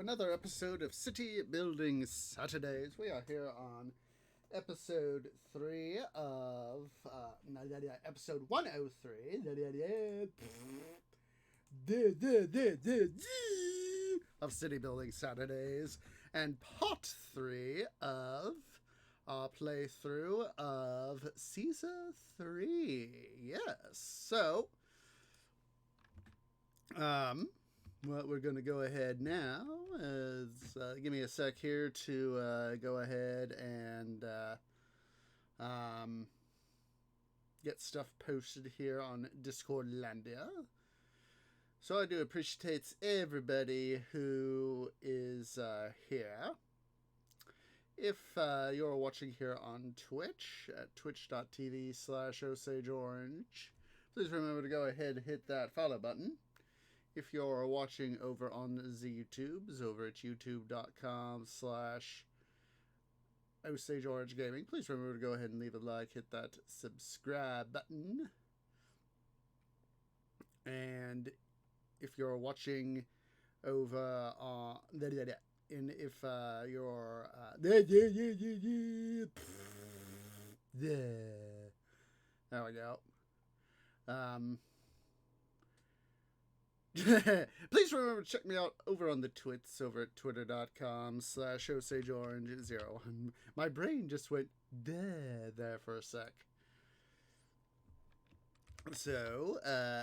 another episode of City Building Saturdays. We are here on episode 3 of episode 103 of City Building Saturdays, and part 3 of our playthrough of Caesar 3. Yes. So what we're going to go ahead now is give me a sec here to go ahead and get stuff posted here on Discordlandia. So I do appreciate everybody who is here. If you're watching here on Twitch at twitch.tv/OsageOrange, please remember to go ahead and hit that follow button. If you're watching over on the YouTubes, over at youtube.com/OsageOrangeGaming, please remember to go ahead and leave a like, hit that subscribe button. And if you're watching over on and if you're there we go. Please remember to check me out over on the twits over at twitter.com/OsageOrange01. My brain just went there for a sec. So,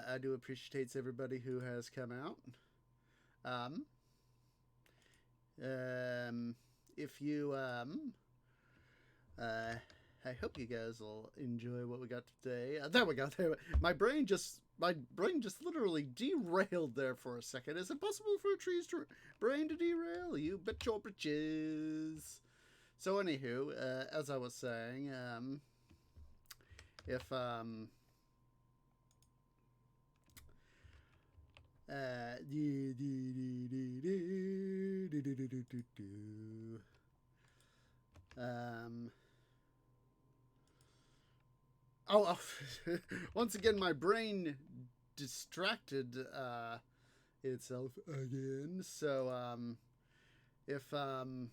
I do appreciate everybody who has come out. If you, I hope you guys will enjoy what we got today. There we go. My brain just literally derailed there for a second. Is it possible for a tree's brain to derail? You bet your britches. So, anywho, as I was saying, if once again, my brain distracted itself again. So, if my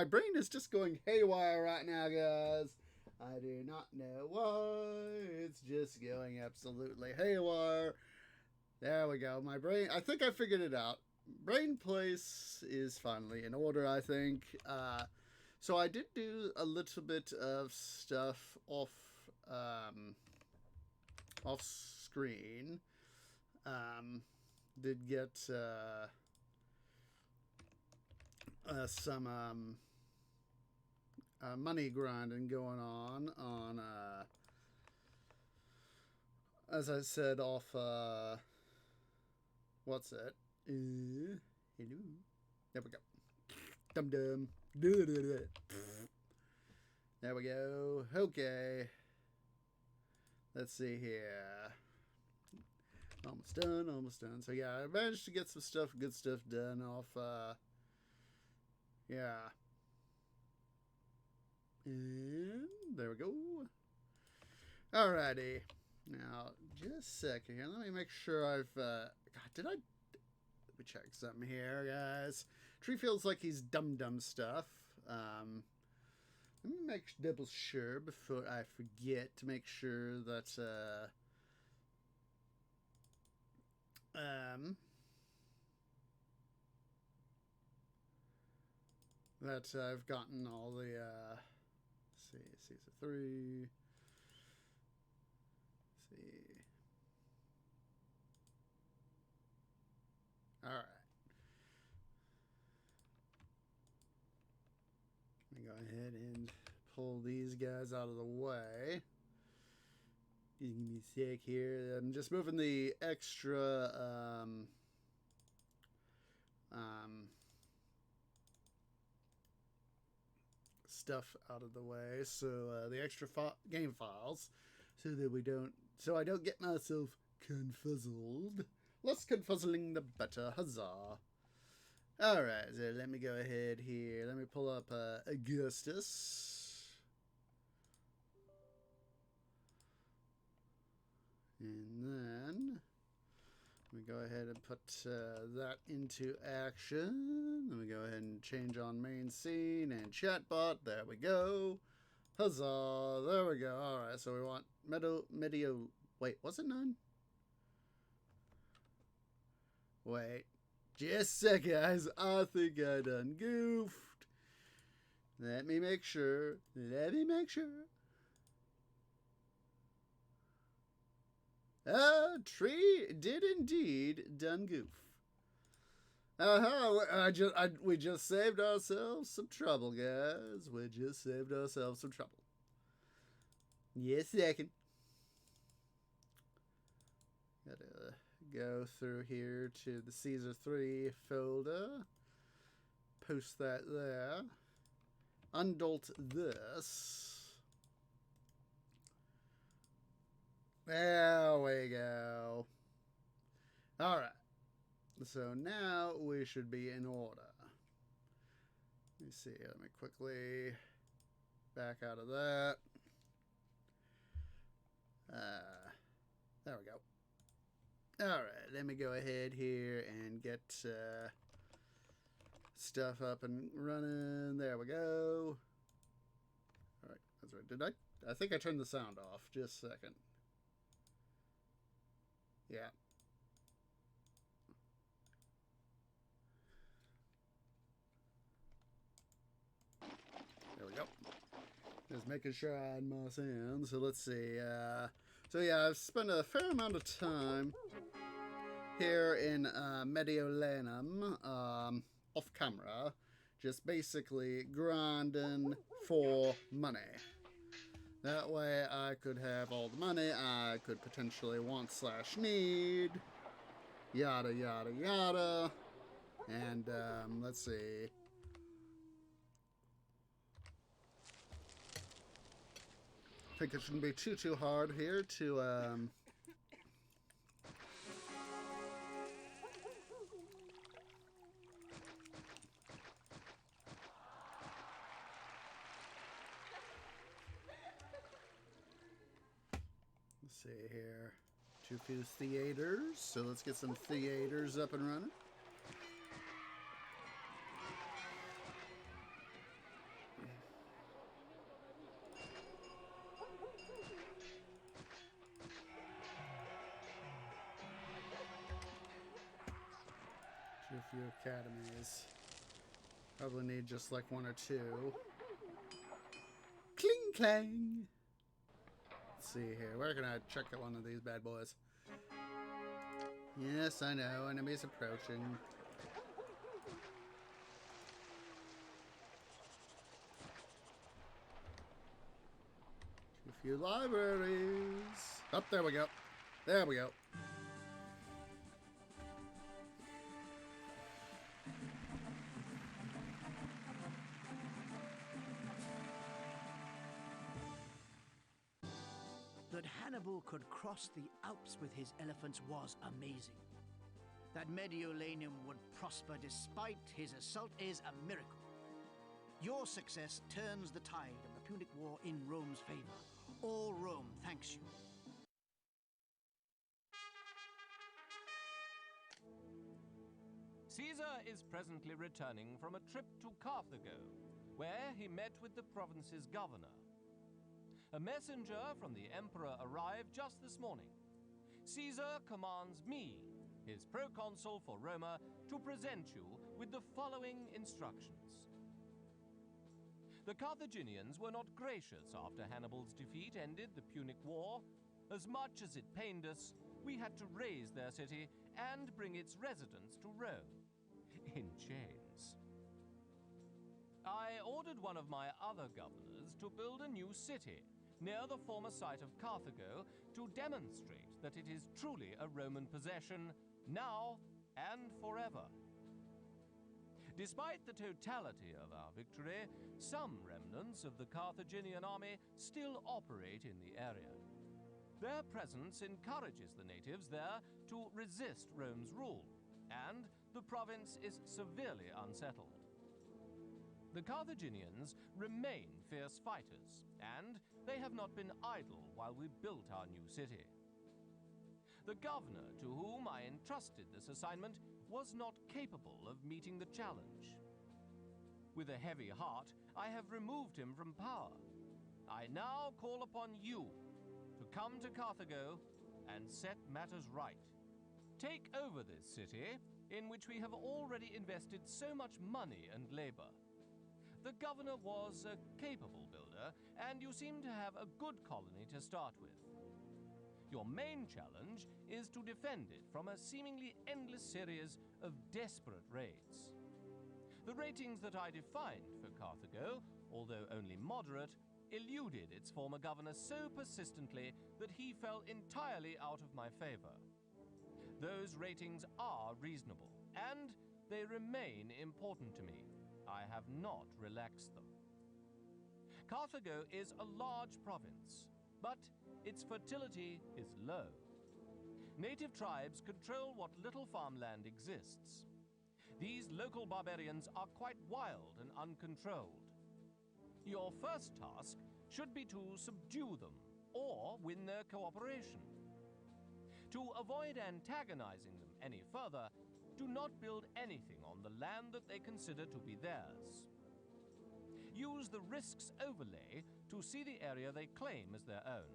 brain is just going haywire right now, guys. I do not know why. It's just going absolutely haywire. There we go. My brain, I think I figured it out. Brain place is finally in order, I think. So I did do a little bit of stuff off screen. Did get some money grinding going on as I said, off what's it? Hello. There we go. Dum dum. There we go. Okay. Let's see here. Almost done. So yeah, I managed to get some good stuff done off yeah. And there we go. Alrighty. Now, just a second here. Let me make sure I've God, let me check something here, guys. Tree feels like he's dum stuff. Let me make double sure before I forget to make sure that that I've gotten all the let's see, Caesar 3. Let's see. All right. Let me go ahead and pull these guys out of the way. Give me a sec here. I'm just moving the extra stuff out of the way, so the extra game files, so I don't get myself confuzzled. Less confuzzling the better. Huzzah. Alright, so let me go ahead here. Let me pull up Augustus. And then go ahead and put that into action. Let me go ahead and change on main scene and chatbot. There we go. Huzzah! There we go. Alright, so we want Medio... Wait, was it 9? Wait. Just a sec, guys. I think I done goofed. Let me make sure. Tree did indeed done goof. We just saved ourselves some trouble, guys. We just saved ourselves some trouble. Yes, second. Gotta go through here to the Caesar 3 folder. Post that there. Undolt this. There we go. Alright. So now we should be in order. Let me see. Let me quickly back out of that. There we go. Alright. Let me go ahead here and get stuff up and running. There we go. Alright. That's right. Did I think I turned the sound off. Just a second. Yeah. There we go. Just making sure I had my sound. So let's see. So yeah, I've spent a fair amount of time here in Mediolanum, off camera, just basically grinding for money. That way I could have all the money I could potentially want / need. Yada, yada, yada. And, let's see. I think it shouldn't be too hard here to, let's see here. Too few theaters, so let's get some theaters up and running. Too few academies. Probably need just like 1 or 2. Cling clang! Let's see here. Where can I check out one of these bad boys? Yes, I know. Enemies approaching. Too few libraries. Oh, there we go. There we go. That Hannibal could cross the Alps with his elephants was amazing. That Mediolanum would prosper despite his assault is a miracle. Your success turns the tide of the Punic War in Rome's favor. All Rome thanks you. Caesar is presently returning from a trip to Carthago, where he met with the province's governor. A messenger from the emperor arrived just this morning. Caesar commands me, his proconsul for Roma, to present you with the following instructions. The Carthaginians were not gracious after Hannibal's defeat ended the Punic War. As much as it pained us, we had to raze their city and bring its residents to Rome, in chains. I ordered one of my other governors to build a new city near the former site of Carthago to demonstrate that it is truly a Roman possession, now and forever. Despite the totality of our victory, some remnants of the Carthaginian army still operate in the area. Their presence encourages the natives there to resist Rome's rule, and the province is severely unsettled. The Carthaginians remain fierce fighters, and they have not been idle while we built our new city. The governor to whom I entrusted this assignment was not capable of meeting the challenge. With a heavy heart, I have removed him from power. I now call upon you to come to Carthago and set matters right. Take over this city, in which we have already invested so much money and labor. The governor was a capable builder, and you seem to have a good colony to start with. Your main challenge is to defend it from a seemingly endless series of desperate raids. The ratings that I defined for Carthago, although only moderate, eluded its former governor so persistently that he fell entirely out of my favor. Those ratings are reasonable, and they remain important to me. I have not relaxed them. Carthago is a large province, but its fertility is low. Native tribes control what little farmland exists. These local barbarians are quite wild and uncontrolled. Your first task should be to subdue them or win their cooperation. To avoid antagonizing them any further, do not build anything on the land that they consider to be theirs. Use the risks overlay to see the area they claim as their own.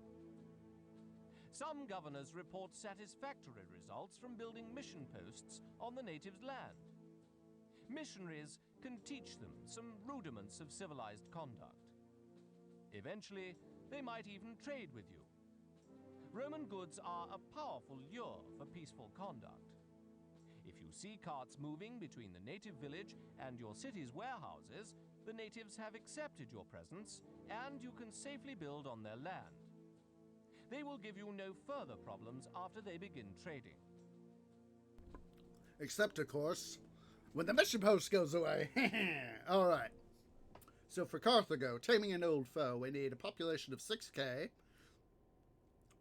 Some governors report satisfactory results from building mission posts on the natives' land. Missionaries can teach them some rudiments of civilized conduct. Eventually, they might even trade with you. Roman goods are a powerful lure for peaceful conduct. If you see carts moving between the native village and your city's warehouses, the natives have accepted your presence, and you can safely build on their land. They will give you no further problems after they begin trading. Except, of course, when the mission post goes away. Alright. So for Carthago, taming an old foe, we need a population of 6k,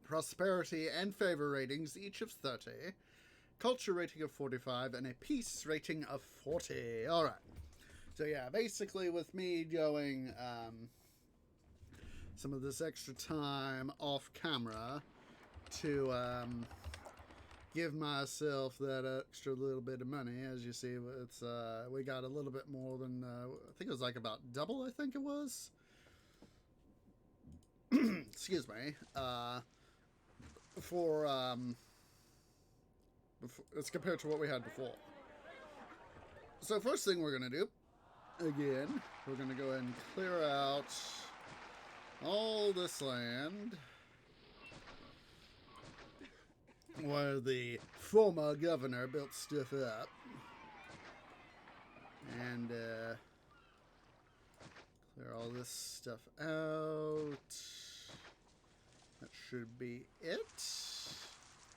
prosperity and favor ratings, each of 30, culture rating of 45, and a peace rating of 40. Alright. So yeah, basically with me going some of this extra time off camera to give myself that extra little bit of money. As you see, it's we got a little bit more than I think it was like about double. I think it was. Excuse me. For as compared to what we had before. So first thing we're gonna do, again, we're gonna go ahead and clear out all this land where the former governor built stuff up, and clear all this stuff out. That should be it.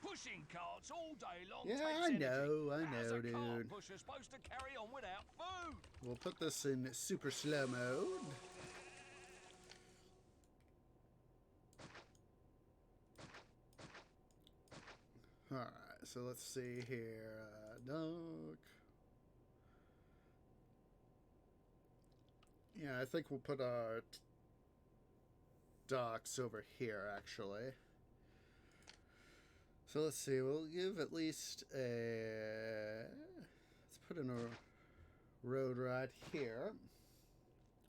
Pushing carts all day long. Yeah, takes I energy. know, How's a dude. cart pusher supposed to carry on without food? We'll put this in super slow mode. Alright, so let's see here. Dock. Yeah, I think we'll put our docks over here, actually. So let's see, we'll give at least a... Let's put in a road right here.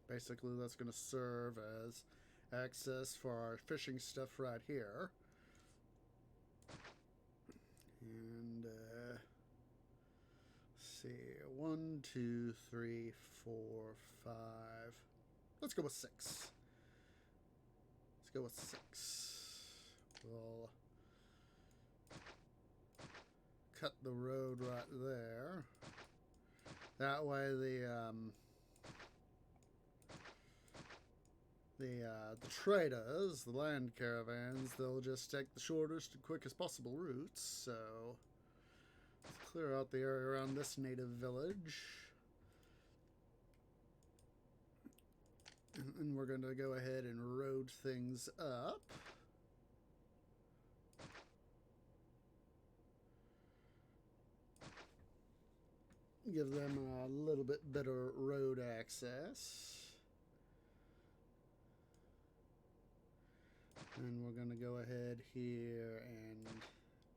Basically, that's going to serve as access for our fishing stuff right here. And, let's see, 1, 2, 3, 4, 5. Let's go with 6. Let's go with 6. We'll cut the road right there. That way the traders, the land caravans, they'll just take the shortest and quickest possible routes. So let's clear out the area around this native village. And we're going to go ahead and road things up. Give them a little bit better road access. And we're going to go ahead here and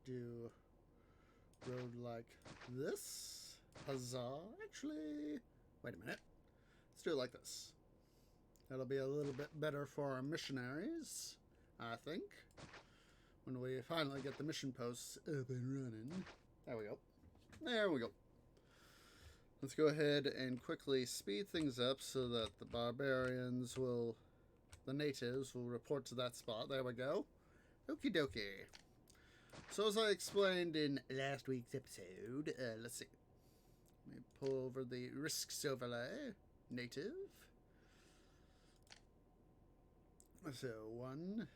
do road like this. Huzzah. Actually, wait a minute. Let's do it like this. That'll be a little bit better for our missionaries, I think. When we finally get the mission posts up and running. There we go. There we go. Let's go ahead and quickly speed things up so that the barbarians will, the natives will report to that spot. There we go. Okie dokie. So as I explained in last week's episode, let's see. Let me pull over the risks overlay. Native. So 1,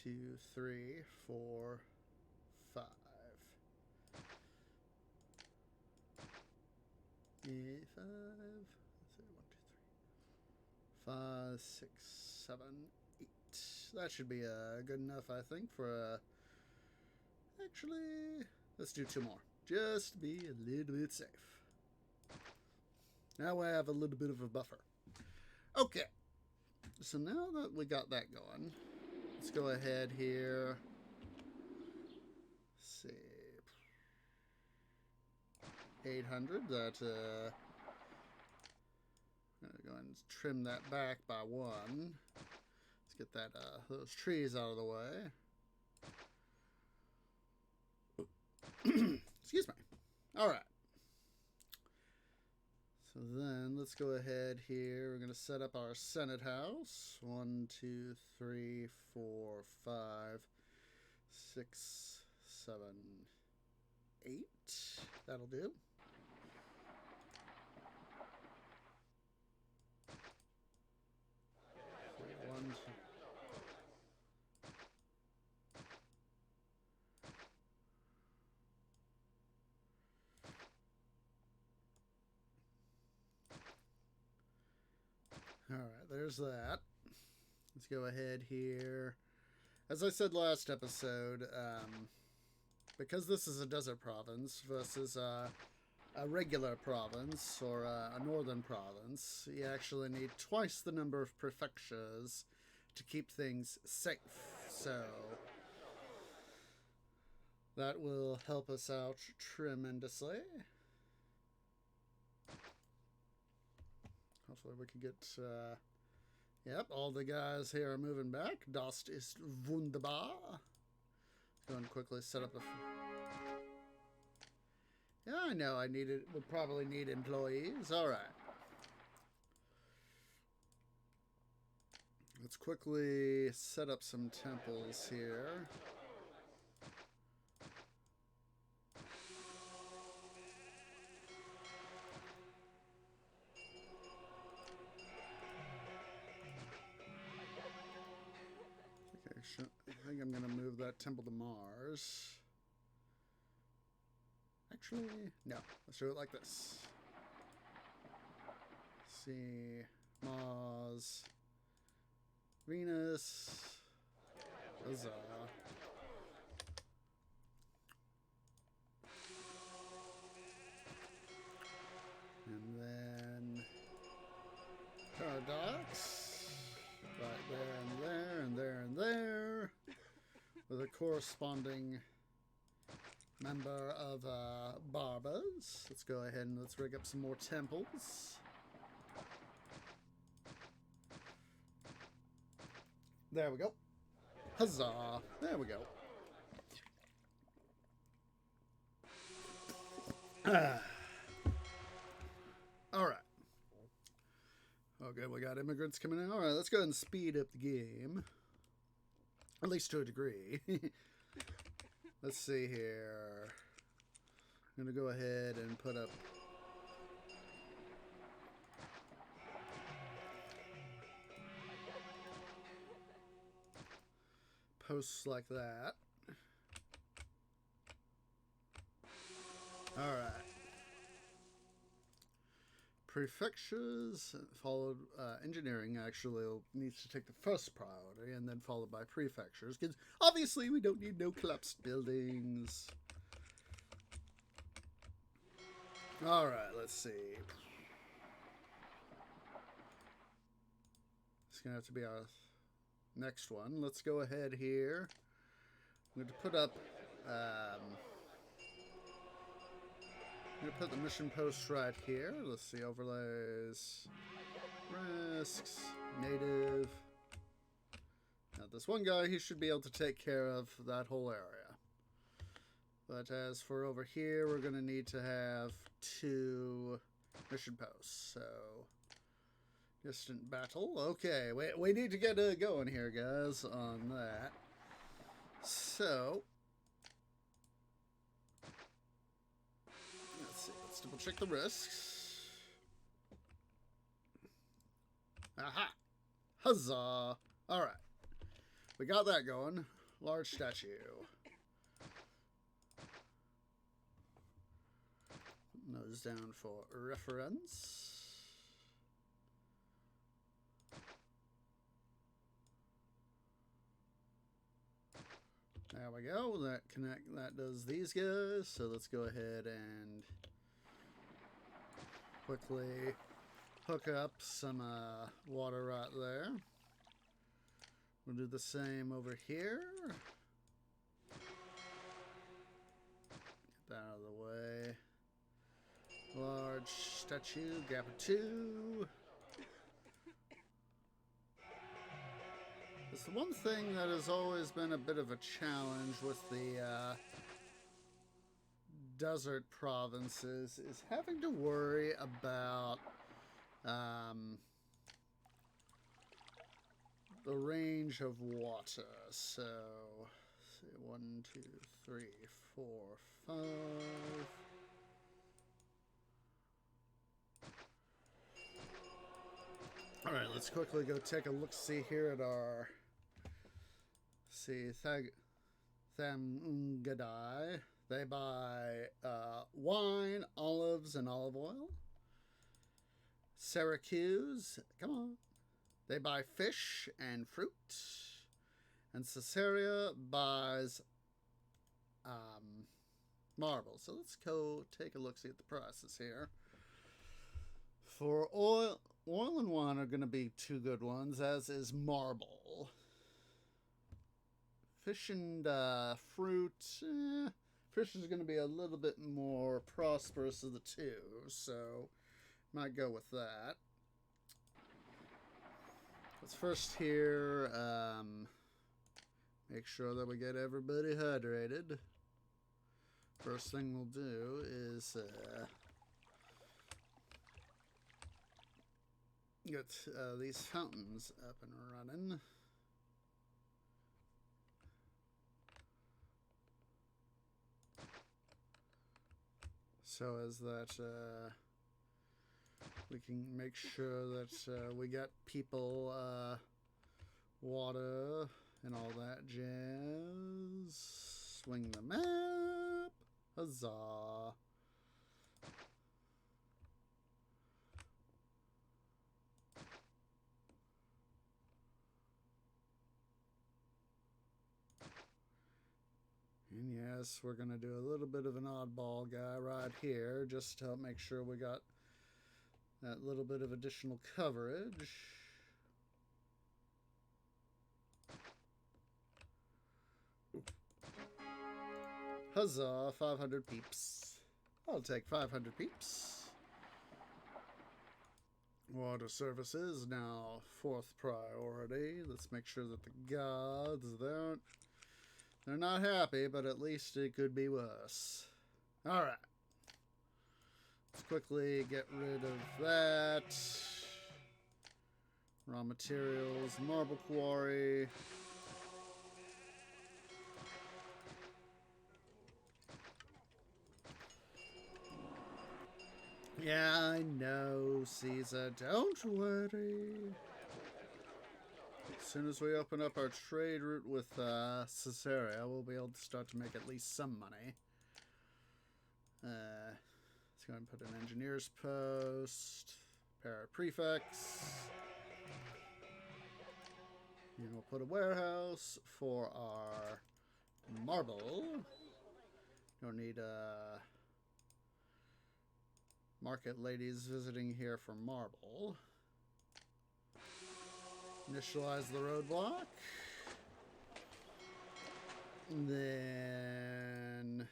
2, 3, 4, 5. 5. Let's see, 1, 2, 3, 5, 6, 7, 8. That should be good enough, I think, for actually, let's do 2 more. Just to be a little bit safe. Now we have a little bit of a buffer. Okay. So now that we got that going, let's go ahead here. Let's see. 800. That, I'm going to go ahead and trim that back by 1. Let's get that, those trees out of the way. Excuse me. Alright. So then, let's go ahead here. We're going to set up our Senate House. 1, 2, 3, 4, 5, 6, 7, 8. That'll do. So 1, 2. Alright, there's that. Let's go ahead here. As I said last episode, because this is a desert province versus a regular province or a northern province, you actually need twice the number of prefectures to keep things safe. So that will help us out tremendously. Hopefully we can get, yep, all the guys here are moving back. Das ist wunderbar. Go and quickly set up a... Yeah, I know, we'll probably need employees. Alright. Let's quickly set up some temples here. I think I'm going to move that temple to Mars. Actually, no. Let's do it like this. Let's see. Mars. Venus. Huzzah. And then Paradox. Right there and there and there and there. With a corresponding member of Barbers. Let's go ahead and let's rig up some more temples. There we go. Huzzah! There we go. Alright. Okay, we got immigrants coming in. Alright, let's go ahead and speed up the game. At least to a degree. Let's see here. I'm going to go ahead and put up... posts like that. Alright. Prefectures, followed, engineering actually needs to take the first priority, and then followed by prefectures, because obviously we don't need no collapsed buildings. Alright, let's see. It's going to have to be our next one. Let's go ahead here. I'm going to put up, I'm going to put the mission post right here. Let's see, overlays, risks, native. Now this one guy, he should be able to take care of that whole area. But as for over here, we're going to need to have 2 mission posts. So, distant battle. Okay, we need to get going here, guys, on that. So, let's see. Let's double check the risks. Aha! Huzzah! Alright. We got that going. Large statue. Putting those down for reference. There we go. That does these guys. So let's go ahead and quickly hook up some water right there. We'll do the same over here. Get that out of the way. Large statue, gap of 2. It's the one thing that has always been a bit of a challenge with the desert provinces is having to worry about the range of water. So, let's see, 1, 2, 3, 4, 5. All right, let's quickly go take a look-see here at our Thamgadai. They buy wine, olives, and olive oil. Syracuse, come on. They buy fish and fruit. And Caesarea buys marble. So let's go take a look-see at the prices here. For oil and wine are going to be 2 good ones, as is marble. Fish and fruit, fish is going to be a little bit more prosperous of the 2, so might go with that. Let's first here make sure that we get everybody hydrated. First thing we'll do is get these fountains up and running. So as that we can make sure that we got people water and all that jazz. Swing the map. Huzzah. And yes, we're going to do a little bit of an oddball guy right here, just to make sure we got that little bit of additional coverage. Huzzah, 500 peeps. I'll take 500 peeps. Water services, now 4th priority. Let's make sure that the gods, they're not happy, but at least it could be worse. Alright. Let's quickly get rid of that. Raw materials, marble quarry. Yeah, I know, Caesar. Don't worry. As soon as we open up our trade route with Caesarea, we'll be able to start to make at least some money. Let's go ahead and put an engineer's post. Pair of prefects. And we'll put a warehouse for our marble. Don't need market ladies visiting here for marble. Initialize the roadblock. Then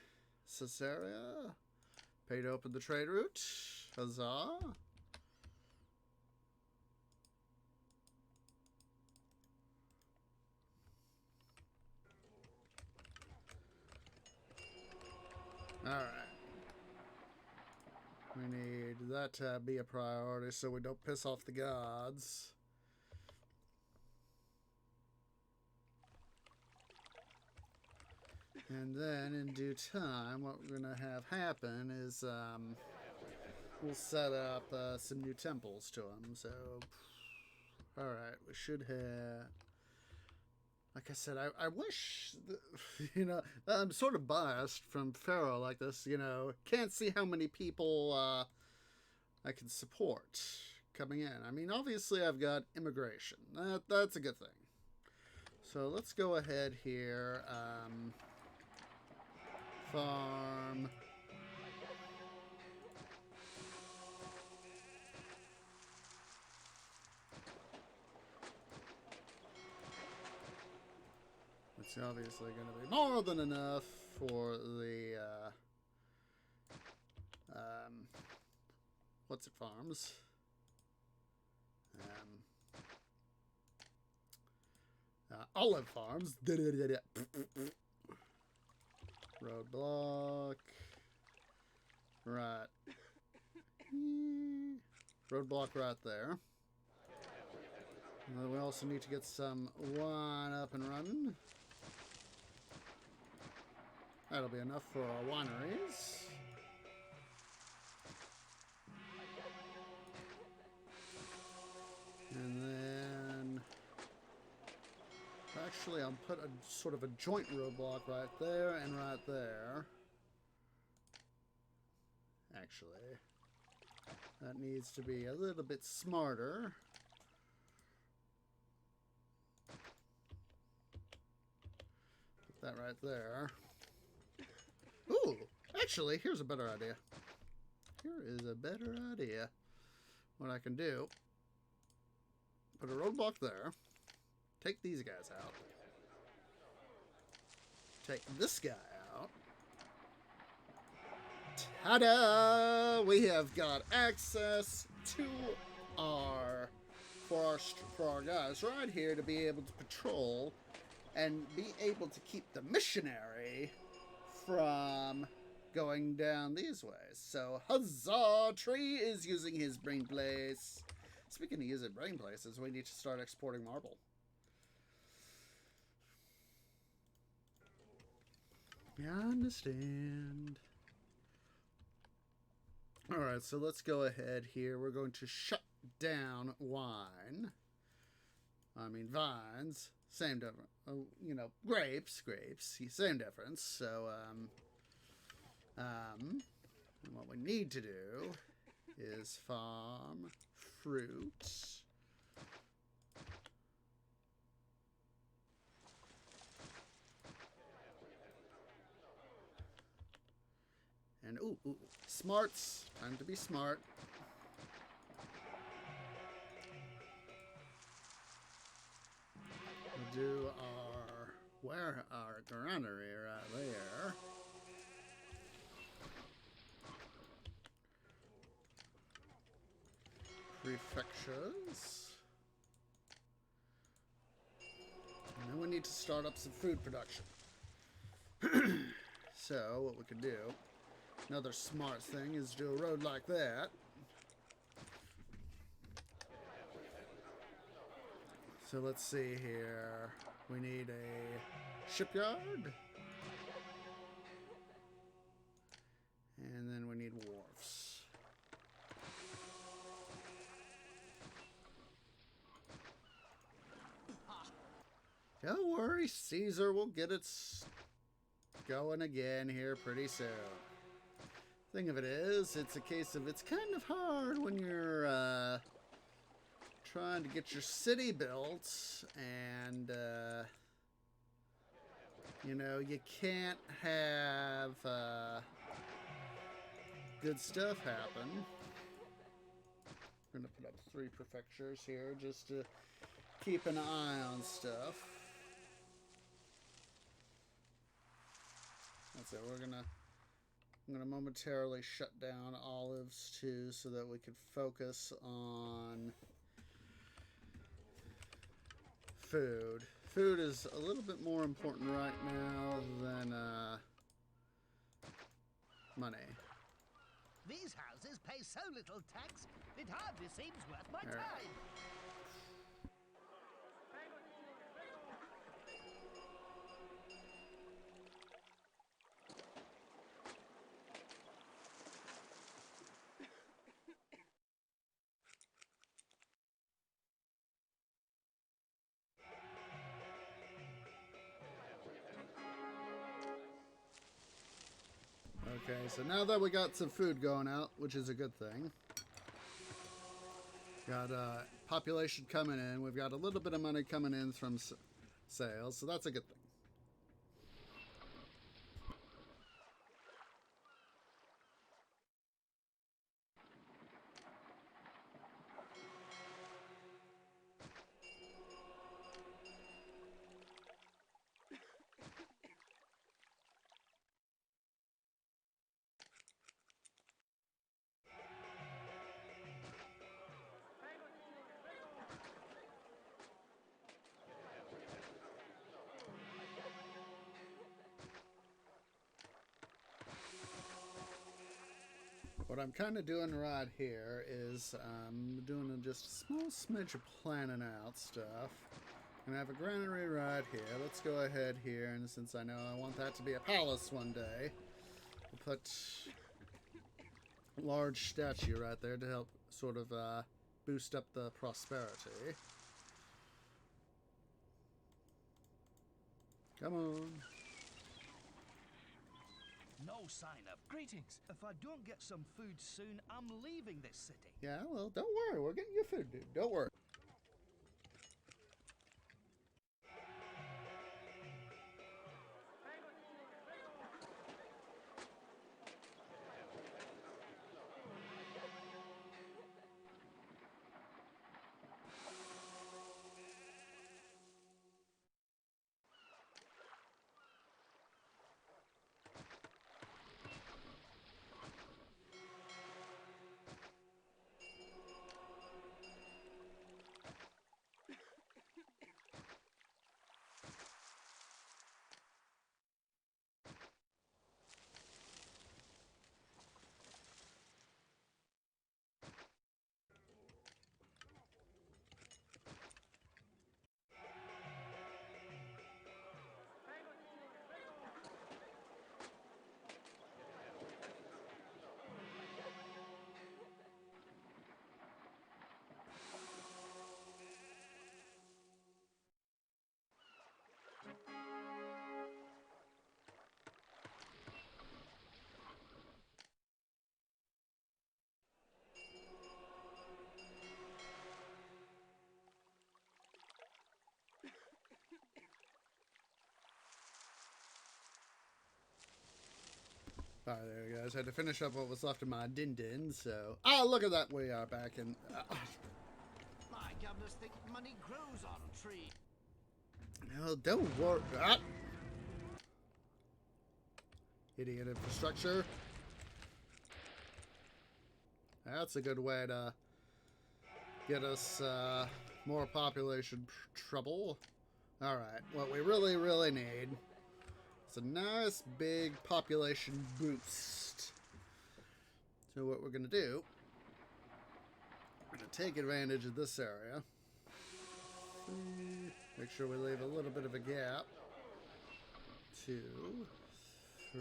Caesarea. Pay to open the trade route. Huzzah. Alright. We need that to be a priority so we don't piss off the gods. And then in due time, what we're going to have happen is we'll set up some new temples to them. So, alright, we should have... Like I said, I wish, you know, I'm sort of biased from Pharaoh like this, you know. Can't see how many people I can support coming in. I mean, obviously I've got immigration. That's a good thing. So let's go ahead here. Farm. It's obviously going to be more than enough for the, what's it, farms? Olive farms. Roadblock. Right. Roadblock right there. And then we also need to get some wine up and running. That'll be enough for our wineries. And then... Actually, I'll put a sort of a joint roadblock right there and right there. Actually, that needs to be a little bit smarter. Put that right there. Ooh, actually, here's a better idea. Here is a better idea. What I can do, put a roadblock there. Take these guys out. Take this guy out. Ta-da! We have got access to for our guys right here to be able to patrol and be able to keep the missionary from going down these ways. So, huzzah! Tree is using his brain place. Speaking of using brain places, we need to start exporting marble. I understand. Alright, so let's go ahead here. We're going to shut down wine. I mean, vines. Same difference. You know, grapes. Same difference. So, and what we need to do is farm fruit. And, ooh, smarts. Time to be smart. We'll do our granary right there. Prefectures. And then we need to start up some food production. So, what we can do, another smart thing is do a road like that. So let's see here. We need a shipyard. And then we need wharfs. Don't worry, Caesar will get it going again here pretty soon. Thing of it is, it's a case of it's kind of hard when you're trying to get your city built and you know, you can't have good stuff happen. I'm gonna put up 3 prefectures here just to keep an eye on stuff. That's it. We're gonna I'm going to momentarily shut down olives too so that we can focus on food. Food is a little bit more important right now than money. These houses pay so little tax, it hardly seems worth my time. Okay, so now that we got some food going out, which is a good thing. Got population coming in. We've got a little bit of money coming in from sales, so that's a good thing. What I'm kind of doing right here is I'm doing just a small smidge of planning out stuff. And I have a granary right here. Let's go ahead here, and since I know I want that to be a palace one day, we'll put a large statue right there to help sort of boost up the prosperity. Come on. No sign of greetings. If I don't get some food soon, I'm leaving this city. Yeah, well, don't worry. We're getting you food, dude. Don't worry. Alright, there you guys. I had to finish up what was left of my din-din, so... Oh, look at that. We are back in... My governors think money grows on trees. No, don't worry. Idiot infrastructure. That's a good way to get us more population trouble. Alright, what we really, really need... it's a nice big population boost. So what we're going to do, we're going to take advantage of this area. Make sure we leave a little bit of a gap. 2, 3.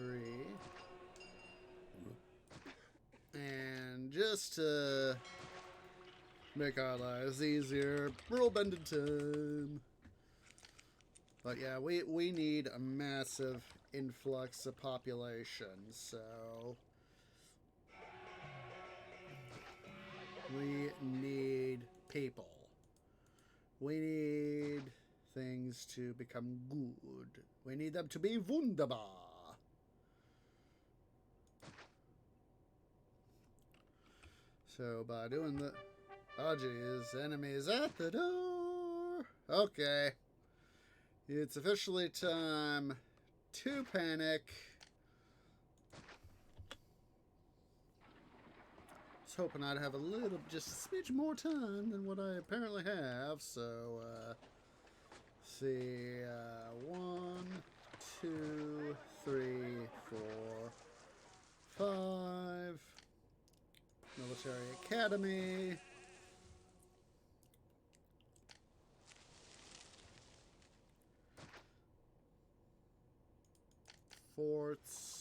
And just to make our lives easier, roll bending time. But yeah, we need a massive influx of population, so we need people. We need things to become good. We need them to be wunderbar. So by doing the... oh geez, enemies at the door. Okay. It's officially time to panic. was hoping I'd have just a smidge more time than what I apparently have. So, see, 1, 2, 3, 4, 5. Military Academy. Forts.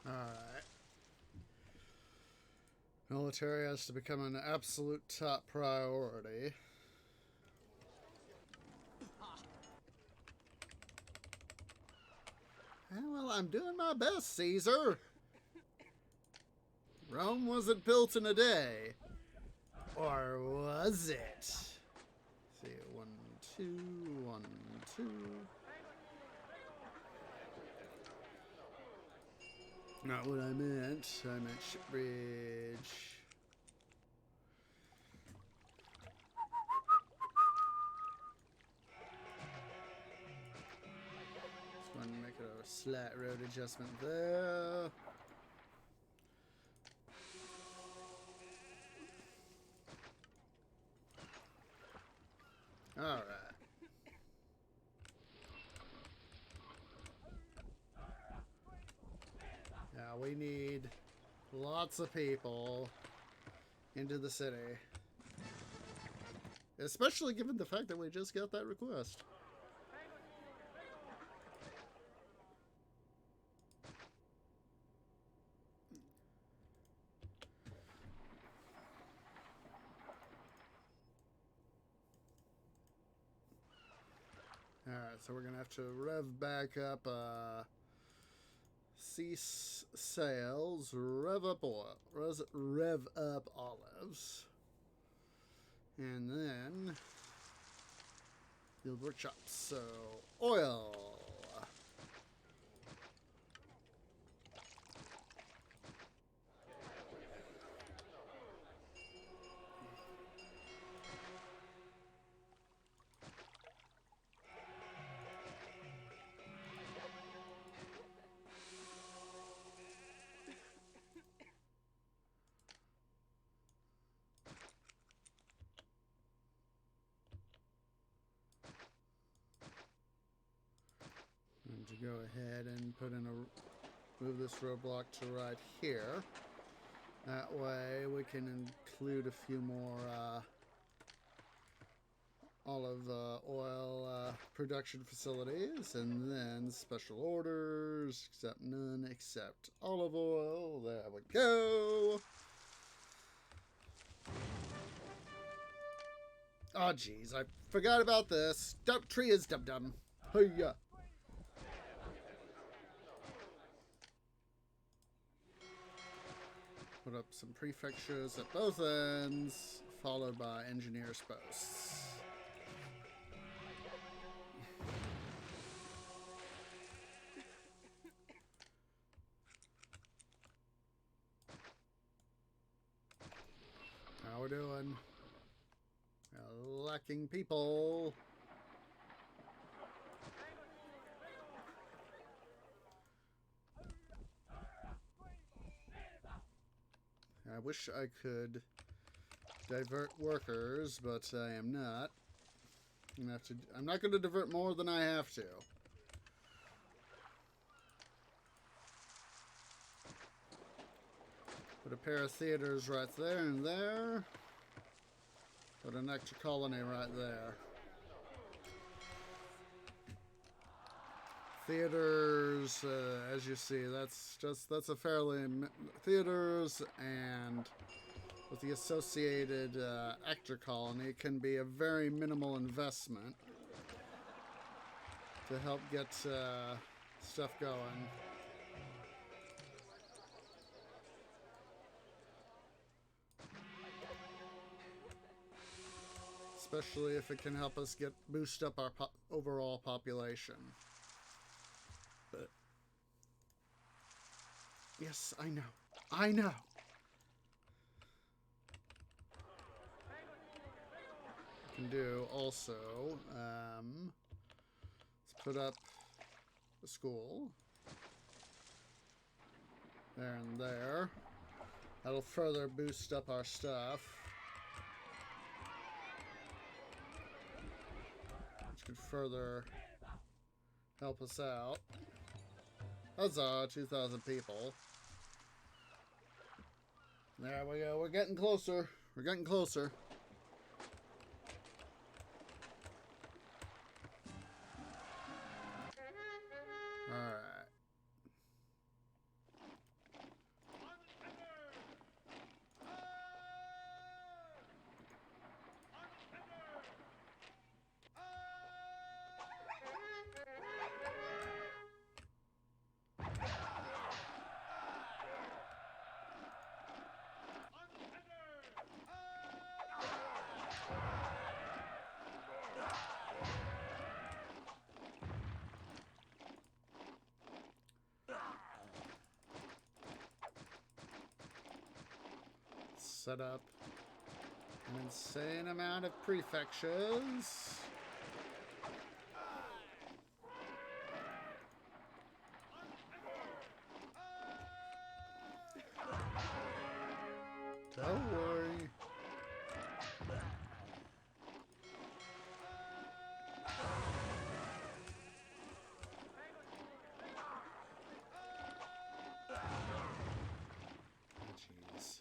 Alright. Military has to become an absolute top priority. Well, I'm doing my best, Caesar. Rome wasn't built in a day. Or was it? Let's see, 1, 2, 1, 2. Not what I meant. I meant ship bridge. Just want to make a slight road adjustment there. All right. Now we need lots of people into the city. Especially given the fact that we just got that request. Alright, so we're going to have to rev back up, cease sales, rev up oil, rev up olives, and then build workshops. So, oil. And to go ahead and put in move this roadblock to right here. That way we can include a few more olive oil production facilities, and then special orders, except none except olive oil. There we go. Oh geez, I forgot about this. Tree is dum-dum. Hey-ya. Put up some prefectures at both ends, followed by engineers' posts. How we doing? Lacking people. I wish I could divert workers, but I am not. I'm not going to divert more than I have to. Put a pair of theaters right there and there. Put an extra colony right there. Theaters, as you see, that's a fairly theaters, and with the associated actor colony, can be a very minimal investment to help get stuff going. especially if it can help us boost up our overall population. But yes, I know. I know. I can do also, let's put up the school. There and there. That'll further boost up our stuff. Which could further help us out. Huzzah, 2,000 people. There we go. We're getting closer. We're getting closer. Alright. Set up an insane amount of prefectures. Don't worry. Jeez.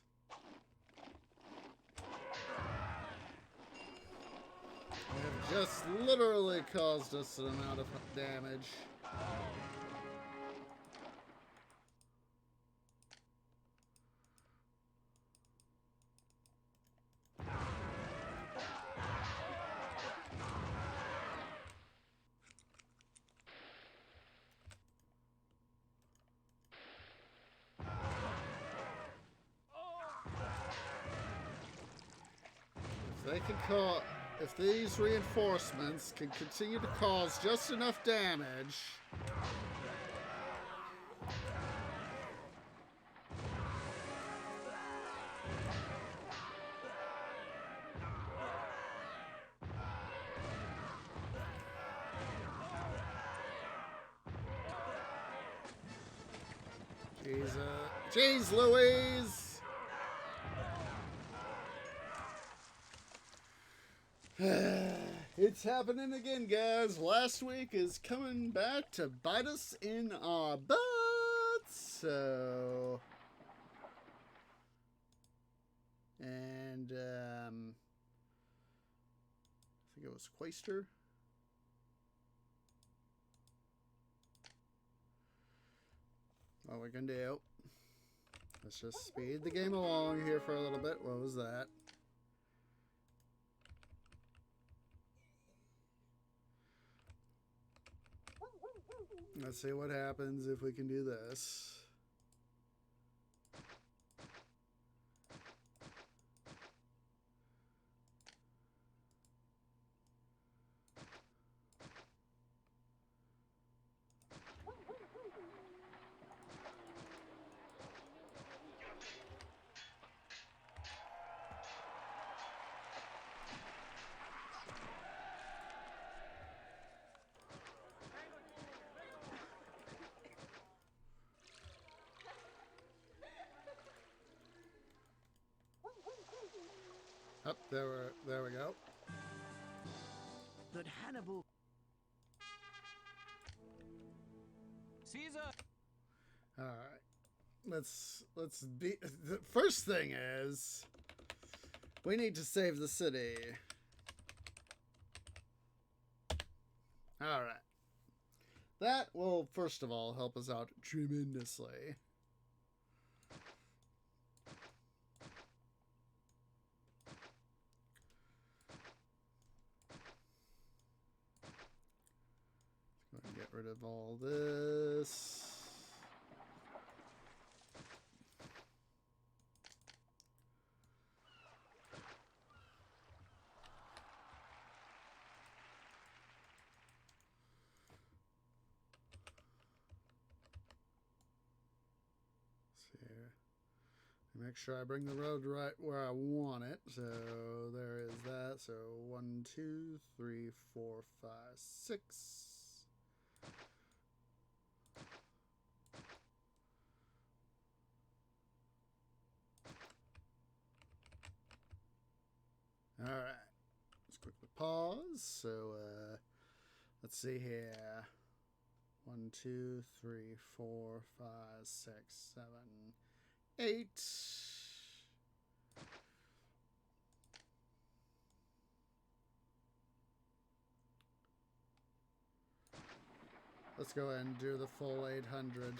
They have just literally caused us an amount of damage. If these reinforcements can continue to cause just enough damage, jeez Louise! It's happening again, guys. Last week is coming back to bite us in our butts. So, and I think it was Quaster. What we can do? Let's just speed the game along here for a little bit. What was that? Let's see what happens if we can do this. Up there we go. That Hannibal. Caesar! All right. Let's be. The first thing is we need to save the city. All right. That will first of all help us out tremendously. Get rid of all this. Make sure I bring the road right where I want it. So there is that. So 1, 2, 3, 4, 5, 6. All right. Let's quickly pause. So let's see here. 1, 2, 3, 4, 5, 6, 7, 8. Let's go ahead and do the full 800.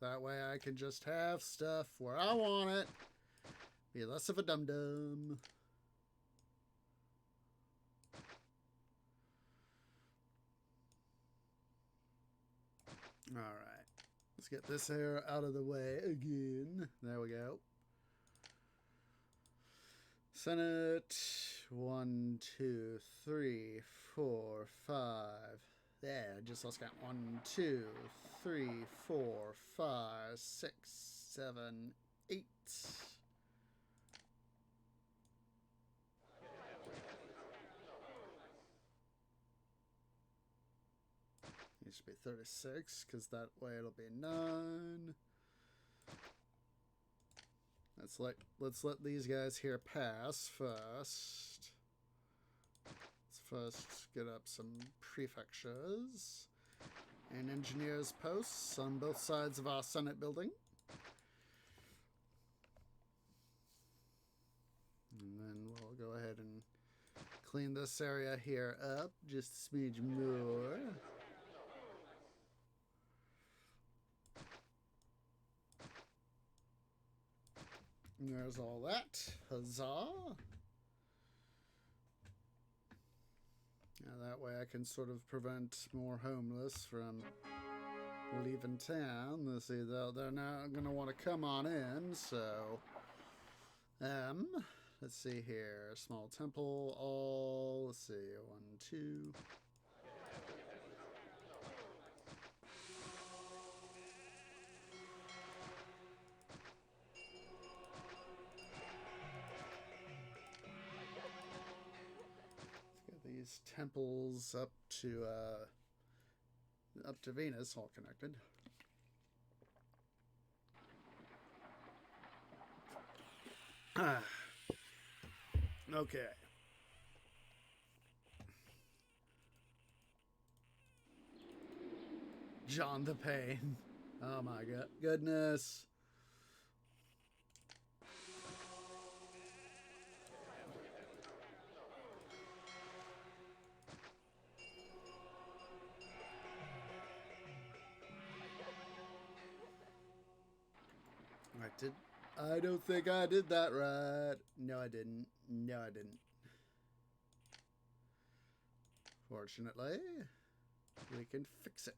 That way I can just have stuff where I want it. Be less of a dum-dum. Alright. Let's get this here out of the way again. There we go. Senate. 1, 2, 3, 4, 5. There, I just lost count. 1, 2, 3, 4, 5, 6, 7, 8. Needs to be 36, because that way it'll be 9. Let's let these guys here pass first. Let's first get up some prefectures and engineers posts on both sides of our Senate building. And then we'll go ahead and clean this area here up just a smidge more. And there's all that. Huzzah! Now that way I can sort of prevent more homeless from leaving town. Let's see, they're now going to want to come on in, so... let's see here. Small temple, all... Let's see, 1, 2... These temples up to Venus, all connected. Okay. John the Pain. Oh my goodness. I don't think I did that right. No, I didn't. No, I didn't. Fortunately, we can fix it.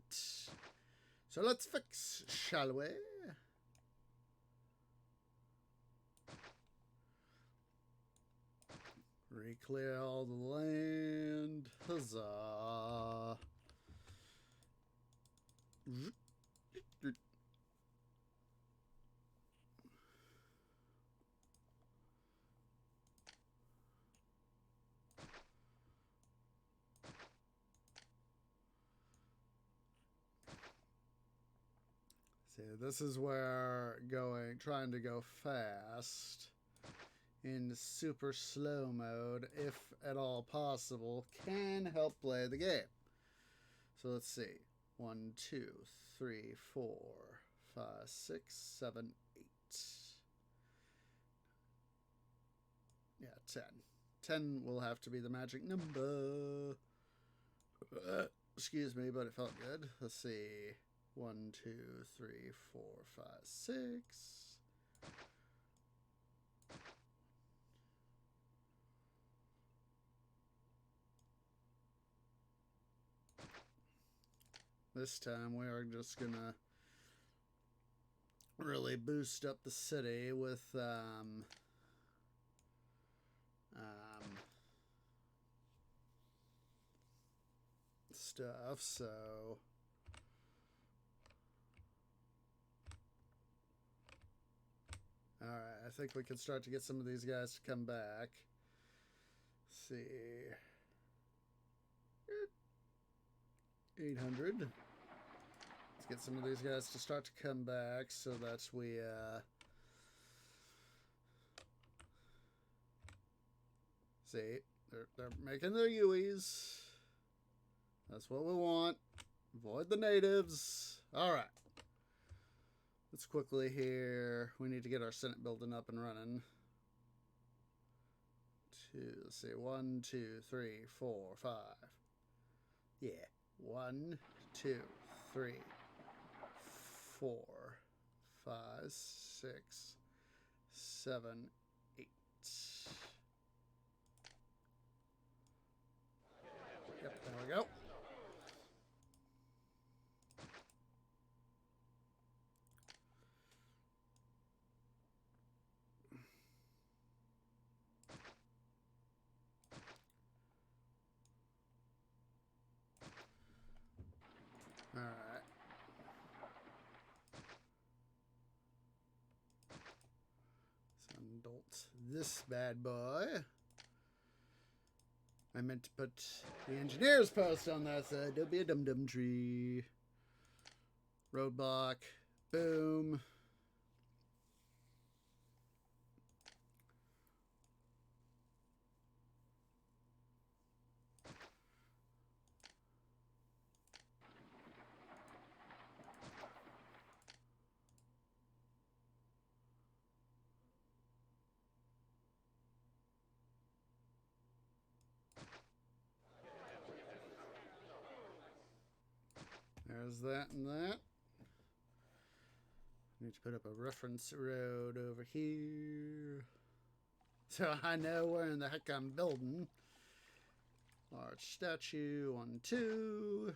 So let's fix, shall we? Re-clear all the land. Huzzah. See, this is where trying to go fast in super slow mode, if at all possible, can help play the game. So let's see. 1, 2, 3, 4, 5, 6, 7, 8. Yeah, 10. 10 will have to be the magic number. Excuse me, but it felt good. Let's see. 1, 2, 3, 4, 5, 6. This time we are just gonna really boost up the city with stuff, so Alright, I think we can start to get some of these guys to come back. Let's see. 800. Let's get some of these guys to start to come back so that we, see, they're making their Uis. That's what we want. Avoid the natives. Alright. Let's quickly here. We need to get our Senate building up and running. Let's see. 1, 2, 3, 4, 5. Yeah. 1, 2, 3, 4, 5, 6, 7, 8. Yep, there we go. Alright. So undolt this bad boy. I meant to put the engineer's post on that side. Don't be a dum-dum tree. Roadblock. Boom. There's that and that. Need to put up a reference road over here, so I know where in the heck I'm building. Large statue, 1, 2.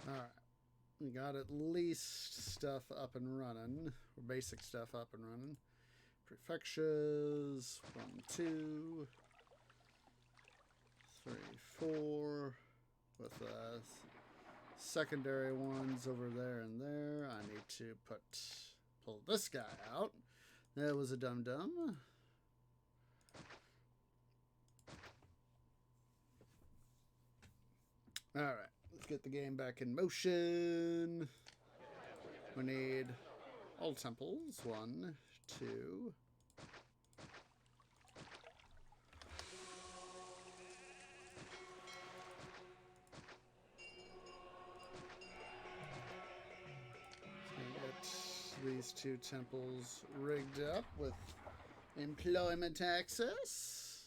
Alright. We got at least stuff up and running, or basic stuff up and running. Prefectures, 1, 2, 3, 4, with secondary ones over there and there. I need to pull this guy out. That was a dum-dum. Alright. Let's get the game back in motion. We need all temples. 1, 2. Let's get these 2 temples rigged up with employment access.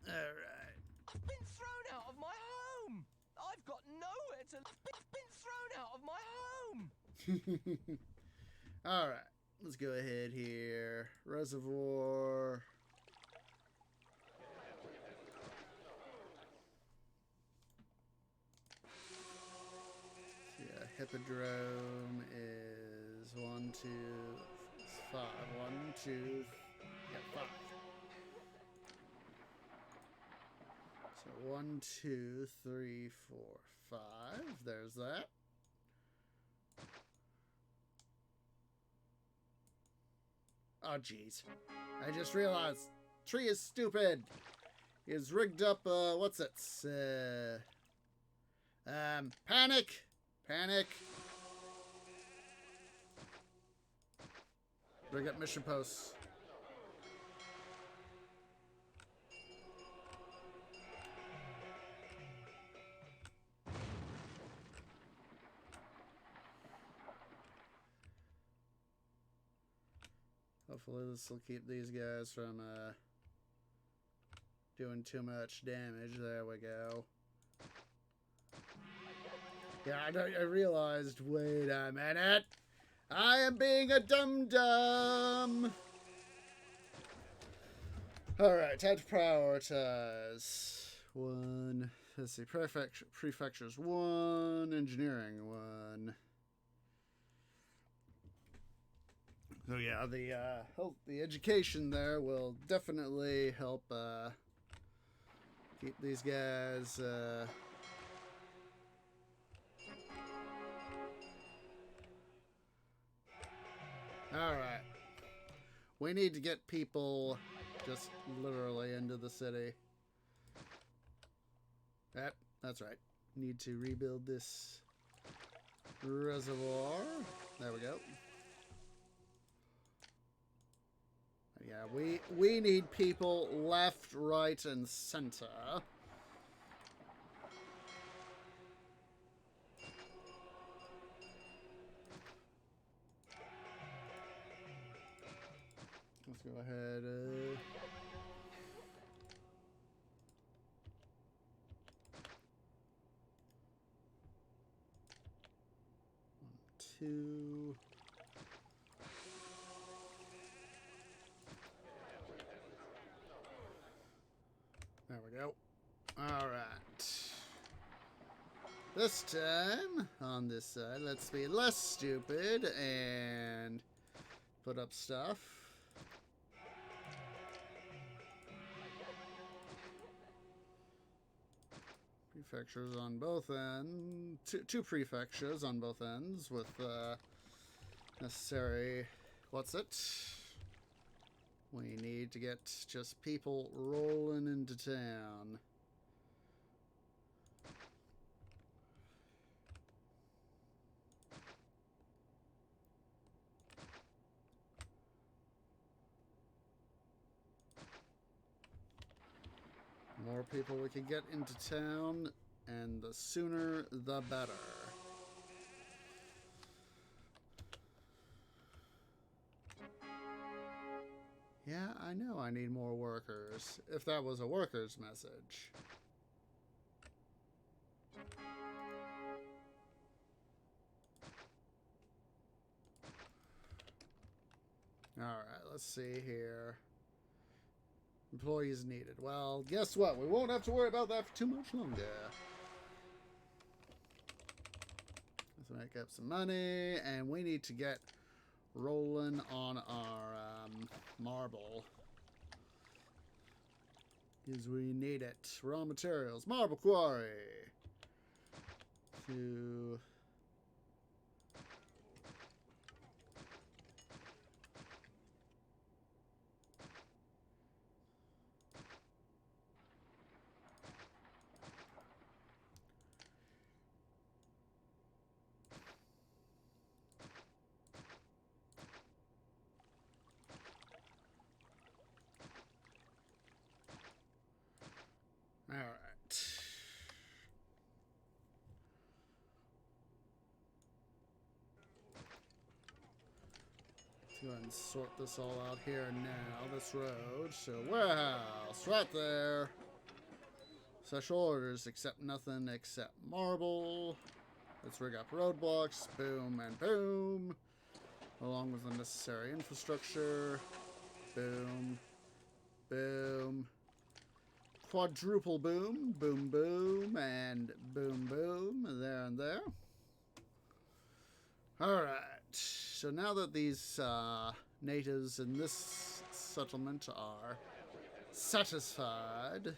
Alright. I've been thrown out of my home! I've got nowhere to... I've been thrown out of my home! Alright, let's go ahead here. Reservoir. Yeah, Hippodrome is 1, 2, 5. 1, 2, yeah, 5. So 1, 2, 3, 4, 5. There's that. Oh, jeez. I just realized tree is stupid. He's rigged up, what's it? Panic. Panic. Rig up mission posts. Hopefully this will keep these guys from doing too much damage. There we go. Yeah, I realized, wait a minute. I am being a dum-dum. Alright, time to prioritize. 1, let's see, prefectures 1, engineering 1. So yeah, the education there will definitely help keep these guys. All right, we need to get people just literally into the city. That's right. Need to rebuild this reservoir. There we go. Yeah, we need people left, right, and center. Let's go ahead. 2. There we go. All right. This time, on this side, let's be less stupid and put up stuff. Prefectures on both ends. Two prefectures on both ends with necessary... What's it? We need to get just people rolling into town. More people we can get into town, and the sooner the better. Yeah, I know I need more workers, if that was a worker's message. Alright, let's see here. Employees needed. Well, guess what? We won't have to worry about that for too much longer. Let's make up some money, and we need to get rolling on our marble. Because we need it. Raw materials. Marble quarry. To... All right. Let's go ahead and sort this all out here now. This road. So warehouse right there. Special orders accept nothing except marble. Let's rig up roadblocks. Boom and boom. Along with the necessary infrastructure. Boom. Boom. Quadruple boom, boom, boom, and boom, boom, there and there. Alright, so now that these natives in this settlement are satisfied,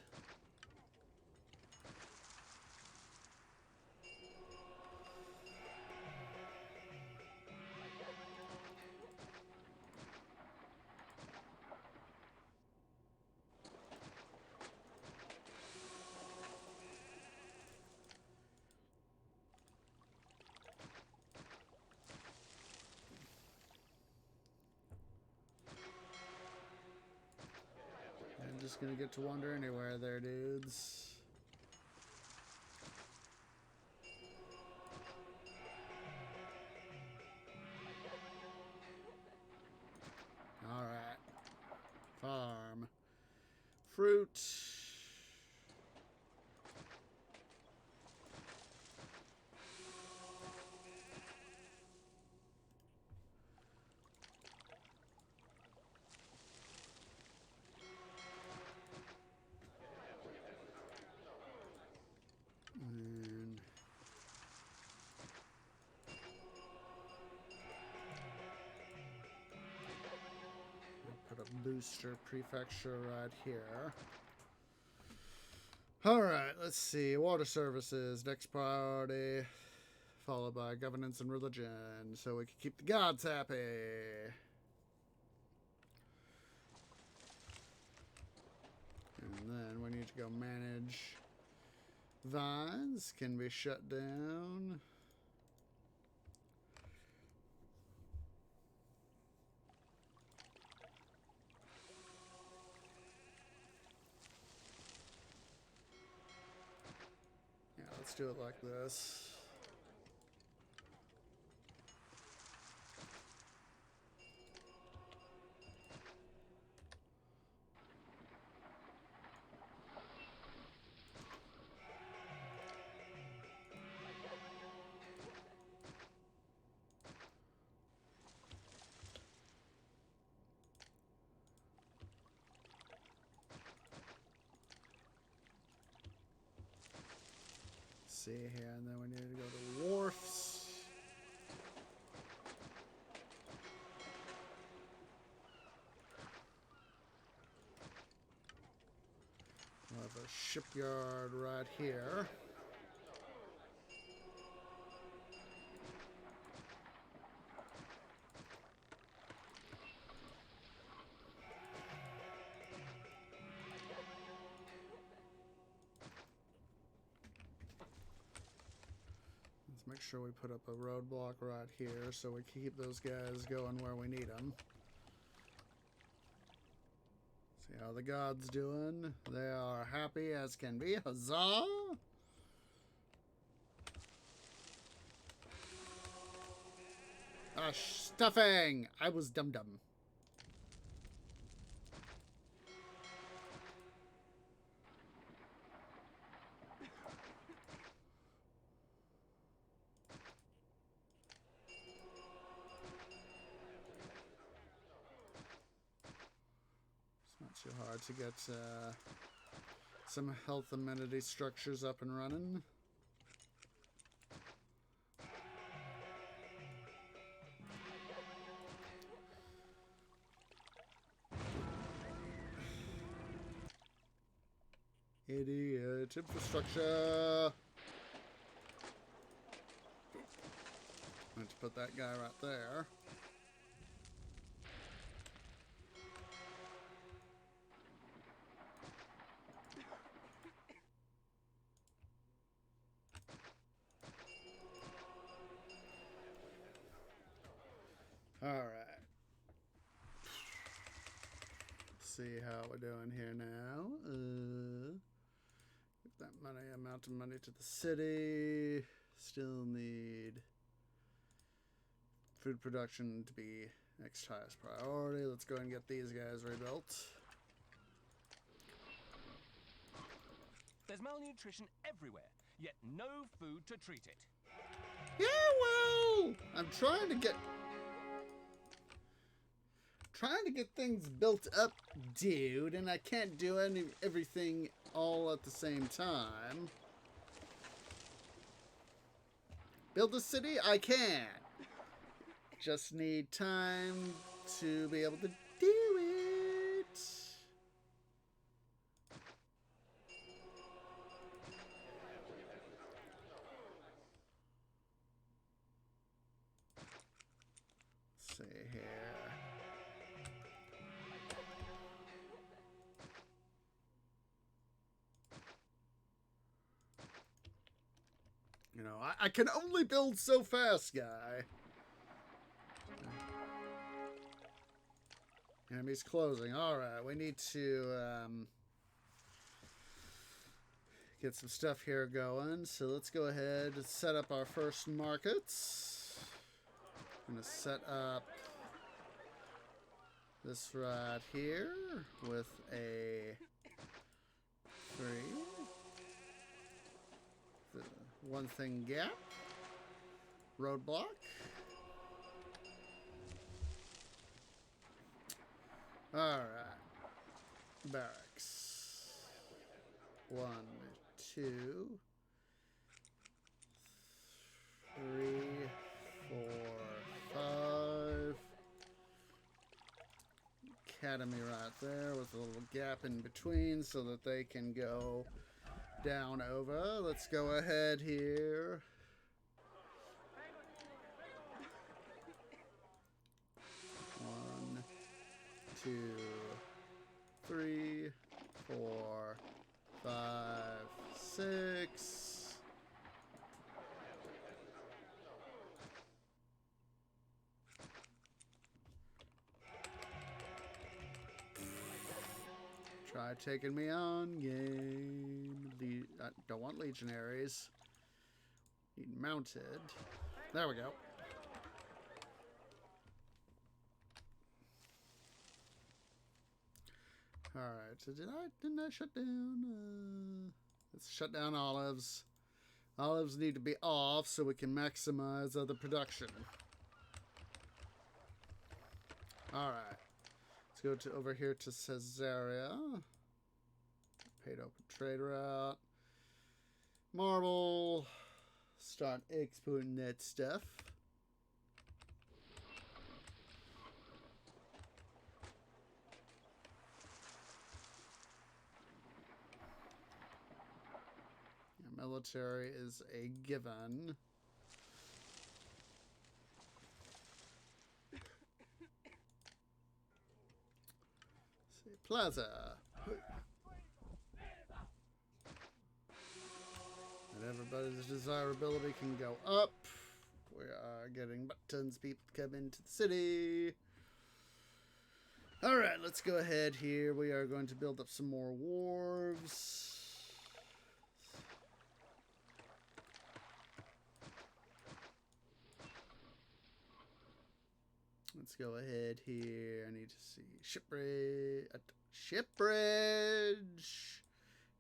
just gonna get to wander anywhere there, dudes. Alright. Farm. Fruit. booster prefecture right here. Alright, let's see. Water services, next priority. Followed by governance and religion, so we can keep the gods happy. And then we need to go manage vines. Can be shut down. Yeah, let's do it like this. See here, and then we need to go to wharfs. We'll have a shipyard right here. Make sure we put up a roadblock right here so we keep those guys going where we need them. See how the gods doing? They are happy as can be. Huzzah! Ah, stuffing! I was dum-dum. Too hard to get some health amenity structures up and running. Idiot infrastructure. I'm going to put that guy right there. Alright. See how we're doing here now. Get that amount of money to the city. Still need food production to be next highest priority. Let's go and get these guys rebuilt. There's malnutrition everywhere, yet no food to treat it. Yeah, well, I'm trying to get things built up, dude, and I can't do everything all at the same time. Build a city? I can. Just need time to be able to do it. Let's see here. You know, I can only build so fast, guy. Enemy's closing. Alright, we need to get some stuff here going. So let's go ahead and set up our first markets. I'm going to set up this right here with a 3. One thing gap. Roadblock. Alright. Barracks. 1, 2, 3, 4, 5. academy right there with a little gap in between so that they can go down over. Let's go ahead here. One, 2, 3, 4, 5, 6. Try taking me on, game. I don't want legionaries. Need mounted. There we go. Alright, so didn't I shut down? Let's shut down olives. Olives need to be off so we can maximize other production. Alright. Let's go to over here to Caesarea. Paid open trade route. Marble. Start exporting that stuff. Yeah, military is a given. Plaza. And everybody's desirability can go up. We are getting tons of people to come into the city. Alright, let's go ahead here. We are going to build up some more wharves. Let's go ahead here. I need to see shipbridge. Shipbridge,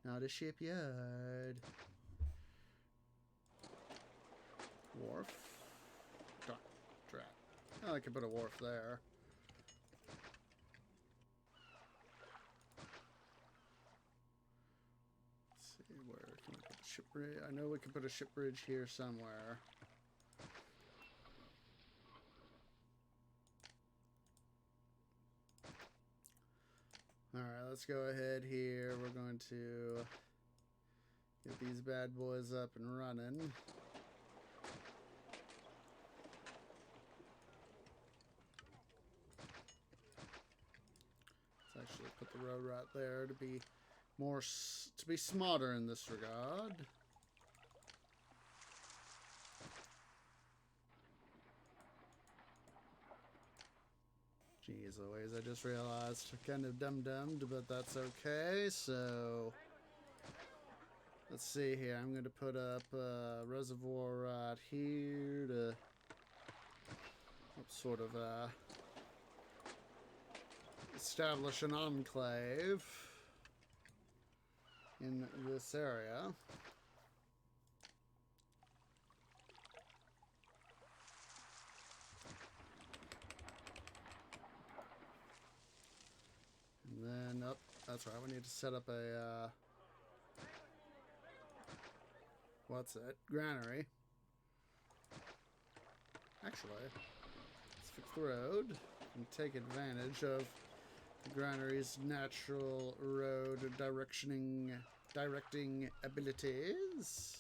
not a shipyard. Wharf. Drat. Oh, I could put a wharf there. Let's see, where can we put the shipbridge? I know we can put a shipbridge here somewhere. Alright, let's go ahead here. We're going to get these bad boys up and running. Let's actually put the road right there to be smarter in this regard. Jeez Louise, I just realized. Kind of dum-dummed, but that's okay. So, let's see here. I'm going to put up a reservoir right here to sort of establish an enclave in this area. And then, that's right, we need to set up a, what's it? Granary. Actually, let's fix the road and take advantage of the granary's natural road directing abilities.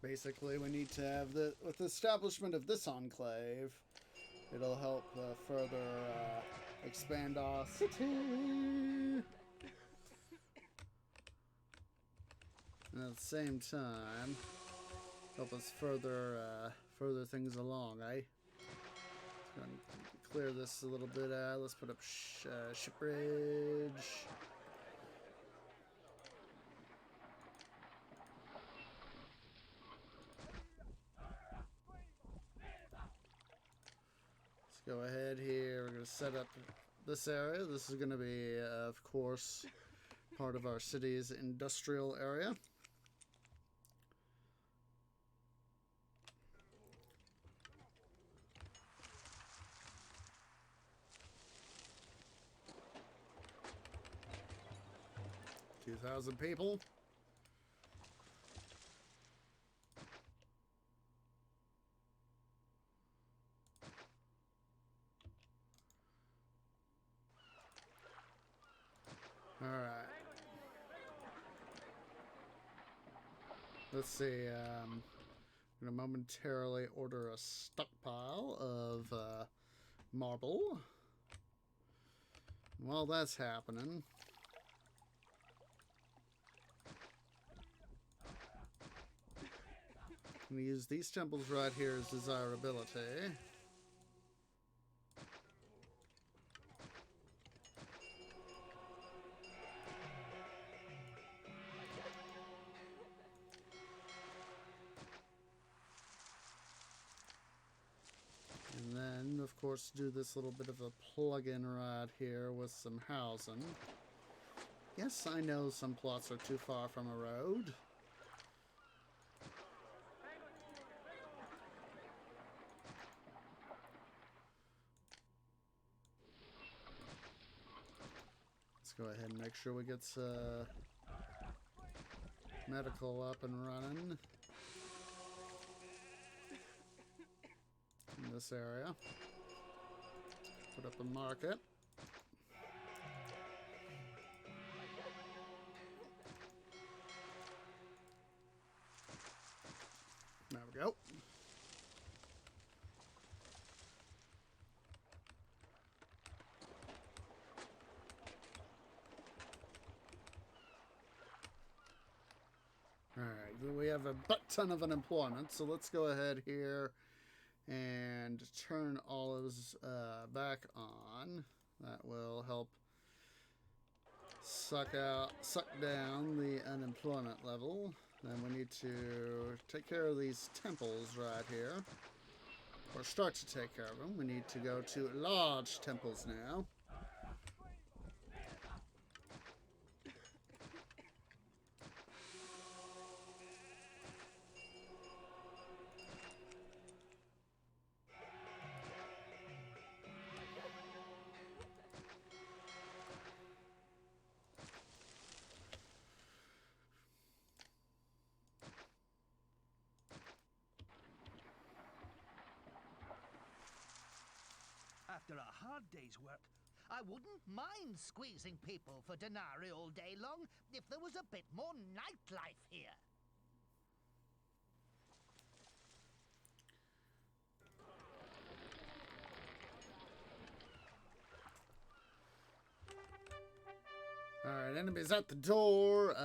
Basically, we need to have with the establishment of this enclave, it'll help further expand our city. And at the same time, help us further things along, eh? Let's clear this a little bit. Let's put up ship bridge. Go ahead here. We're going to set up this area. This is going to be, of course, part of our city's industrial area. Few thousand people. All right. Let's see. I'm gonna momentarily order a stockpile of marble. While that's happening, I'm gonna use these temples right here as desirability. And then, of course, do this little bit of a plug-in right here with some housing. Yes, I know some plots are too far from a road. Let's go ahead and make sure we get medical up and running in this area. Put up a market. There we go. Alright, we have a butt ton of unemployment, so let's go ahead here and turn all of those back on. That will help suck down the unemployment level. Then we need to take care of these temples right here, or start to take care of them. We need to go to large temples now. After a hard day's work, I wouldn't mind squeezing people for denarii all day long if there was a bit more nightlife here. Alright, enemies at the door.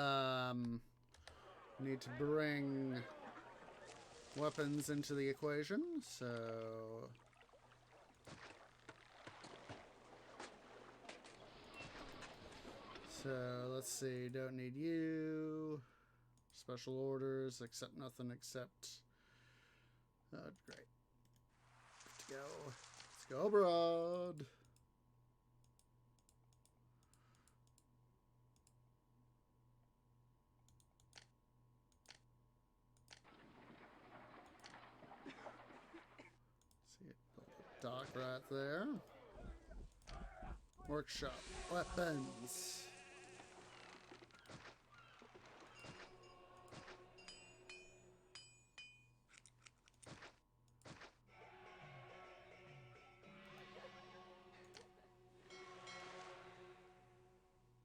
Need to bring weapons into the equation, so... So, let's see, don't need you. Special orders, accept nothing except... Oh, great. Let's go. Let's go abroad. See it, dock right there. Workshop, weapons.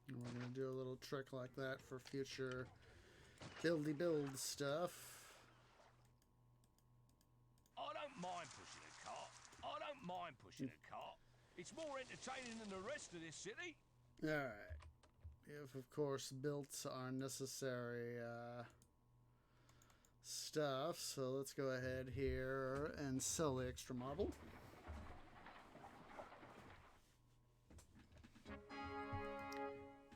And we're going to do a little trick like that for future buildy build stuff. I don't mind pushing a cart. I don't mind pushing a cart. It's more entertaining than the rest of this city. Alright. If, of course, built our necessary stuff. So let's go ahead here and sell the extra marble.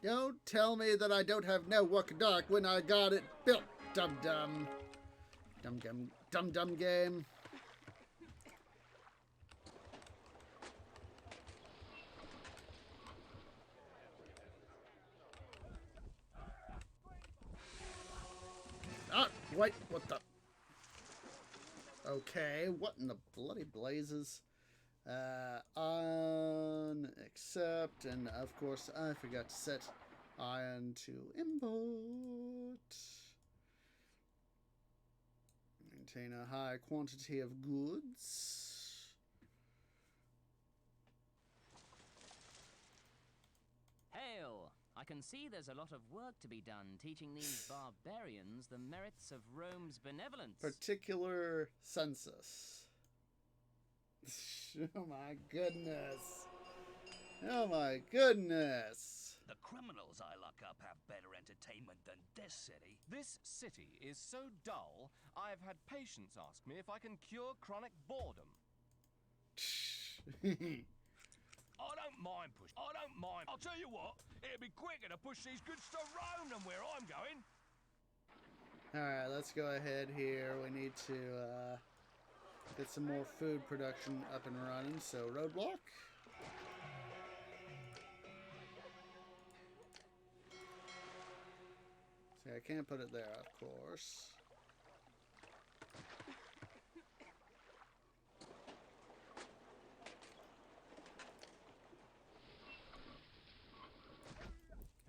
Don't tell me that I don't have no work dock when I got it built, dum-dum. Dum-dum game. Ah, wait, what the? Okay, what in the bloody blazes? Unaccept, and of course I forgot to set Iron to import. Maintain a high quantity of goods. Hail! I can see there's a lot of work to be done teaching these barbarians the merits of Rome's benevolence. Particular census. Oh my goodness. Oh my goodness. The criminals I lock up have better entertainment than this city. This city is so dull, I've had patients ask me if I can cure chronic boredom. I don't mind push. I don't mind. I'll tell you what, it'd be quicker to push these goods to Rome than where I'm going. Alright, let's go ahead here. We need to get some more food production up and running. So, roadblock. See, I can't put it there, of course.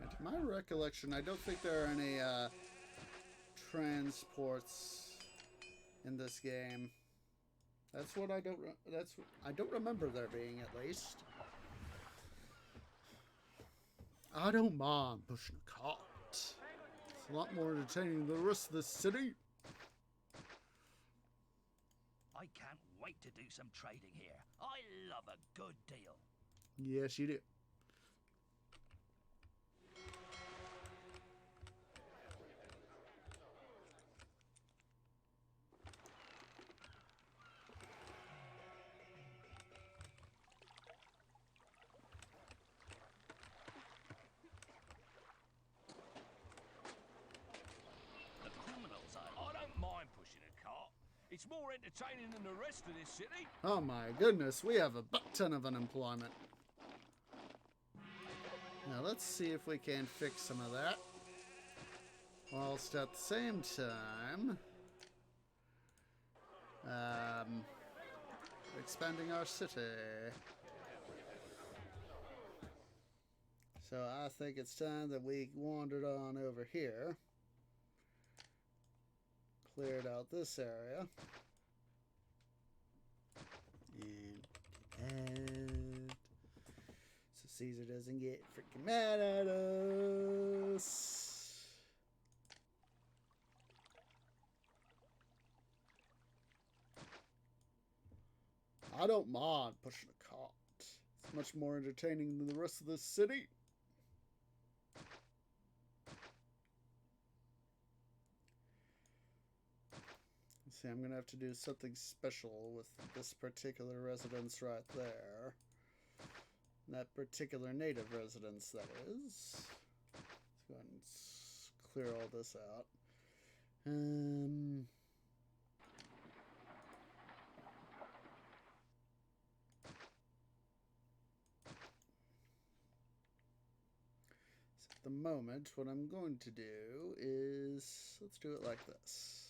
And to my recollection, I don't think there are any transports in this game. That's what I don't. I don't remember there being, at least. I don't mind pushing a cart. It's a lot more entertaining than the rest of the city. I can't wait to do some trading here. I love a good deal. Yes, you do. The criminals I don't mind pushing a cart. It's more entertaining than the rest of this city. Oh my goodness, we have a butt ton of unemployment. Now let's see if we can fix some of that. Whilst at the same time, expanding our city. So I think it's time that we wandered on over here. Cleared out this area. And so Caesar doesn't get freaking mad at us. I don't mind pushing a cart. It's much more entertaining than the rest of the city. See, I'm gonna have to do something special with this particular residence right there. That particular native residence, that is. Let's go ahead and clear all this out. So at the moment, what I'm going to do is, let's do it like this.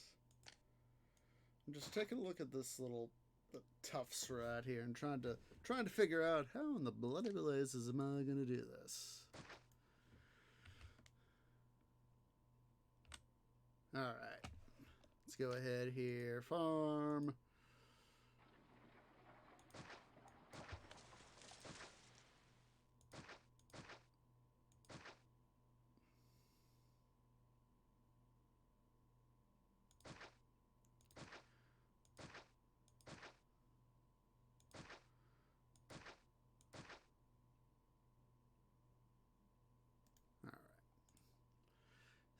I'm just taking a look at this little tufts right here and trying to figure out how in the bloody blazes am I gonna do this. Alright. Let's go ahead here. Farm.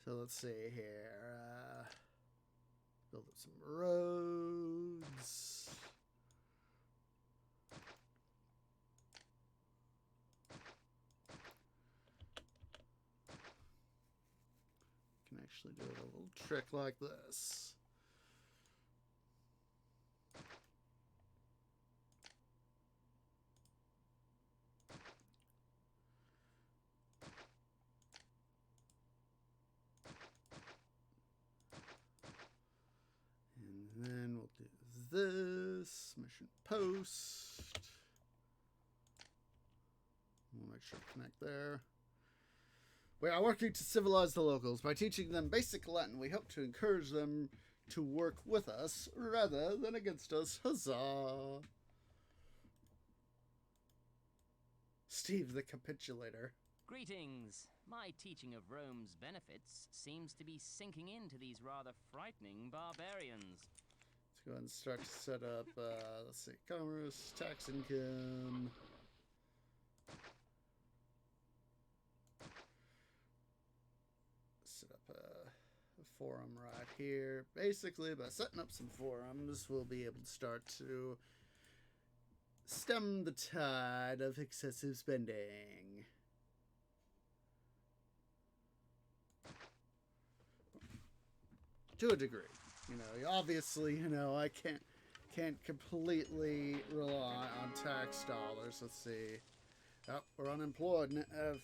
So let's see here. Build up some roads. Can actually do a little trick like this. And then we'll do this. Mission post. We'll make sure to connect there. We are working to civilize the locals. By teaching them basic Latin, we hope to encourage them to work with us rather than against us. Huzzah! Steve the Capitulator. Greetings. My teaching of Rome's benefits seems to be sinking into these rather frightening barbarians. Let's go ahead and start to set up, let's see, commerce, tax income. Set up a forum right here. Basically, by setting up some forums, we'll be able to start to stem the tide of excessive spending. To a degree. You know, obviously, you know, I can't completely rely on tax dollars. Let's see. Oh, we're unemployed. Have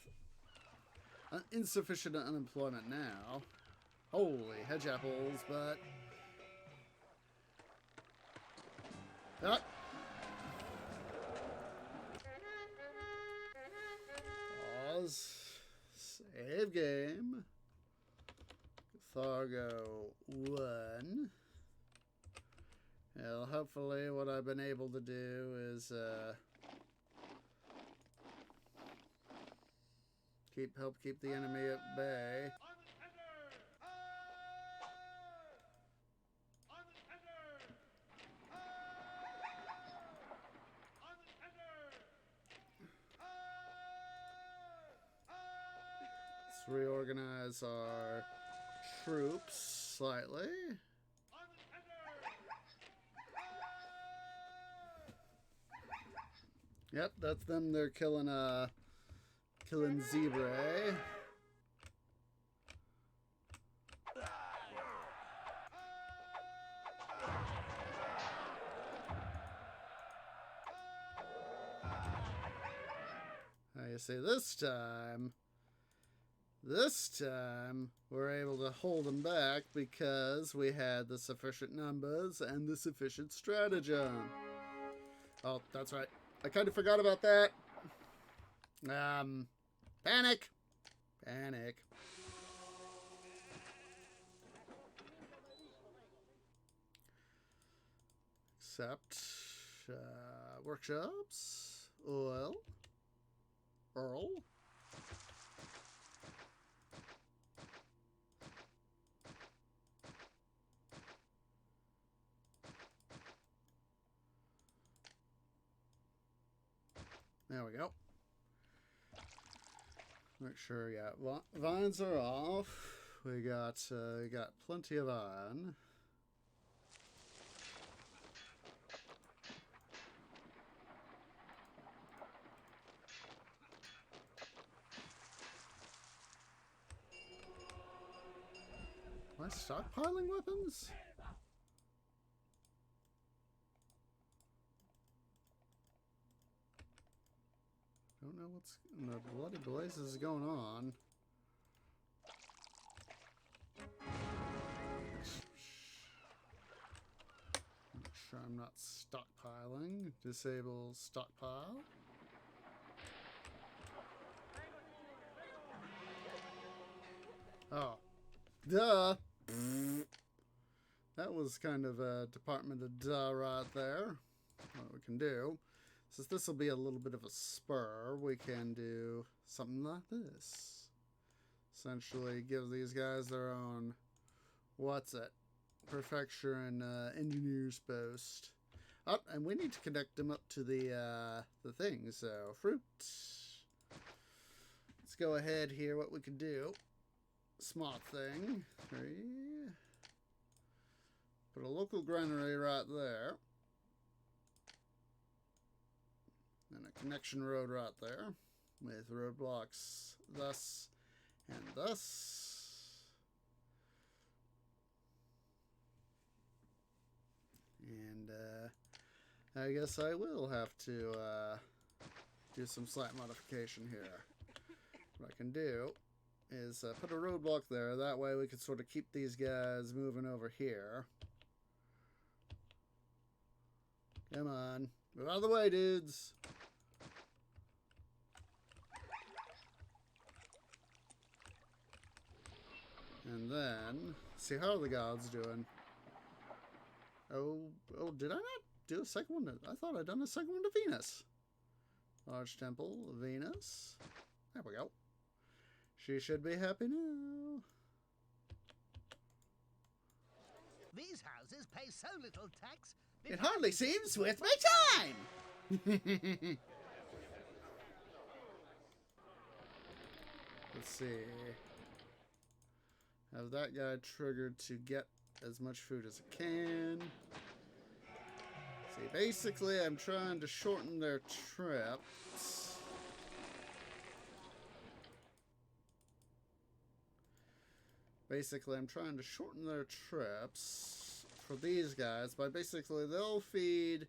insufficient unemployment now. Holy hedge apples, but... Oh. Pause. Save game. Carthago 1. Well, hopefully what I've been able to do is help keep the enemy at bay. Let's reorganize our troops slightly. Yep, that's them. They're killing zebra. Now you see, this time we're able to hold them back because we had the sufficient numbers and the sufficient stratagem. Oh, that's right. I kind of forgot about that. Panic. Except, workshops, Earl. There we go. Make sure, yeah, vines are off. We got plenty of iron. Am I stockpiling weapons? Don't know what's in the bloody blazes going on. Make sure I'm not stockpiling. Disable stockpile. Oh. Duh! That was kind of a department of duh right there. What we can do, since this will be a little bit of a spur, we can do something like this. Essentially give these guys their own, prefecture and engineer's post. Oh, and we need to connect them up to the thing, so fruit. Let's go ahead here, what we can do. Smart thing. 3. Put a local granary right there. And a connection road right there. With roadblocks thus and thus. And I guess I will have to do some slight modification here. What I can do is put a roadblock there. That way we can sort of keep these guys moving over here. Come on. Move out of the way, dudes. And then, see how are the gods doing? Oh, did I not do a second one? I thought I'd done a second one to Venus. Large temple, Venus. There we go. She should be happy now. These houses pay so little tax. It hardly seems worth my time! Let's see. Have that guy triggered to get as much food as I can. See, basically I'm trying to shorten their trips. Basically I'm trying to shorten their trips for these guys by basically they'll feed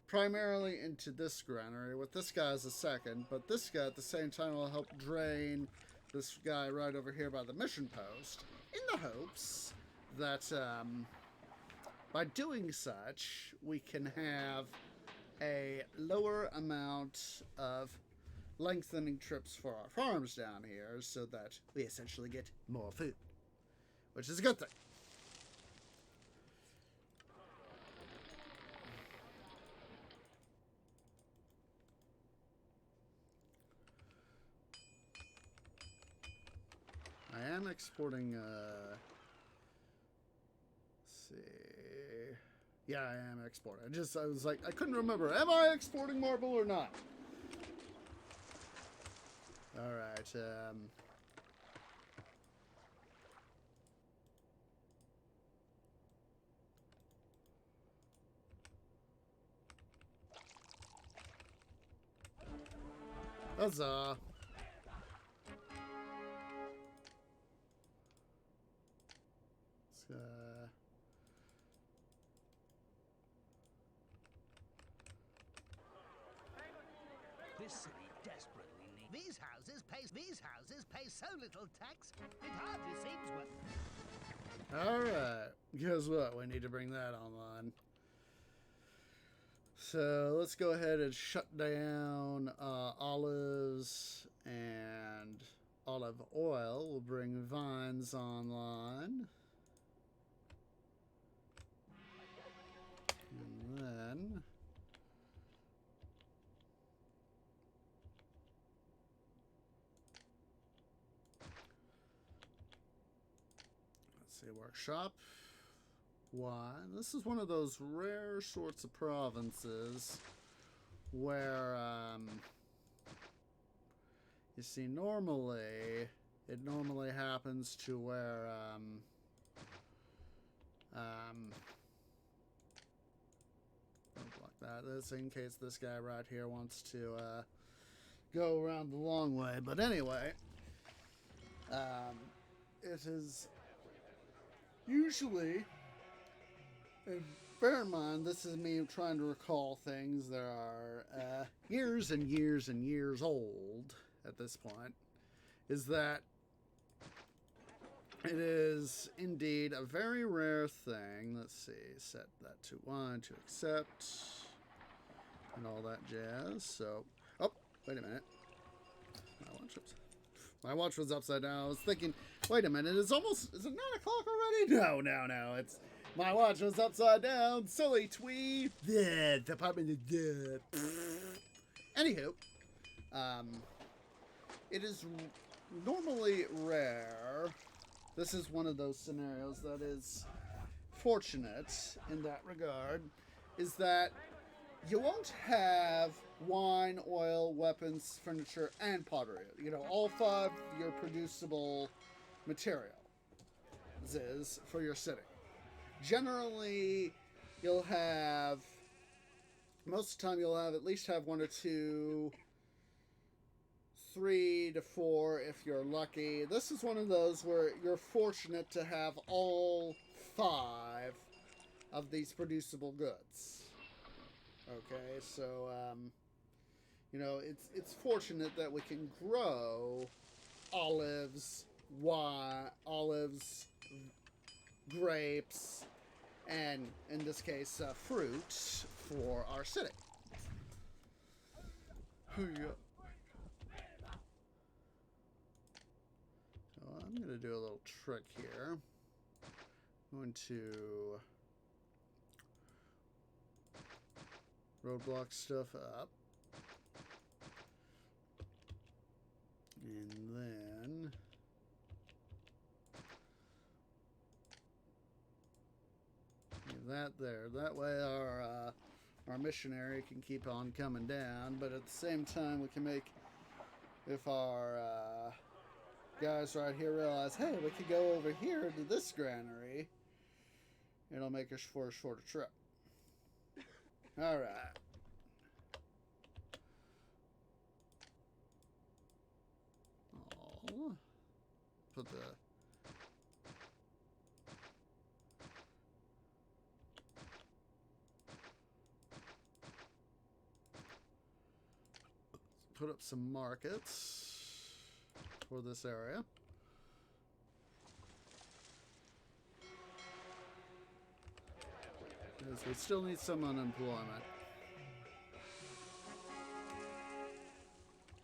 primarily into this granary with this guy as a second, but this guy at the same time will help drain this guy right over here by the mission post in the hopes that by doing such we can have a lower amount of lengthening trips for our farms down here so that we essentially get more food, which is a good thing. I am exporting, let's see. Yeah, I am exporting. I was like, I couldn't remember. Am I exporting marble or not? Alright, huzzah. This city desperately needs. These houses pay so little tax. It hardly seems worth. Alright, guess what? We need to bring that online. So let's go ahead and shut down olives and olive oil. We'll bring vines online. And then let's see, workshop. Why? This is one of those rare sorts of provinces where you see normally it normally happens to where don't block that. This in case this guy right here wants to go around the long way. But anyway, it is usually, and bear in mind, this is me trying to recall things that are years and years and years old at this point, is that it is indeed a very rare thing. Let's see, set that to 1 to accept and all that jazz. So, oh, wait a minute. My watch was upside down. I was thinking, wait a minute, is it 9 o'clock already? No, it's, my watch was upside down. Silly twee. The Department of Death. Anywho, it is normally rare. This is one of those scenarios that is fortunate in that regard, is that you won't have wine, oil, weapons, furniture, and pottery. You know, all 5 your producible material is for your city. Generally, you'll have, most of the time you'll have at least have 1 or 2, 3 to 4 if you're lucky. This is one of those where you're fortunate to have all 5 of these producible goods. Okay, so, you know, it's fortunate that we can grow olives, grapes, and, in this case, fruit for our city. Come on. I'm going to do a little trick here. I'm going to roadblock stuff up. And then leave that there. That way our missionary can keep on coming down, but at the same time we can make, if our guys right here realize, hey, we could go over here to this granary, it'll make us for a shorter trip. Alright. Put the put up some markets for this area. Because we still need some unemployment.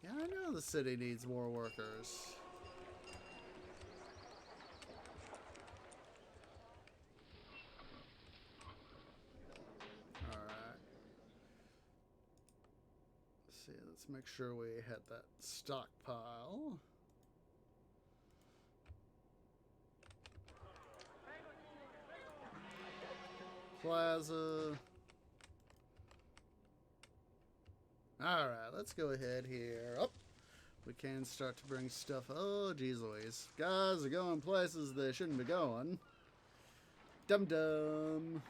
Yeah, I know the city needs more workers. Let's make sure we hit that stockpile. Plaza. Alright, let's go ahead here. Oh, we can start to bring stuff. Oh, geez Louise. Guys are going places they shouldn't be going. Dum-dum.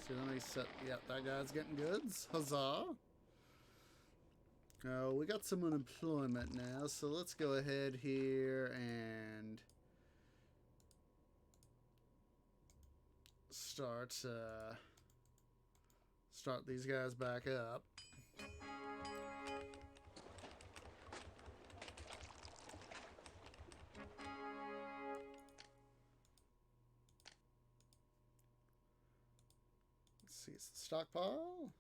See, let me set. Yep, that guy's getting goods. Huzzah. Oh, we got some unemployment now, so let's go ahead here and start these guys back up. Let's see, it's the stockpile.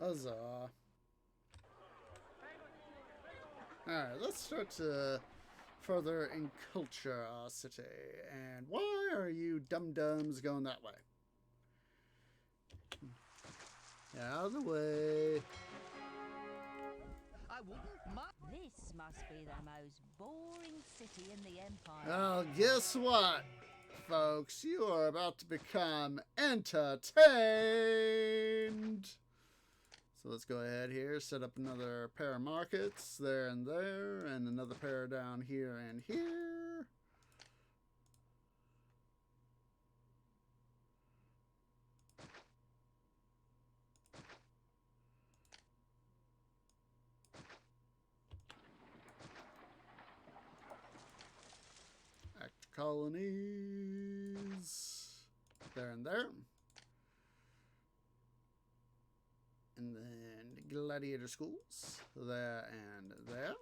Huzzah. Alright, let's start to further enculture our city. And why are you dum-dums going that way? Out of the way. I wouldn't mind. This must be the most boring city in the Empire. Well, guess what, folks? You are about to become entertained. So let's go ahead here, set up another pair of markets there, and another pair down here and here. Act colonies there and there. And then gladiator schools there and there.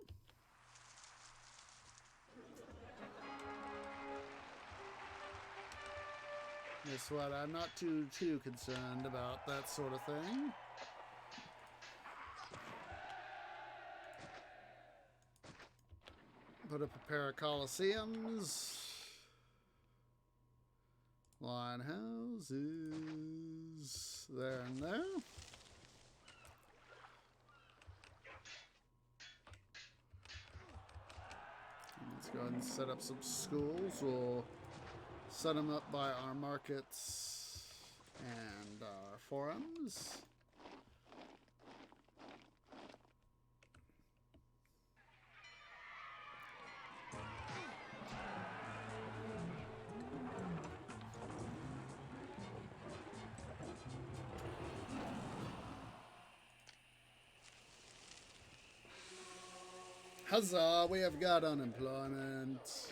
Guess what? I'm not too concerned about that sort of thing. Put up a pair of coliseums. Line houses there and there. Let's go ahead and set up some schools. We'll set them up by our markets and our forums. Huzzah, we have got unemployment. Let's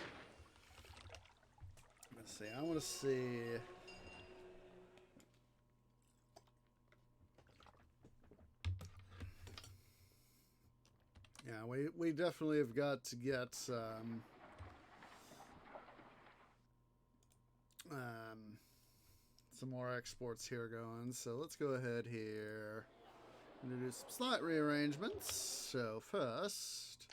see, I want to see. Yeah, we definitely have got to get some more exports here going. So let's go ahead here and do some slight rearrangements. So first,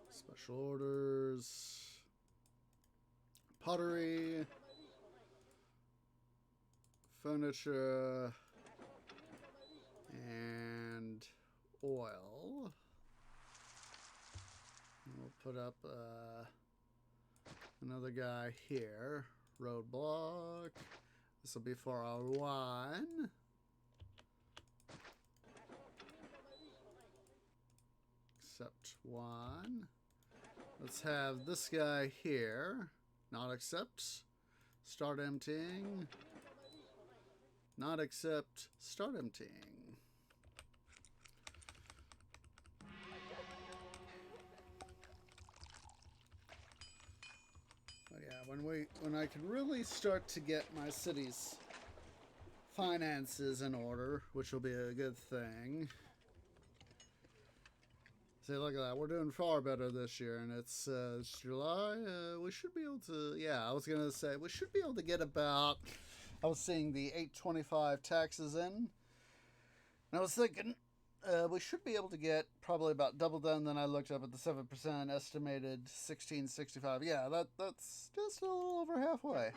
special orders, pottery, furniture, and oil. We'll put up another guy here. Roadblock. This will be for our wine. Accept one. Let's have this guy here. Not accept. Start emptying. Not accept. Start emptying. Oh yeah, when I can really start to get my city's finances in order, which will be a good thing. See, look at that. We're doing far better this year, and it's July. We should be able to, yeah, I was going to say, we should be able to get about, I was seeing the 825 taxes in, and I was thinking we should be able to get probably about double done. Then I looked up at the 7% estimated 1665. Yeah, that's just a little over halfway.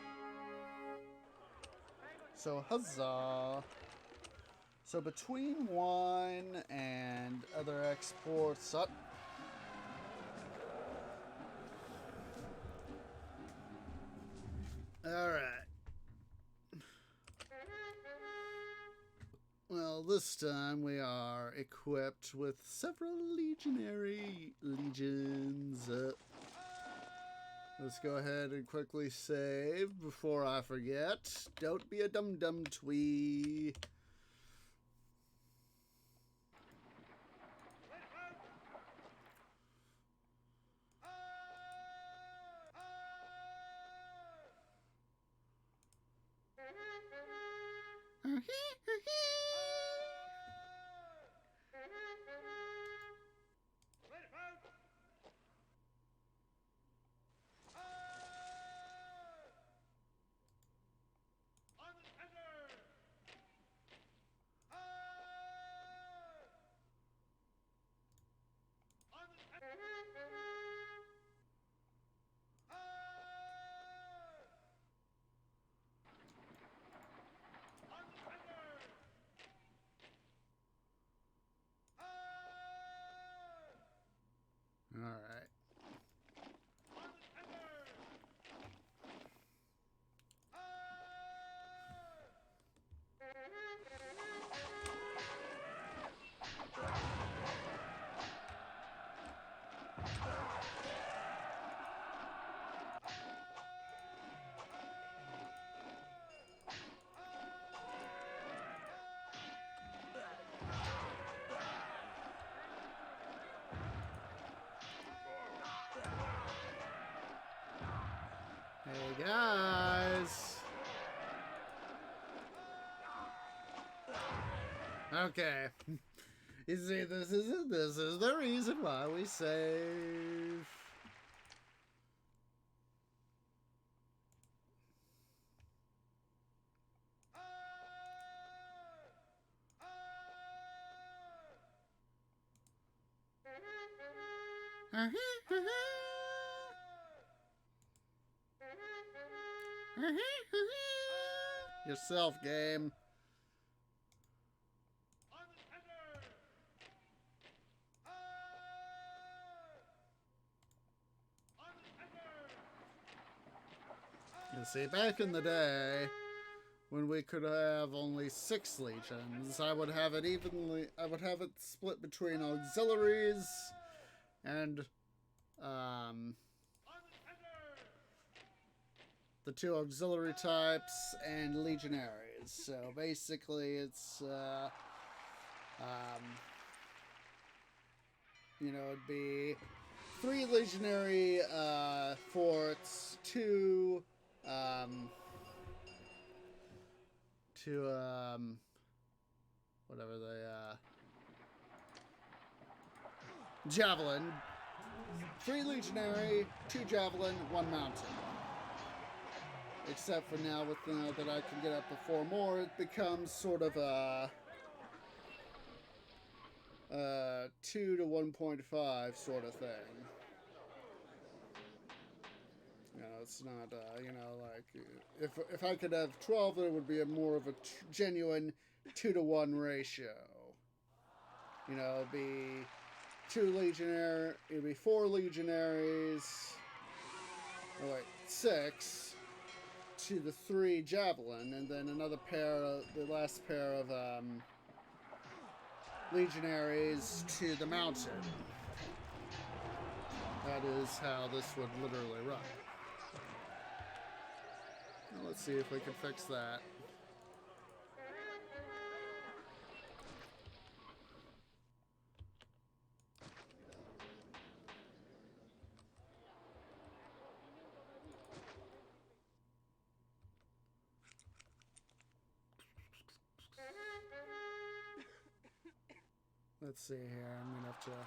So, huzzah. So between wine and other exports up. Alright. Well, this time we are equipped with several legions. Let's go ahead and quickly save before I forget. Don't be a dum-dum twee. All right. Hey guys. Okay. You see, this is the reason why we save. Yourself, game. You see, back in the day, when we could have only 6 legions, I would have it split between auxiliaries and the 2 auxiliary types and legionaries. So basically it's you know, it'd be 3 legionary forts, 2 to whatever the javelin. 3 legionary, 2 javelin, 1 mountain. Except for now, with that I can get up to 4 more, it becomes sort of a 2 to 1.5 sort of thing. You know, it's not, you know, like, if I could have 12, it would be more of a genuine 2 to 1 ratio. You know, it'd be 2 legionary, it'd be 4 legionaries, oh wait, 6 to the 3 javelin, and then another pair of, the last pair of, legionaries to the mountain. That is how this would literally run. Now let's see if we can fix that. Let's see here. I'm gonna have to. Yeah.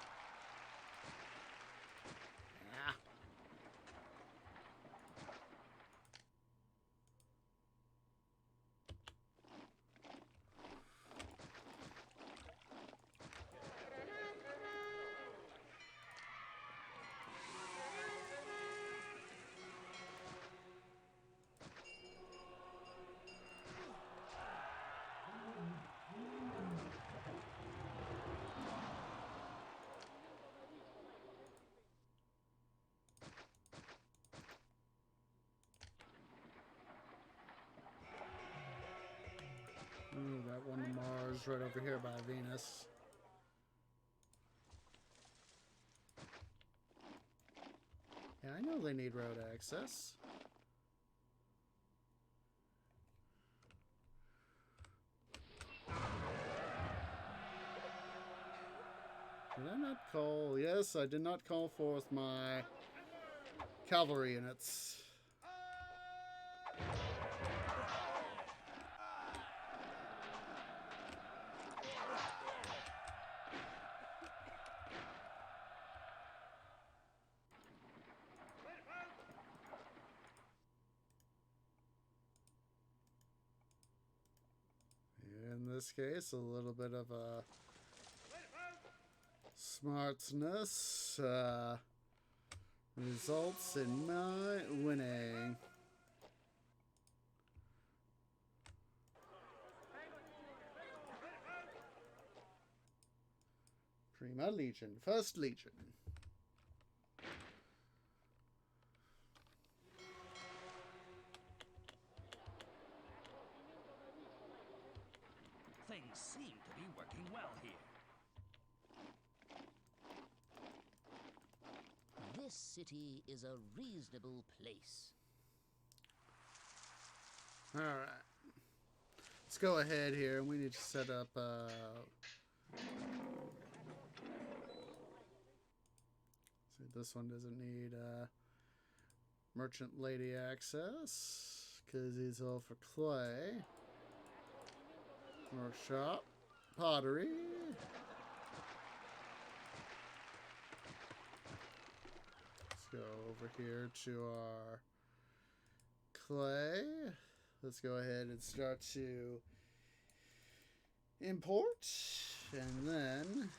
Ooh, that one to Mars right over here by Venus. Yeah, I know they need road access. Did I not call? Yes, I did not call forth my cavalry units. In this case, a little bit of a smartness results in my winning. Prima Legion, First Legion. Things seem to be working well here. This city is a reasonable place. All right. Let's go ahead here. We need to set up. See, this one doesn't need merchant lady access because he's all for clay. Workshop, pottery. Let's go over here to our clay. Let's go ahead and start to import, and then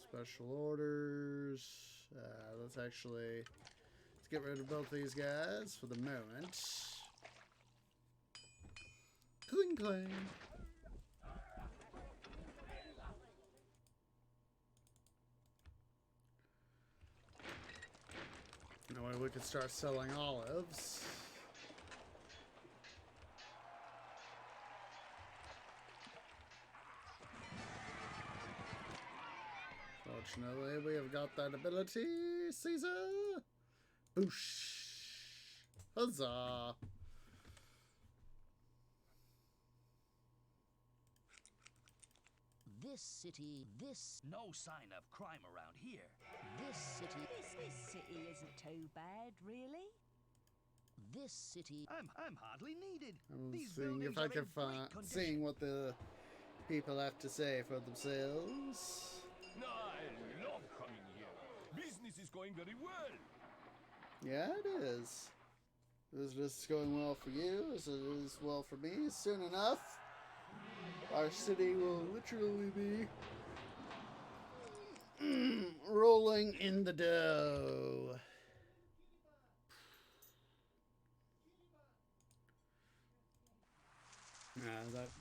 special orders. Let's get rid of both these guys for the moment. Cling clang. That way we could start selling olives. Fortunately, we have got that ability, Caesar. Boosh. Huzzah. No sign of crime around here. This city isn't too bad, really. I'm hardly needed. I'm These seeing if buildings I are can in great find, condition. seeing what the people have to say for themselves. No, I love coming here. Business is going very well. Yeah, it is. Business is going well for you, as it is well for me. Soon enough, our city will literally be rolling in the dough.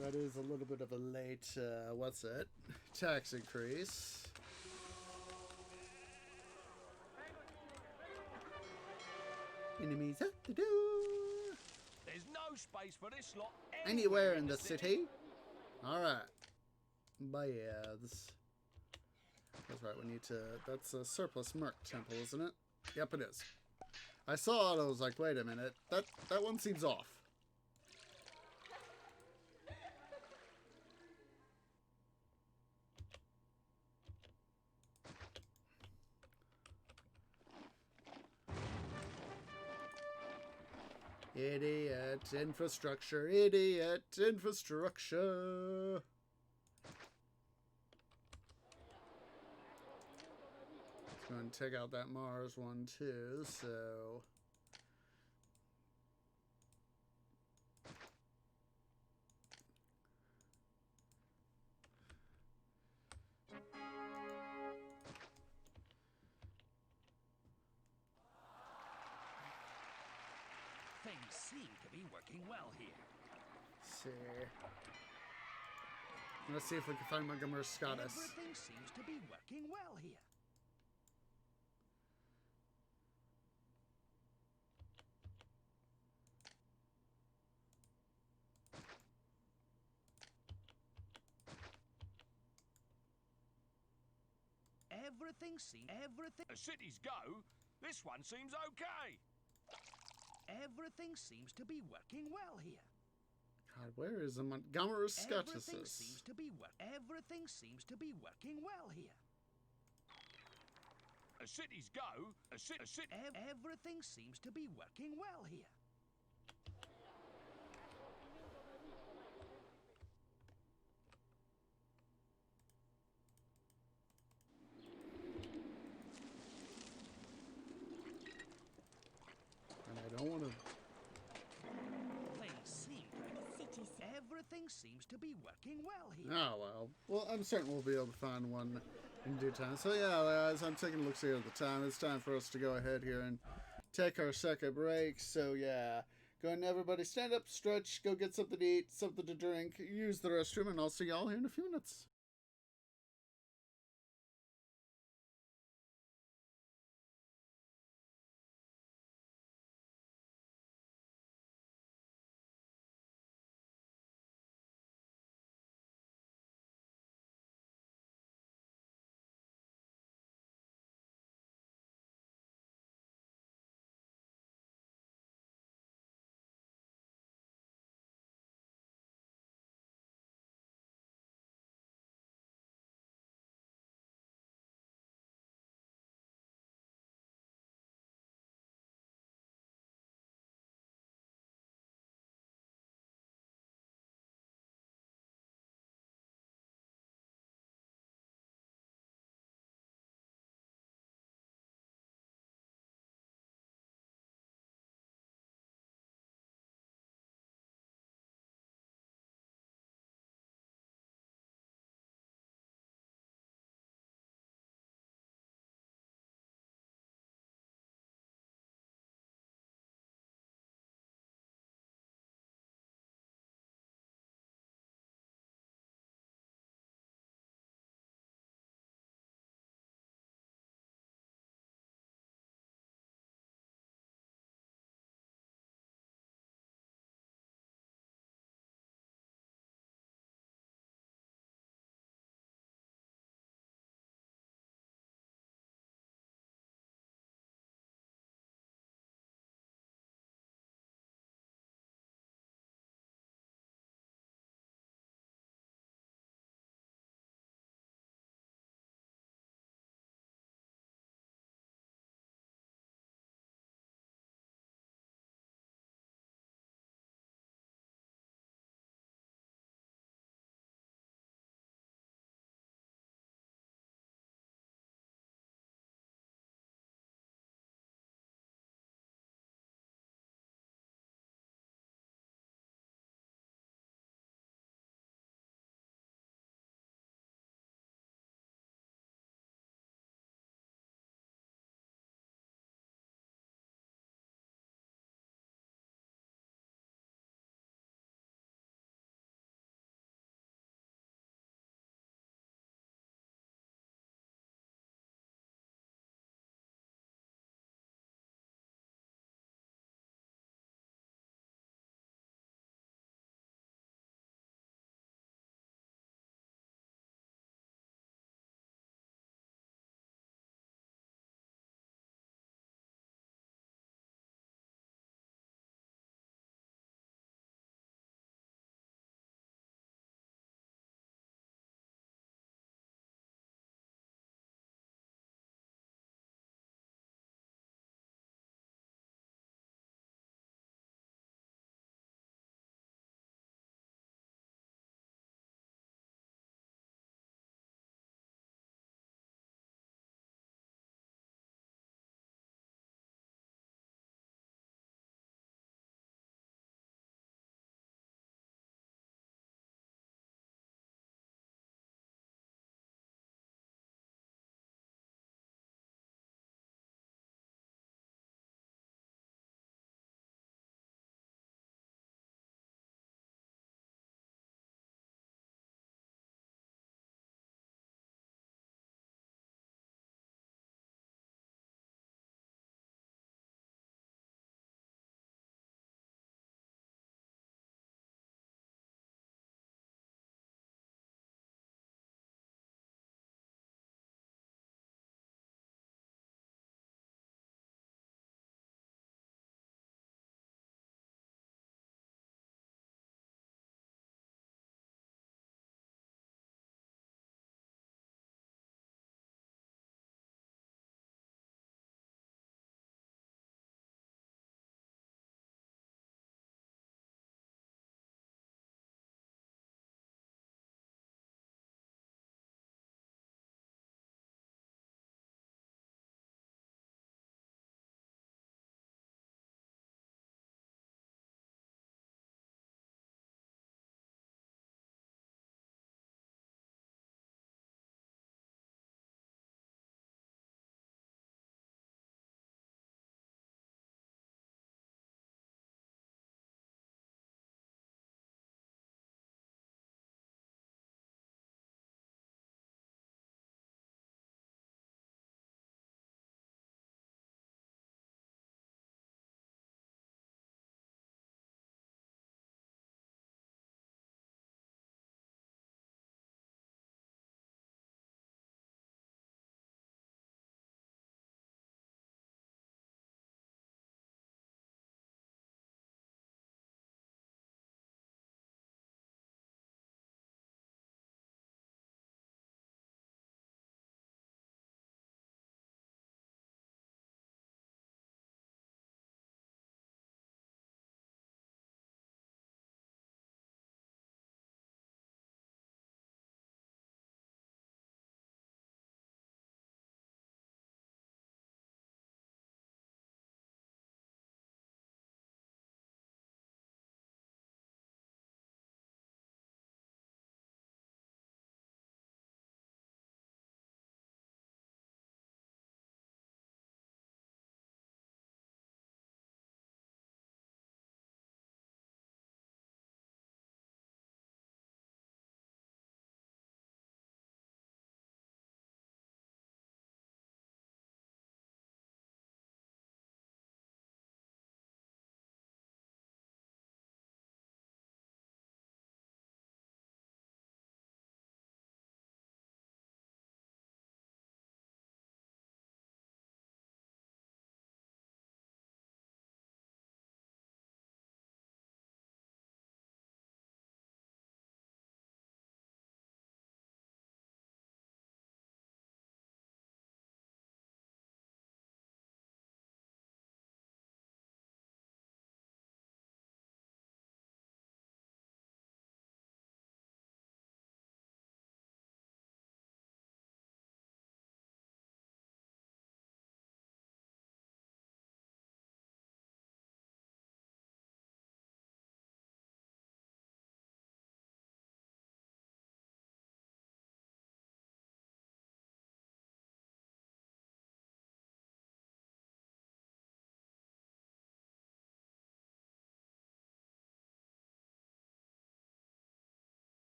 That is a little bit of a late, tax increase. Enemies at the door. There's no space for this lot Anywhere in the city. Alright. Baths. That's right, we need to... That's a surplus merc temple, isn't it? Yep, it is. I saw it, I was like, wait a minute. That one seems off. Idiot infrastructure, idiot infrastructure. Let's go and take out that Mars one too, so... Things seem to be working well here. Let's see. Let's see if we can find Montgomery Scottus. Everything seems to be working well here. Everything. As cities go, this one seems okay. Everything seems to be working well here. God, where is the Montgomery Scottus? Everything seems to be working well here. As cities go, everything seems to be working well here. I don't want to... Everything seems to be working well here. Oh, well. Well, I'm certain we'll be able to find one in due time. So, yeah, guys, I'm taking a look here at the time. It's time for us to go ahead here and take our second break. So, yeah. Go ahead and everybody stand up, stretch, go get something to eat, something to drink, use the restroom, and I'll see y'all here in a few minutes.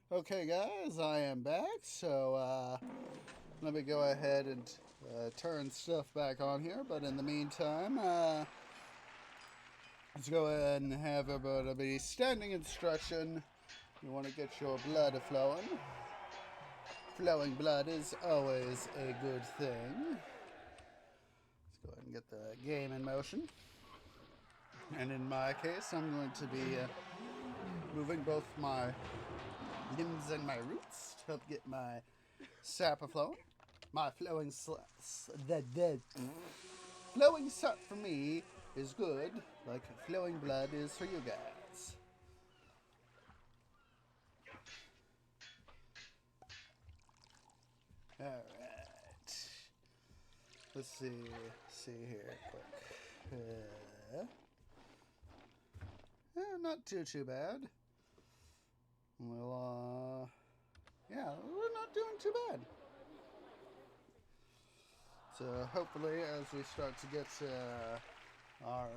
Okay, guys, I am back. So, let me go ahead and turn stuff back on here. But in the meantime, let's go ahead and have everybody standing instruction. You want to get your blood flowing. Flowing blood is always a good thing. Let's go ahead and get the game in motion. And in my case, I'm going to be moving both my limbs and my roots to help get my sap flowing. My flowing flowing sap for me is good, like flowing blood is for you guys. All right. Let's see here quick. Not too bad. Well, yeah, we're not doing too bad. So hopefully, as we start to get our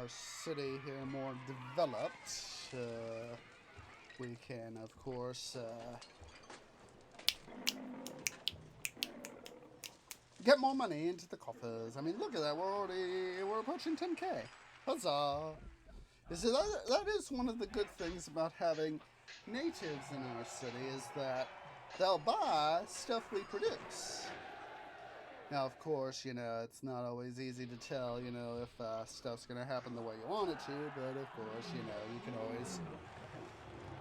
city here more developed, we can, of course, get more money into the coffers. I mean, look at that. We're approaching 10K. Huzzah! You see, that is one of the good things about having natives in our city, is that they'll buy stuff we produce. Now, of course, it's not always easy to tell, if stuff's going to happen the way you want it to, but of course, you can always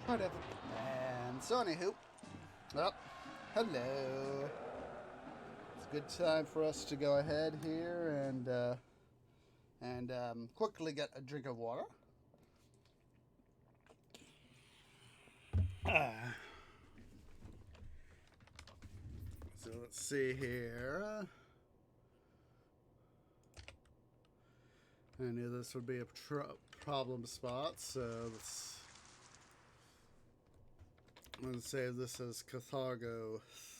try to have a plan. So, anywho, well, hello. It's a good time for us to go ahead here and quickly get a drink of water. So let's see here. I knew this would be a problem spot, so let's say this is Carthago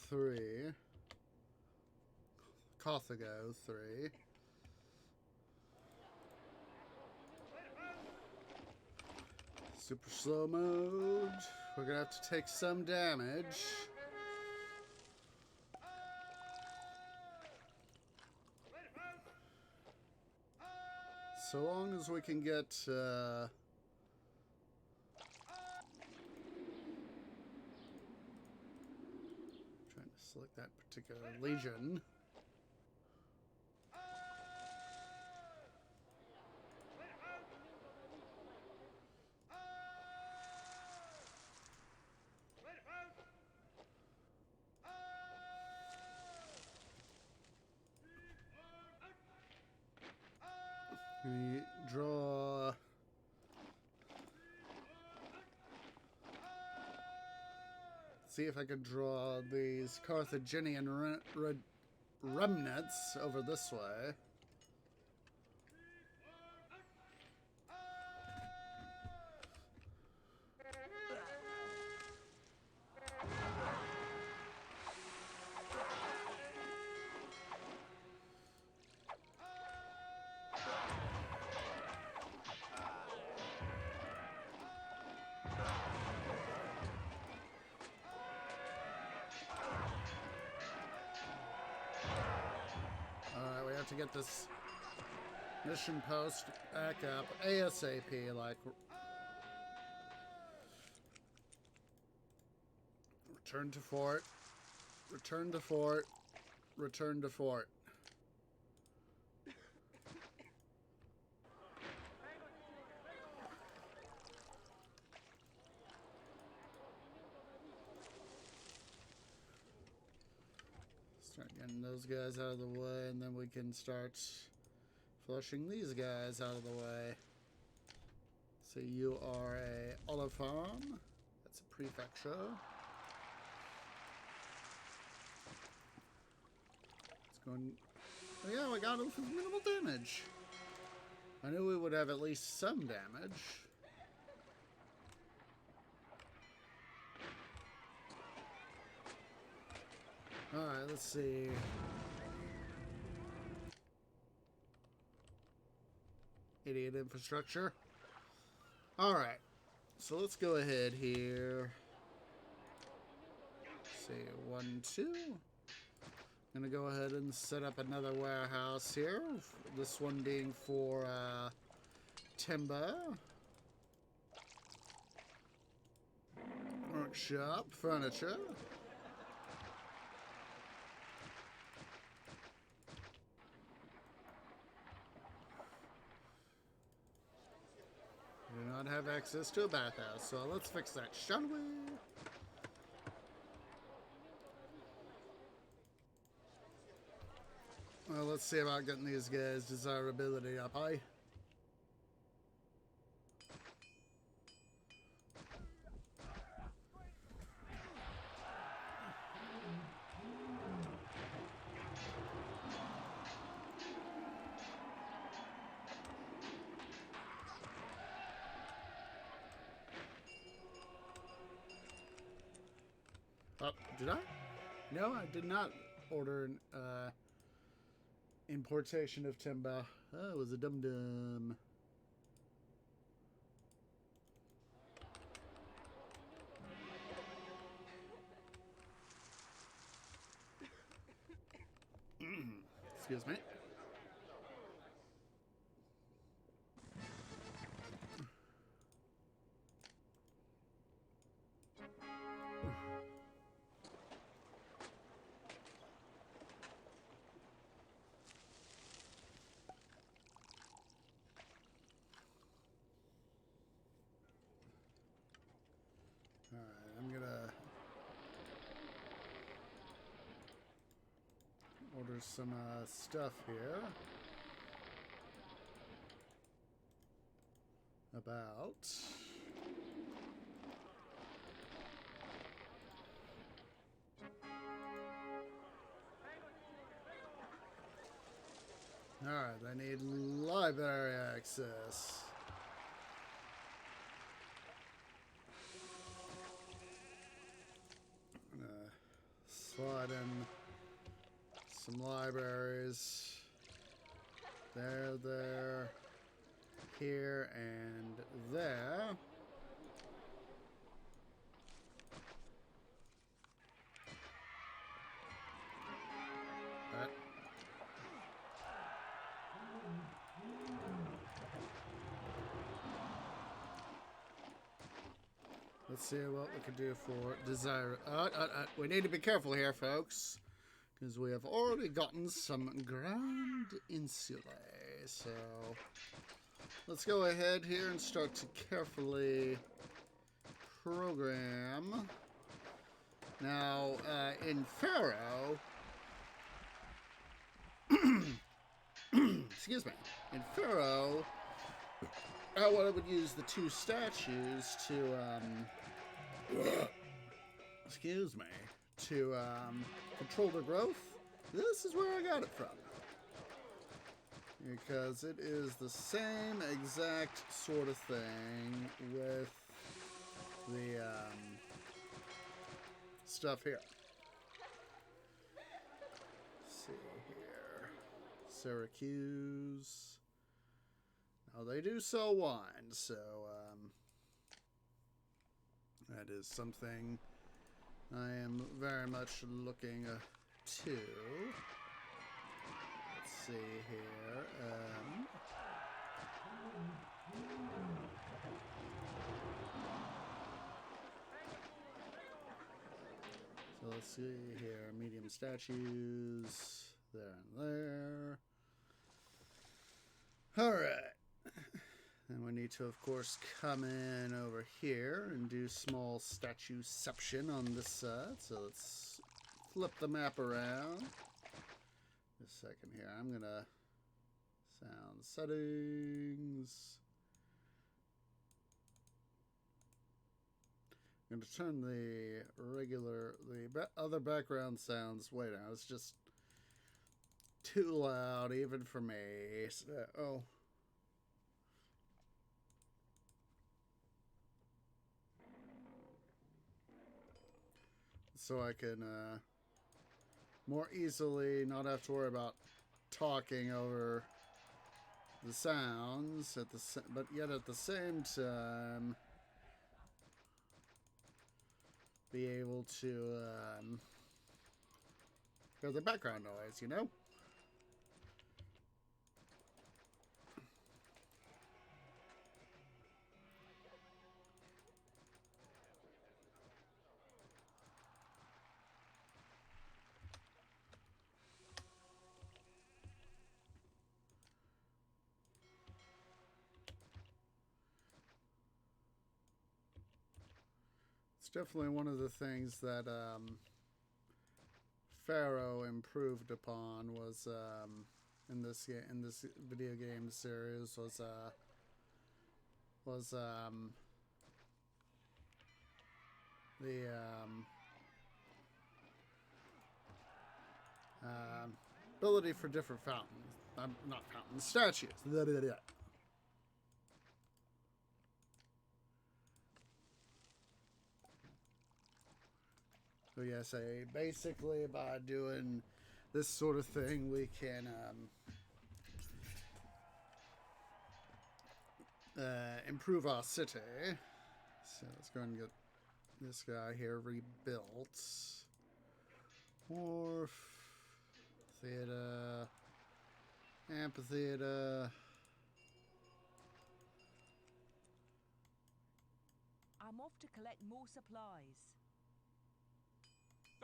3. Carthago 3. Super slow mode. We're gonna have to take some damage. So long as we can get trying to select that particular legion. We draw. See if I could draw these Carthaginian remnants over this way. To get this mission post back up ASAP, like return to fort, return to fort, return to fort. Start getting those guys out of the way, and then we can start flushing these guys out of the way. So you are a olive farm. That's a prefecture. It's going. Oh yeah, we got him with minimal damage. I knew we would have at least some damage. Alright, let's see. Idiot infrastructure. Alright. So let's go ahead here. Say 1, 2. I'm gonna go ahead and set up another warehouse here. This one being for timber. Workshop, furniture. Do not have access to a bathhouse, so let's fix that, shall we? Well, let's see about getting these guys' desirability up high. Oh, did I? No, I did not order an importation of timber. Oh, it was a dum-dum. Excuse me. I'm gonna order some stuff here about alright, I need library access. Slot in some libraries. There, here, and there. That. Let's see what we can do for desire. We need to be careful here, folks, because we have already gotten some grand insulae. So let's go ahead here and start to carefully program. Now, in Pharaoh, excuse me, in Pharaoh, I would use the two statues to, excuse me, to control the growth. This is where I got it from. Because it is the same exact sort of thing with the stuff here. Let's see here. Syracuse. Now they do sell wine, so that is something I am very much looking to. Let's see here. So let's see here. Medium statues. There and there. Alright. And we need to, of course, come in over here and do small statueception on this side. So let's flip the map around. Just a second here. I'm going to sound settings. I'm going to turn the other background sounds. Wait, now it's just too loud even for me. So, so I can more easily not have to worry about talking over the sounds but yet at the same time be able to hear the background noise, you know? It's definitely one of the things that Pharaoh improved upon was in this video game series was the ability for different fountains, not fountains, statues. So yes, basically by doing this sort of thing, we can improve our city. So let's go ahead and get this guy here rebuilt. Wharf, theater, amphitheater. I'm off to collect more supplies.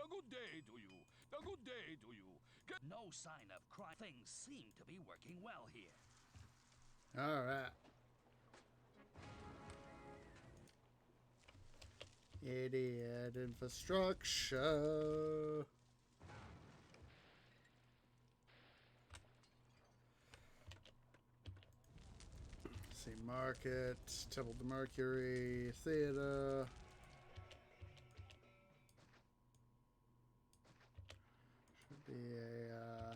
A good day to you. A good day to you. No sign of crime. Things seem to be working well here. All right. Idiot infrastructure. Let's see, market, Temple to Mercury, theater. Should be a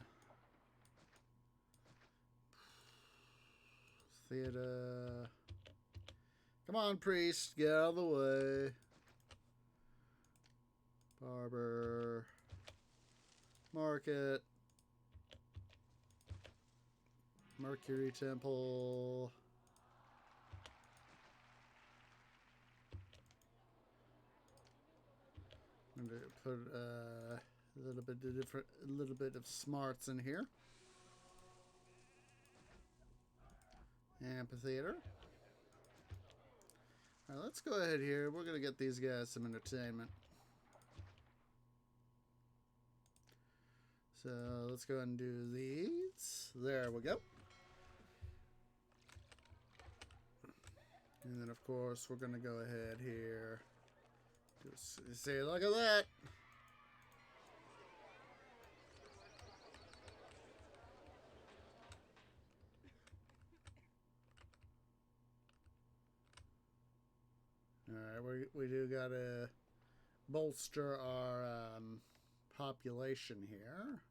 theater. Come on, priest, get out of the way. Barber. Market. Mercury Temple. I'm going to put a little bit of smarts in here. Amphitheater. All right, let's go ahead here. We're going to get these guys some entertainment. So let's go ahead and do these. There we go. And then, of course, we're going to go ahead here. Just see, look at that. Alright, we do got to bolster our population here.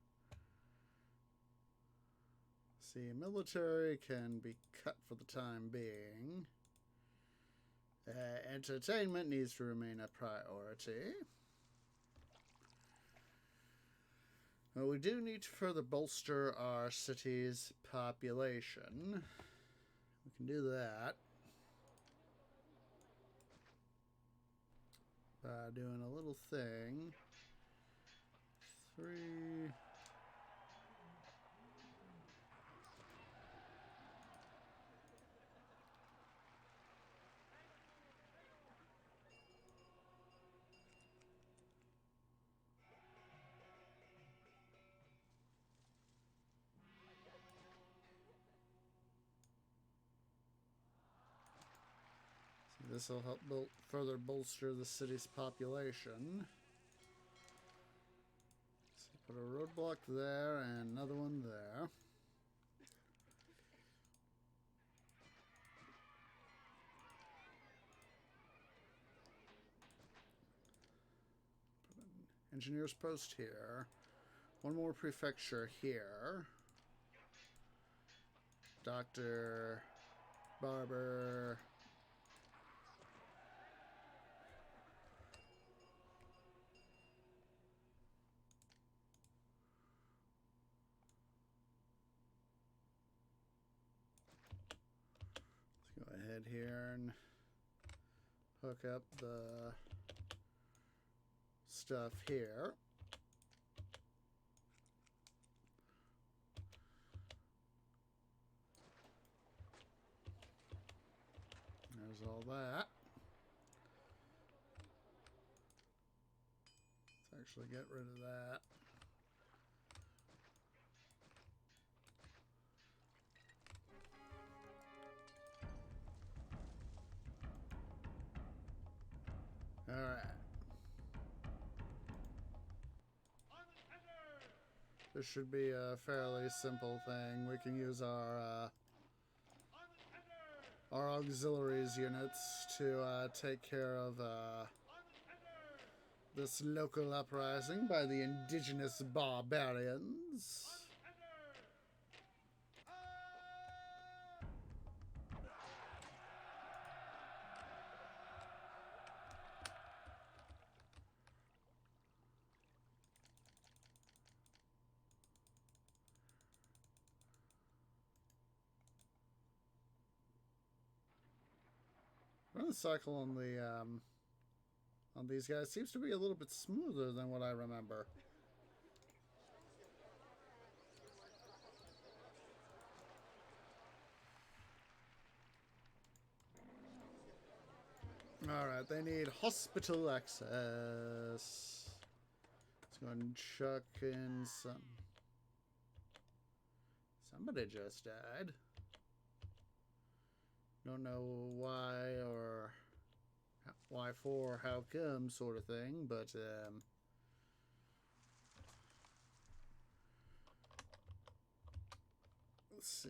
See, military can be cut for the time being. Entertainment needs to remain a priority. Well, we do need to further bolster our city's population. We can do that by doing a little thing. 3. This will help further bolster the city's population. So put a roadblock there and another one there. Put an engineer's post here. One more prefecture here. Doctor, barber. Go ahead here and hook up the stuff here. There's all that. Let's actually get rid of that. Alright. This should be a fairly simple thing. We can use our auxiliaries units to take care of this local uprising by the indigenous barbarians. The cycle on these guys seems to be a little bit smoother than what I remember. Alright, they need hospital access. Let's go and chuck in some. Somebody just died. Don't know why or why for, how come sort of thing, but let's see.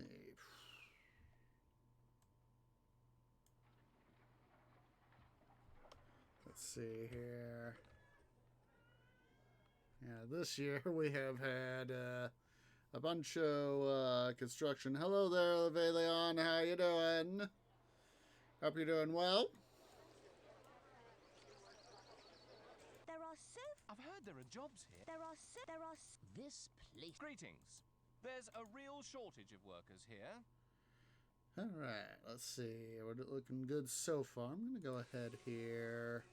Let's see here. Yeah, this year we have had a bunch of construction. Hello there, Valeon. How you doing? Hope you're doing well. There are so... I've heard there are jobs here. There are This place. Greetings. There's a real shortage of workers here. Alright, let's see. We're looking good so far. I'm going to go ahead here.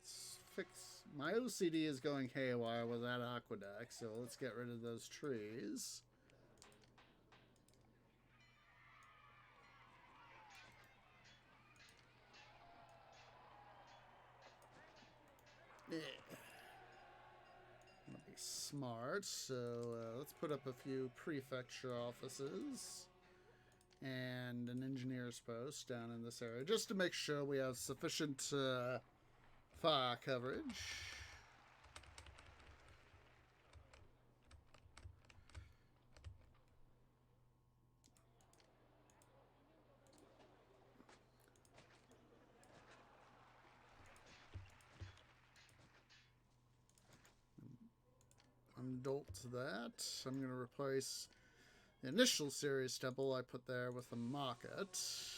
Let's fix... My OCD is going haywire with that aqueduct, so let's get rid of those trees. Yeah. I'm gonna be smart, so let's put up a few prefecture offices and an engineer's post down in this area, just to make sure we have sufficient fire coverage. Undolt that. I'm going to replace the initial series temple I put there with a market. Let's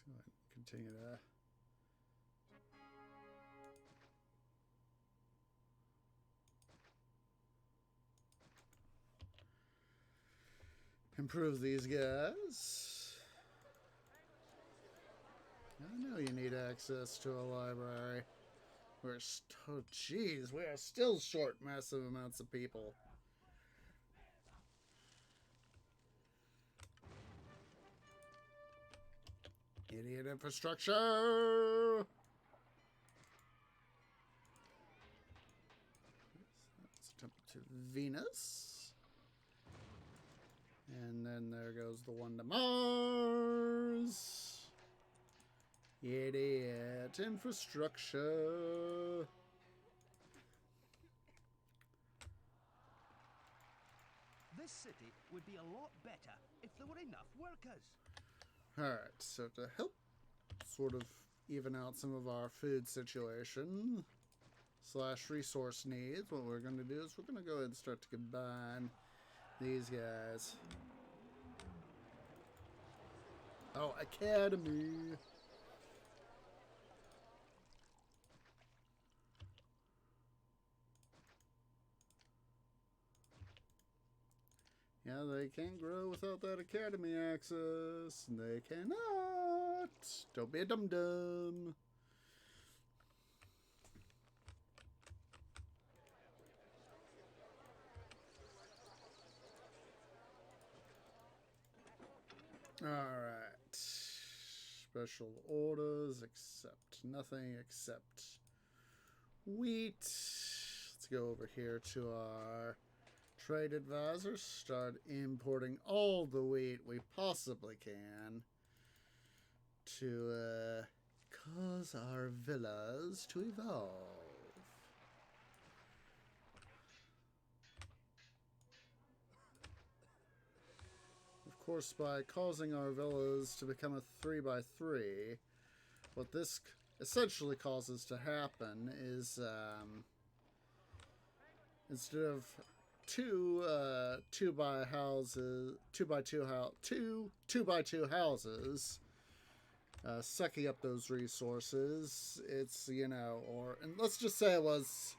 go ahead and continue to improve these guys. I know you need access to a library. Oh, jeez, we are still short massive amounts of people. Idiot infrastructure! That's a temple to Venus. And then there goes the one to Mars. Idiot infrastructure. This city would be a lot better if there were enough workers. Alright, so to help sort of even out some of our food situation / resource needs, what we're going to do is we're going to go ahead and start to combine these guys. Oh, academy. Yeah, they can't grow without that academy access. They cannot. Don't be a dum-dum. Alright. Special orders, accept. Nothing except wheat. Let's go over here to our trade advisor. Start importing all the wheat we possibly can to cause our villas to evolve. Of course, by causing our villas to become a 3x3, what this essentially causes to happen is instead of two by two houses sucking up those resources, it's, you know, or, and let's just say it was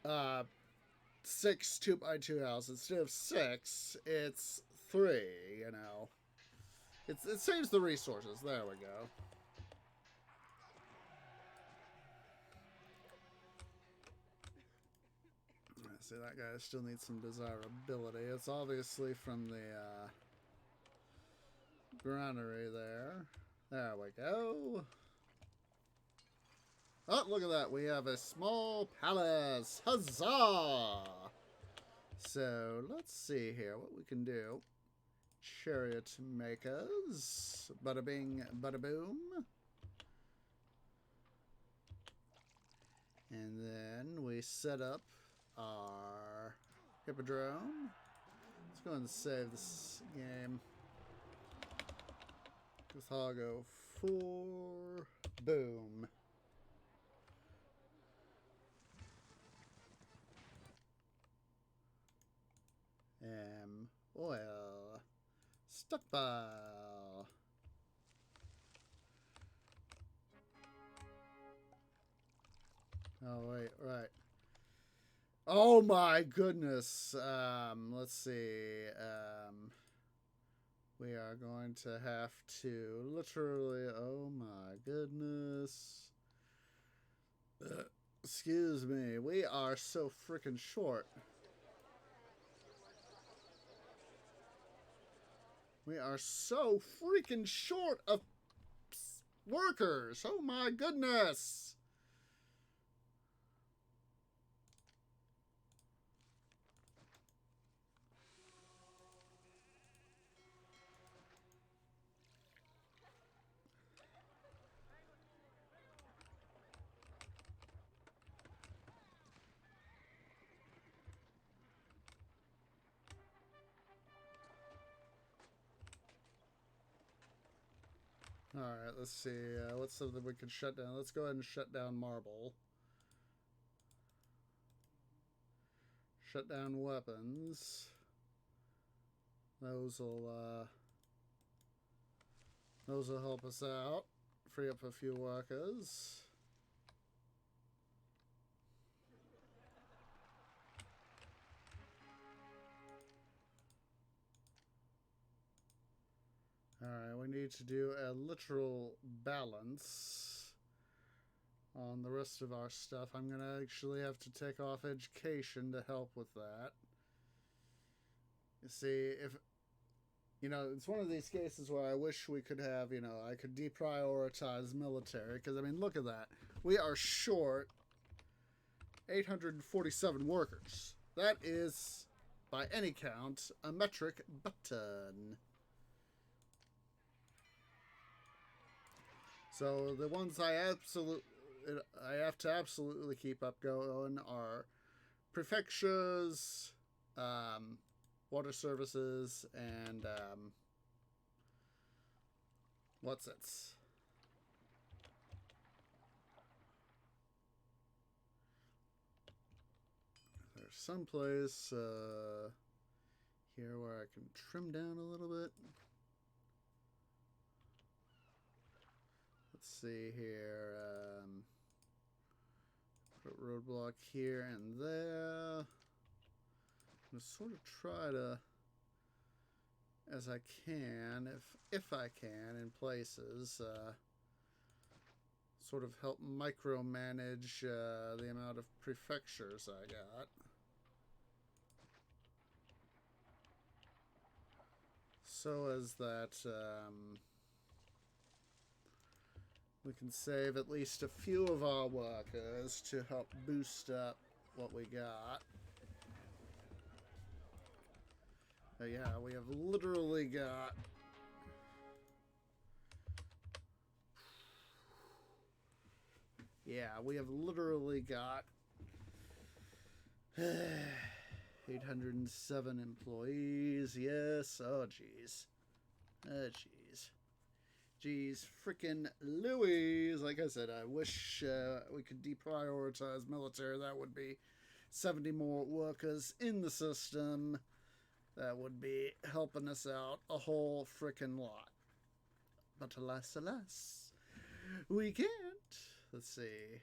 6 2x2 houses. Instead of 6, it's 3, you know. It saves the resources. There we go. See, that guy still needs some desirability. It's obviously from the granary there. There we go. Oh, look at that. We have a small palace. Huzzah! So, let's see here what we can do. Chariot makers. Bada bing, bada boom. And then we set up our hippodrome. Let's go and save this game. Carthago 4. Boom. Oil. Stockpile. Oh, wait, right. Oh my goodness. Let's see. We are going to have to literally, oh my goodness. Excuse me. We are so freaking short. We are so freaking short of workers. Oh my goodness. Alright, let's see. What's something we can shut down? Let's go ahead and shut down marble. Shut down weapons. Those will help us out. Free up a few workers. Alright, we need to do a literal balance on the rest of our stuff. I'm going to actually have to take off education to help with that. You see, if, you know, it's one of these cases where I wish we could have, you know, I could deprioritize military, because, I mean, look at that. We are short 847 workers. That is, by any count, a metric button. So the ones I have to absolutely keep up going are prefectures, water services, and what's it? There's someplace here where I can trim down a little bit. let's see here. Put roadblock here and there. I'm gonna sort of try to, as I can, if I can, in places, sort of help micromanage the amount of prefectures I got. So as that we can save at least a few of our workers to help boost up what we got. But yeah, we have literally got we have literally got 807 employees. Yes. Oh, jeez. Oh, jeez. Jeez, frickin' Louise. Like I said, I wish we could deprioritize military. That would be 70 more workers in the system. That would be helping us out a whole frickin' lot. But alas, alas, we can't. Let's see.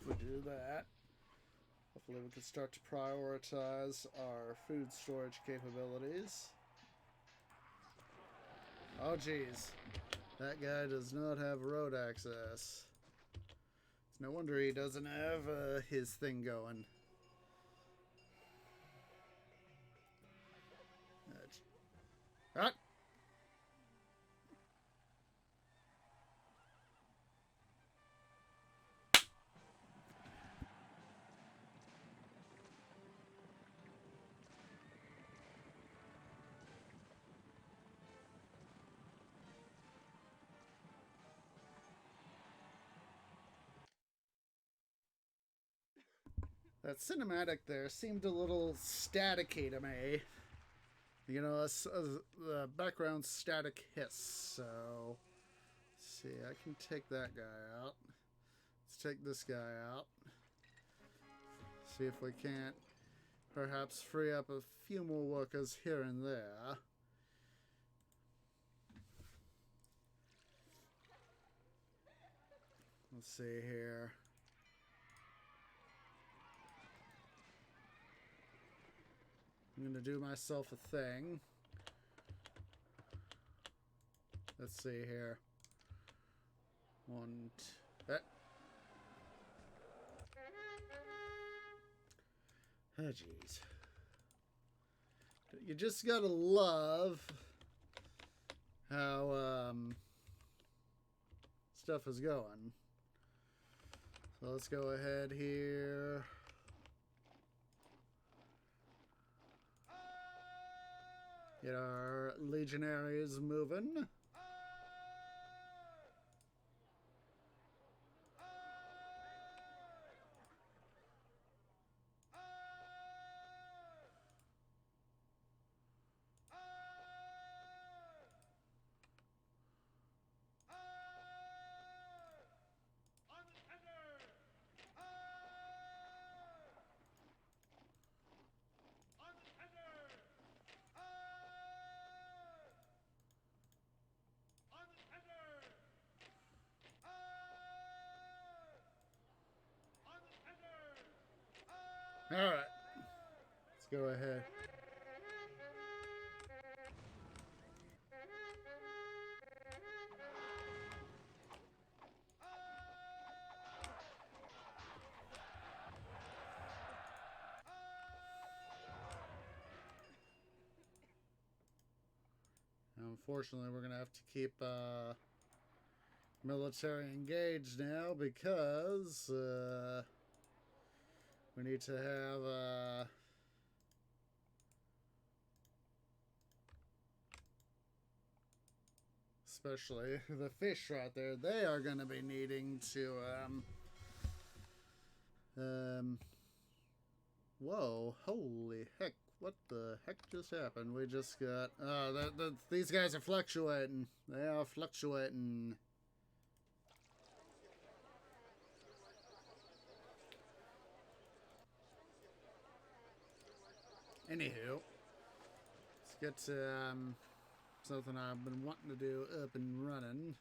If we do that, hopefully we can start to prioritize our food storage capabilities. Oh, geez. That guy does not have road access. It's no wonder he doesn't have his thing going. What? That cinematic there seemed a little staticky to me. You know, the background static hiss. So, let's see, I can take that guy out. Let's take this guy out. See if we can't perhaps free up a few more workers here and there. Let's see here. I'm going to do myself a thing. Let's see here. One, two. Oh, jeez. You just gotta love how stuff is going. So let's go ahead here. Get our legionaries moving. All right, let's go ahead. Unfortunately, we're going to have to keep military engaged now because we need to have especially the fish right there. They are going to be needing to whoa, holy heck. What the heck just happened? We just got... these guys are fluctuating. They are fluctuating. Anywho, let's get something I've been wanting to do up and running.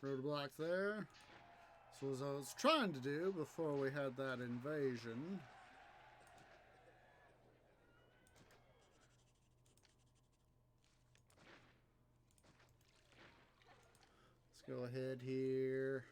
Roadblock there. So as I was trying to do before we had that invasion. Let's go ahead here.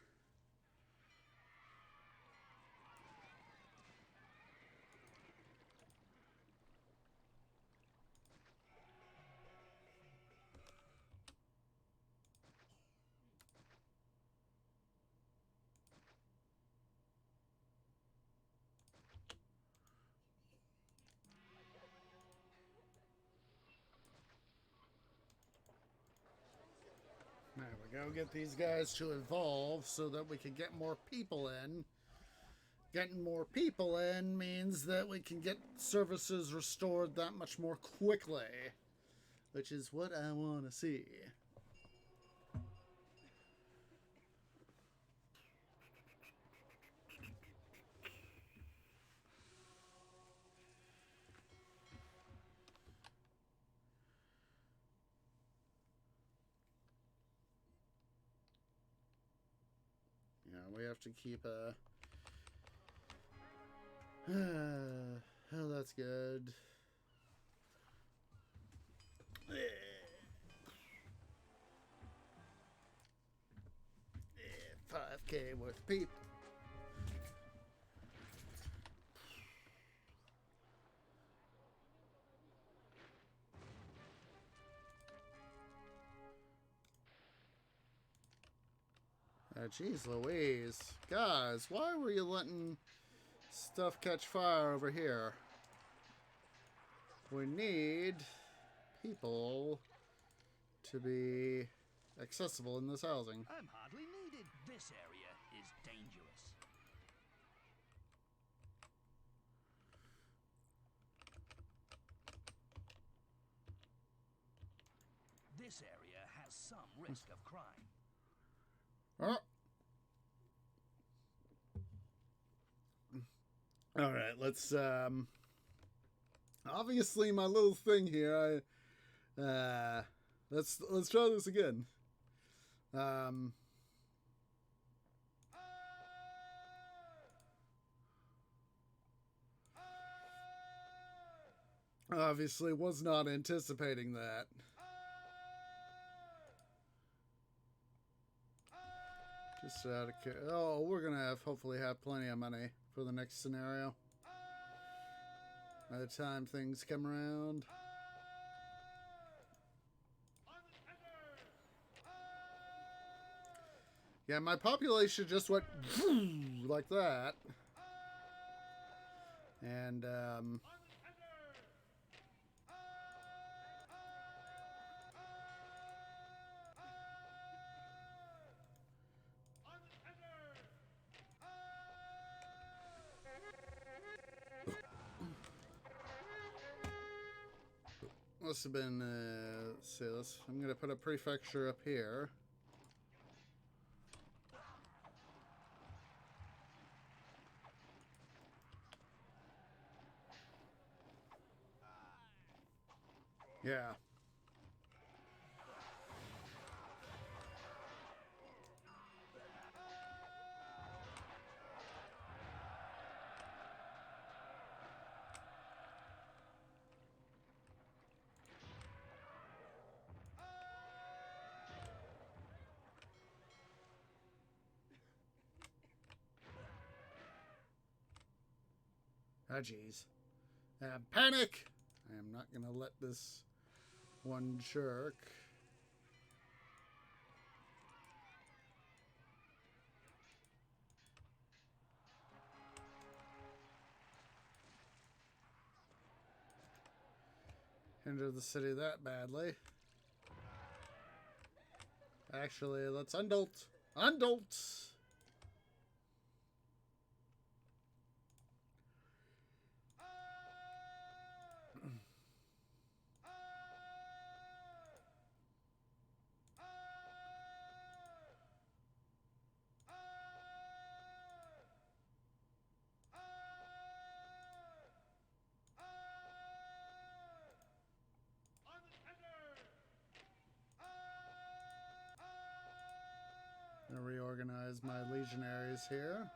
There we go. Get these guys to evolve so that we can get more people in. Getting more people in means that we can get services restored that much more quickly, which is what I want to see. We have to keep a... oh, that's good. 5K worth of people. Jeez Louise. Guys, why were you letting stuff catch fire over here? We need people to be accessible in this housing. I'm hardly needed. This area is dangerous. This area has some risk of crime. Oh. All right, let's obviously my little thing here, let's try this again. Obviously was not anticipating that. Just out of care. Oh, we're gonna hopefully have plenty of money for the next scenario. By the time things come around. Yeah, my population just went like that. And must have been, let's see, I'm going to put a prefecture up here. Yeah. Ah, jeez. Panic! I am not going to let this one jerk. Hinder the city that badly. Actually, let's undolt. Undolt! organize my legionaries here.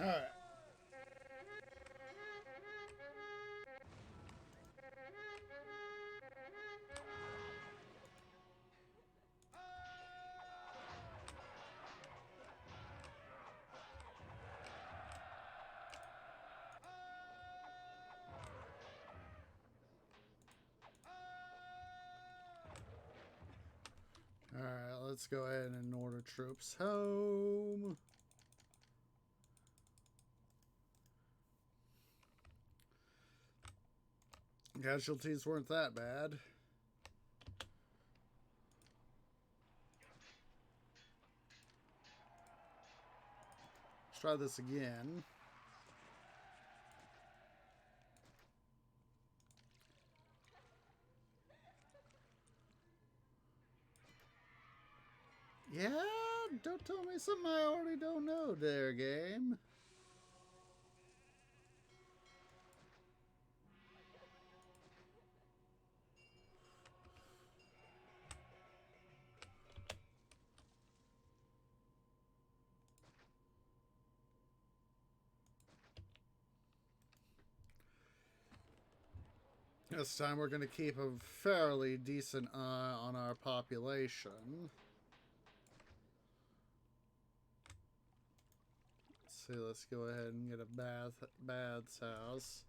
All right. All right, let's go ahead and order troops home. Casualties weren't that bad. Let's try this again. Yeah, don't tell me something I already don't know there, game. This time we're going to keep a fairly decent eye on our population. Let's see, let's go ahead and get a bath's house.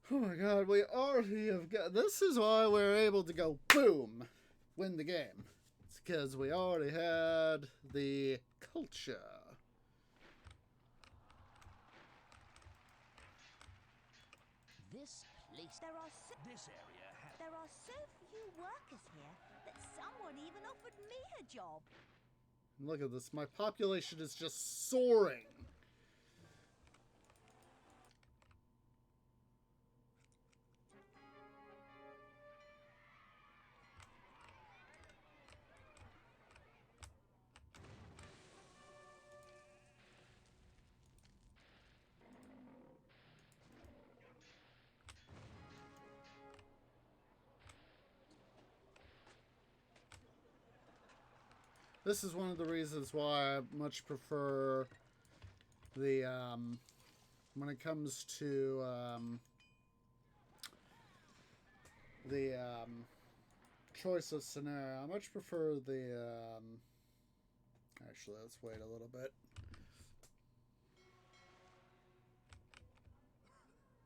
Oh my god, we already have got... This is why we're able to go, boom, win the game. It's because we already had the culture. This place. This area has... There are so few workers here that someone even offered me a job. Look at this, my population is just soaring. This is one of the reasons why I much prefer the, when it comes to, the, choice of scenario, I much prefer the, actually, let's wait a little bit.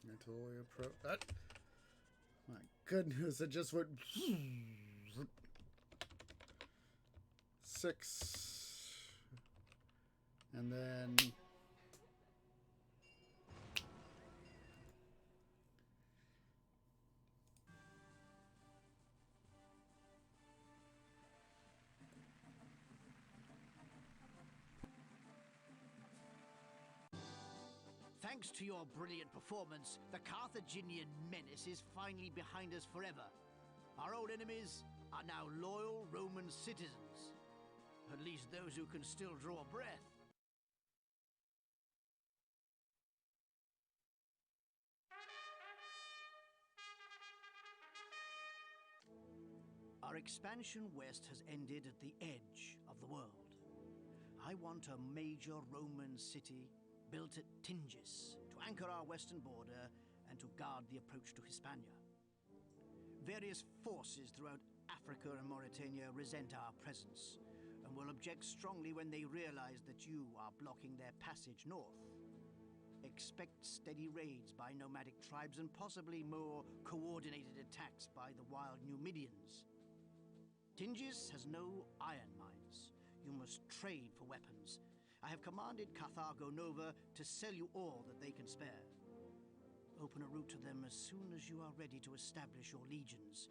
Until we approach that. My goodness, it just went... 6, and then Thanks to your brilliant performance, the Carthaginian menace is finally behind us forever. Our old enemies are now loyal Roman citizens. At least those who can still draw breath. Our expansion west has ended at the edge of the world. I want a major Roman city built at Tingis to anchor our western border and to guard the approach to Hispania. Various forces throughout Africa and Mauritania resent our presence and will object strongly when they realize that you are blocking their passage north. Expect steady raids by nomadic tribes and possibly more coordinated attacks by the wild Numbidians. Tingis has no iron mines. You must trade for weapons. I have commanded Carthago Nova to sell you all that they can spare. Open a route to them as soon as you are ready to establish your legions,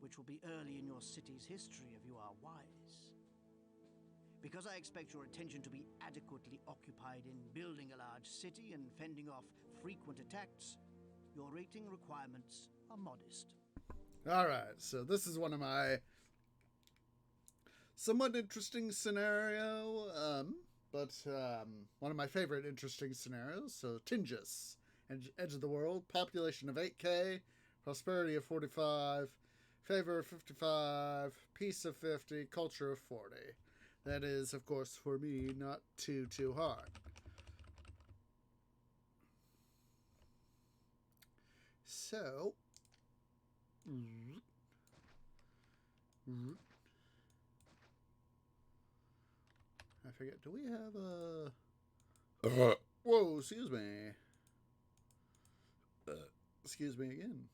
which will be early in your city's history if you are wise. Because I expect your attention to be adequately occupied in building a large city and fending off frequent attacks, your rating requirements are modest. Alright, so this is one of my somewhat interesting scenario, but one of my favorite interesting scenarios. So Tingis, edge of the world, population of 8k, prosperity of 45, favor of 55, peace of 50, culture of 40. That is, of course, for me, not too hard. So, I forget, do we have a... Whoa, excuse me. Excuse me again.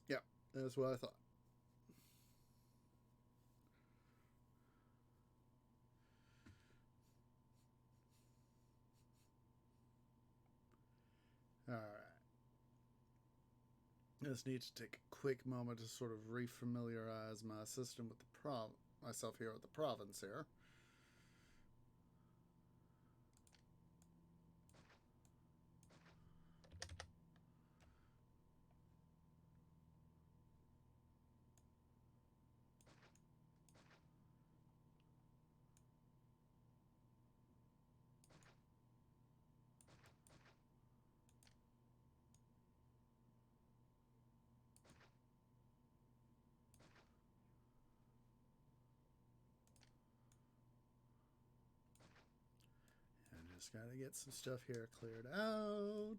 Yeah, that's what I thought. Alright. I just need to take a quick moment to sort of refamiliarize my system with the myself here with the province here. Just gotta get some stuff here cleared out.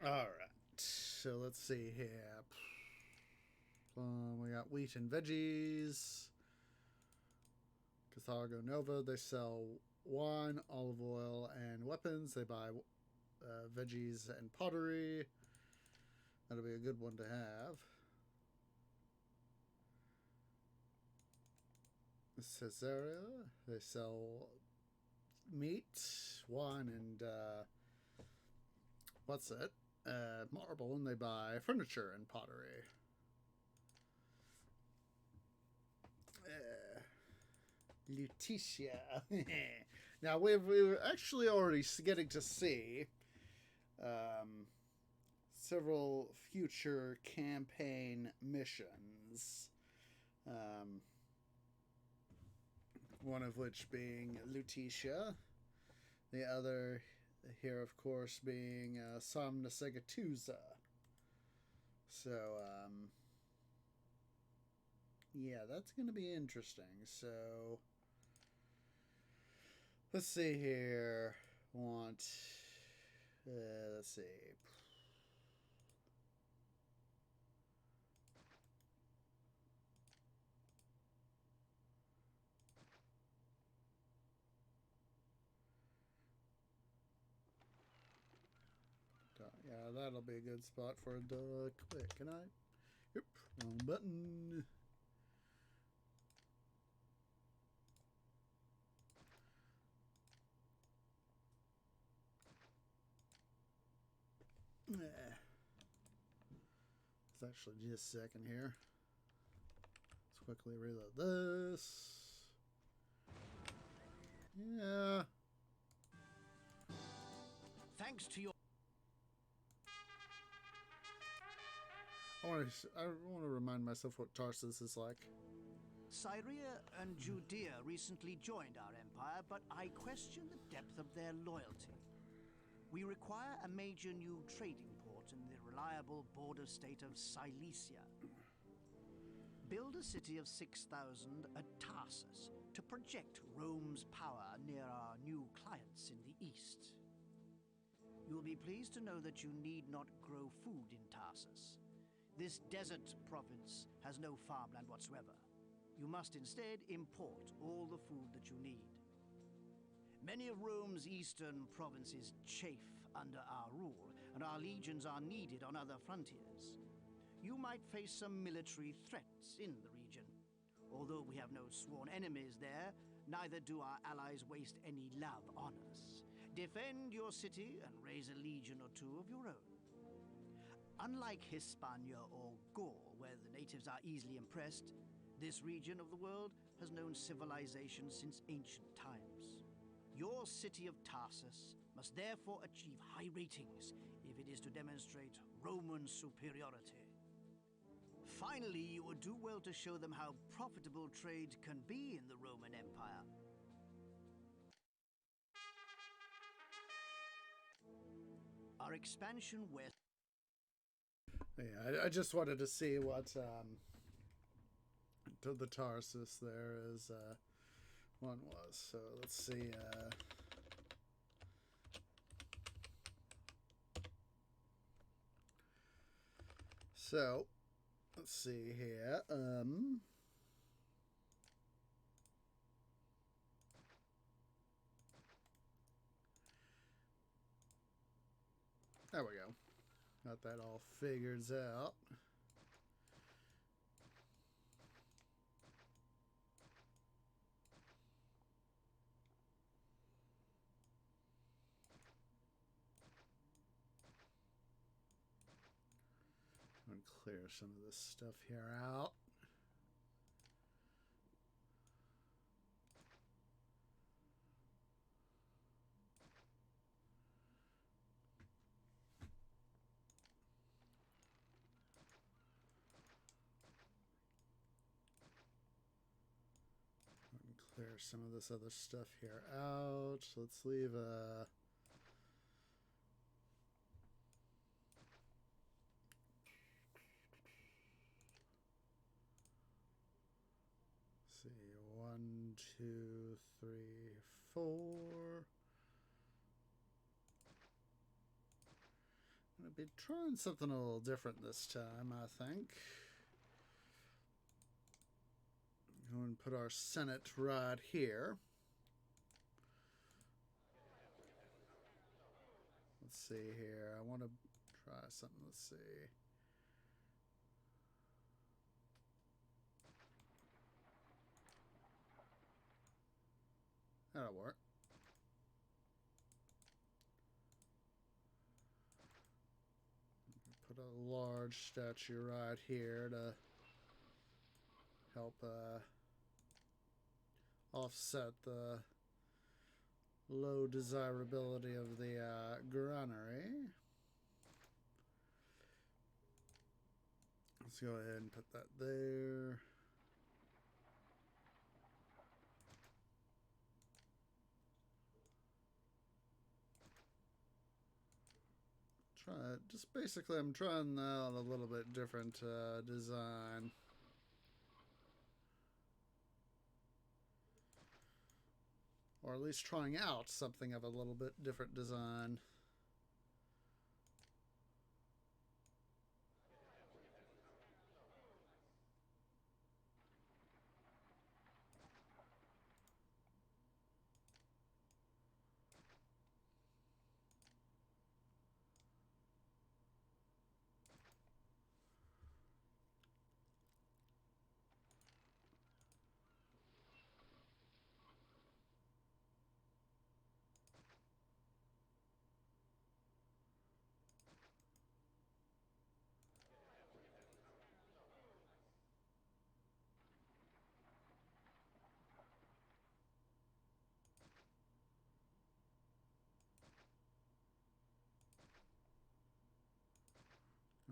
Alright, so let's see here. We got wheat and veggies. Carthago Nova, they sell wine, olive oil, and weapons. They buy veggies and pottery. That'll be a good one to have. Caesarea, they sell meat, wine, and what's it? Marble, and they buy furniture and pottery. Lutetia. Now we're actually already getting to see several future campaign missions. One of which being Lutetia. The other here, of course, being Somna Segatusa. So, yeah, that's going to be interesting. So, let's see here. Let's see. Yeah, that'll be a good spot for a quick. Can I? Yep, wrong button. It's actually just a second here. Let's quickly reload this. Yeah. Thanks to your... I want to remind myself what Tarsus is like. Syria and Judea recently joined our empire, but I question the depth of their loyalty. We require a major new trading port in the reliable border state of Cilicia. Build a city of 6,000 at Tarsus to project Rome's power near our new clients in the east. You will be pleased to know that you need not grow food in Tarsus. This desert province has no farmland whatsoever. You must instead import all the food that you need. Many of Rome's eastern provinces chafe under our rule, and our legions are needed on other frontiers. You might face some military threats in the region, Although we have no sworn enemies there, neither do our allies waste any love on us. Defend your city and raise a legion or two of your own. Unlike Hispania or Gaul, where the natives are easily impressed, this region of the world has known civilization since ancient times. Your city of Tarsus must therefore achieve high ratings if it is to demonstrate Roman superiority. Finally, you would do well to show them how profitable trade can be in the Roman Empire. Our expansion west... Yeah, I just wanted to see what to the Tarsus there is one was. So let's see. So let's see here. There we go. Got that all figures out. I'm gonna clear some of this stuff here out. Clear some of this other stuff here out. Let's leave see, 1, 2, 3, 4. I'm gonna be trying something a little different this time, I think. Go and put our Senate right here. Let's see here. I want to try something. Let's see. That'll work. Put a large statue right here to help offset the low desirability of the granary. Let's go ahead and put that there. Try it. Just basically, I'm trying out a little bit different design. Or at least trying out something of a little bit different design.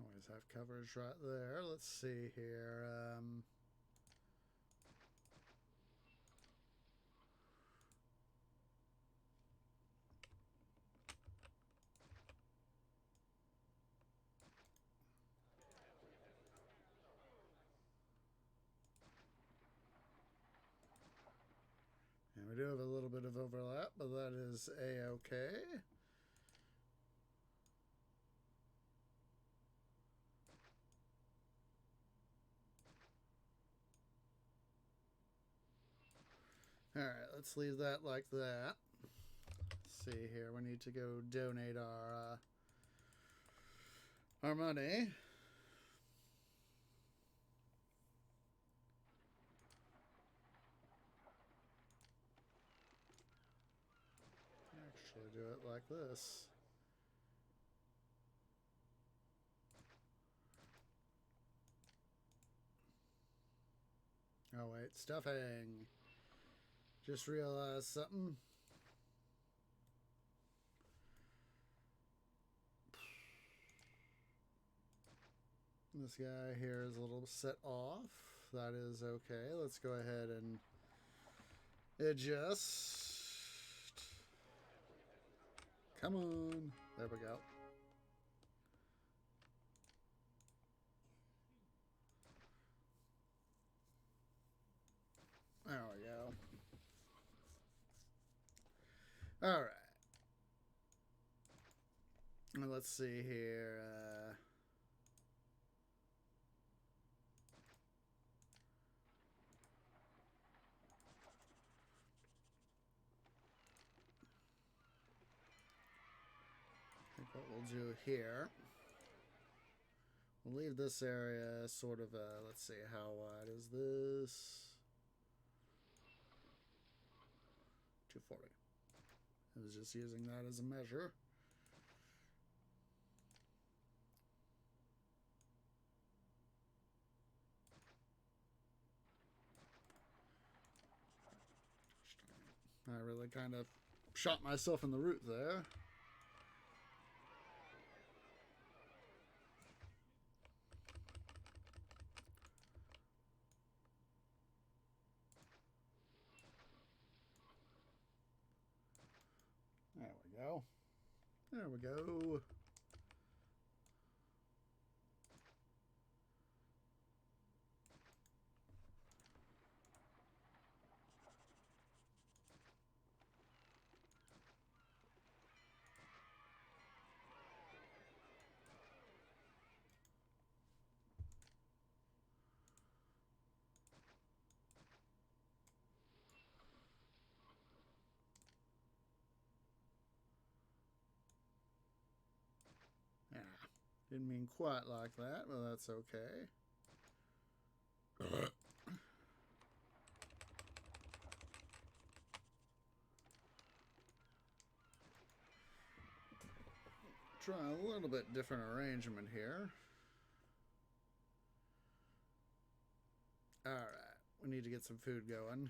Always have coverage right there. Let's see here. And we do have a little bit of overlap, but that is a-okay. Alright, let's leave that like that. Let's see here, we need to go donate our money. it like this. Oh wait, stuffing. Just realized something. This guy here is a little set off. That is okay. Let's go ahead and adjust. Come on. There we go. There we go. All right. Let's see here. I think what we'll do here, we'll leave this area sort of, let's see, how wide is this? 240. I was just using that as a measure. I really kind of shot myself in the root there. There we go. There we go. Didn't mean quite like that, but that's okay. Try a little bit different arrangement here. Alright, we need to get some food going.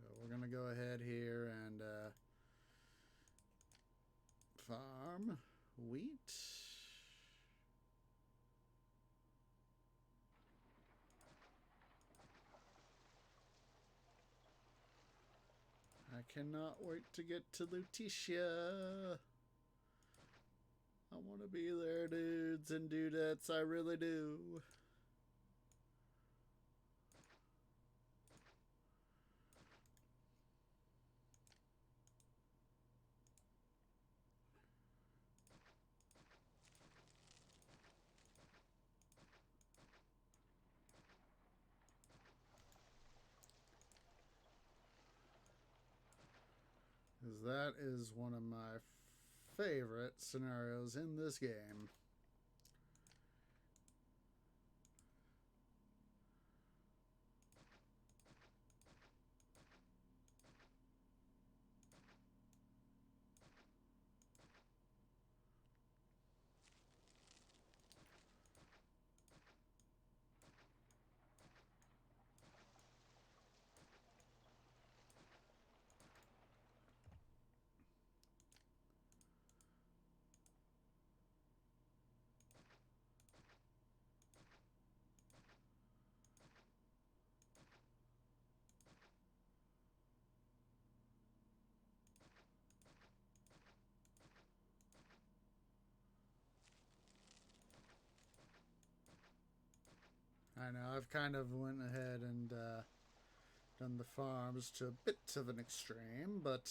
So we're going to go ahead here and farm wheat. I cannot wait to get to Lutetia. I want to be there, dudes and dudettes. I really do. Because that is one of my favorite scenarios in this game. I know, I've kind of went ahead and done the farms to a bit of an extreme, but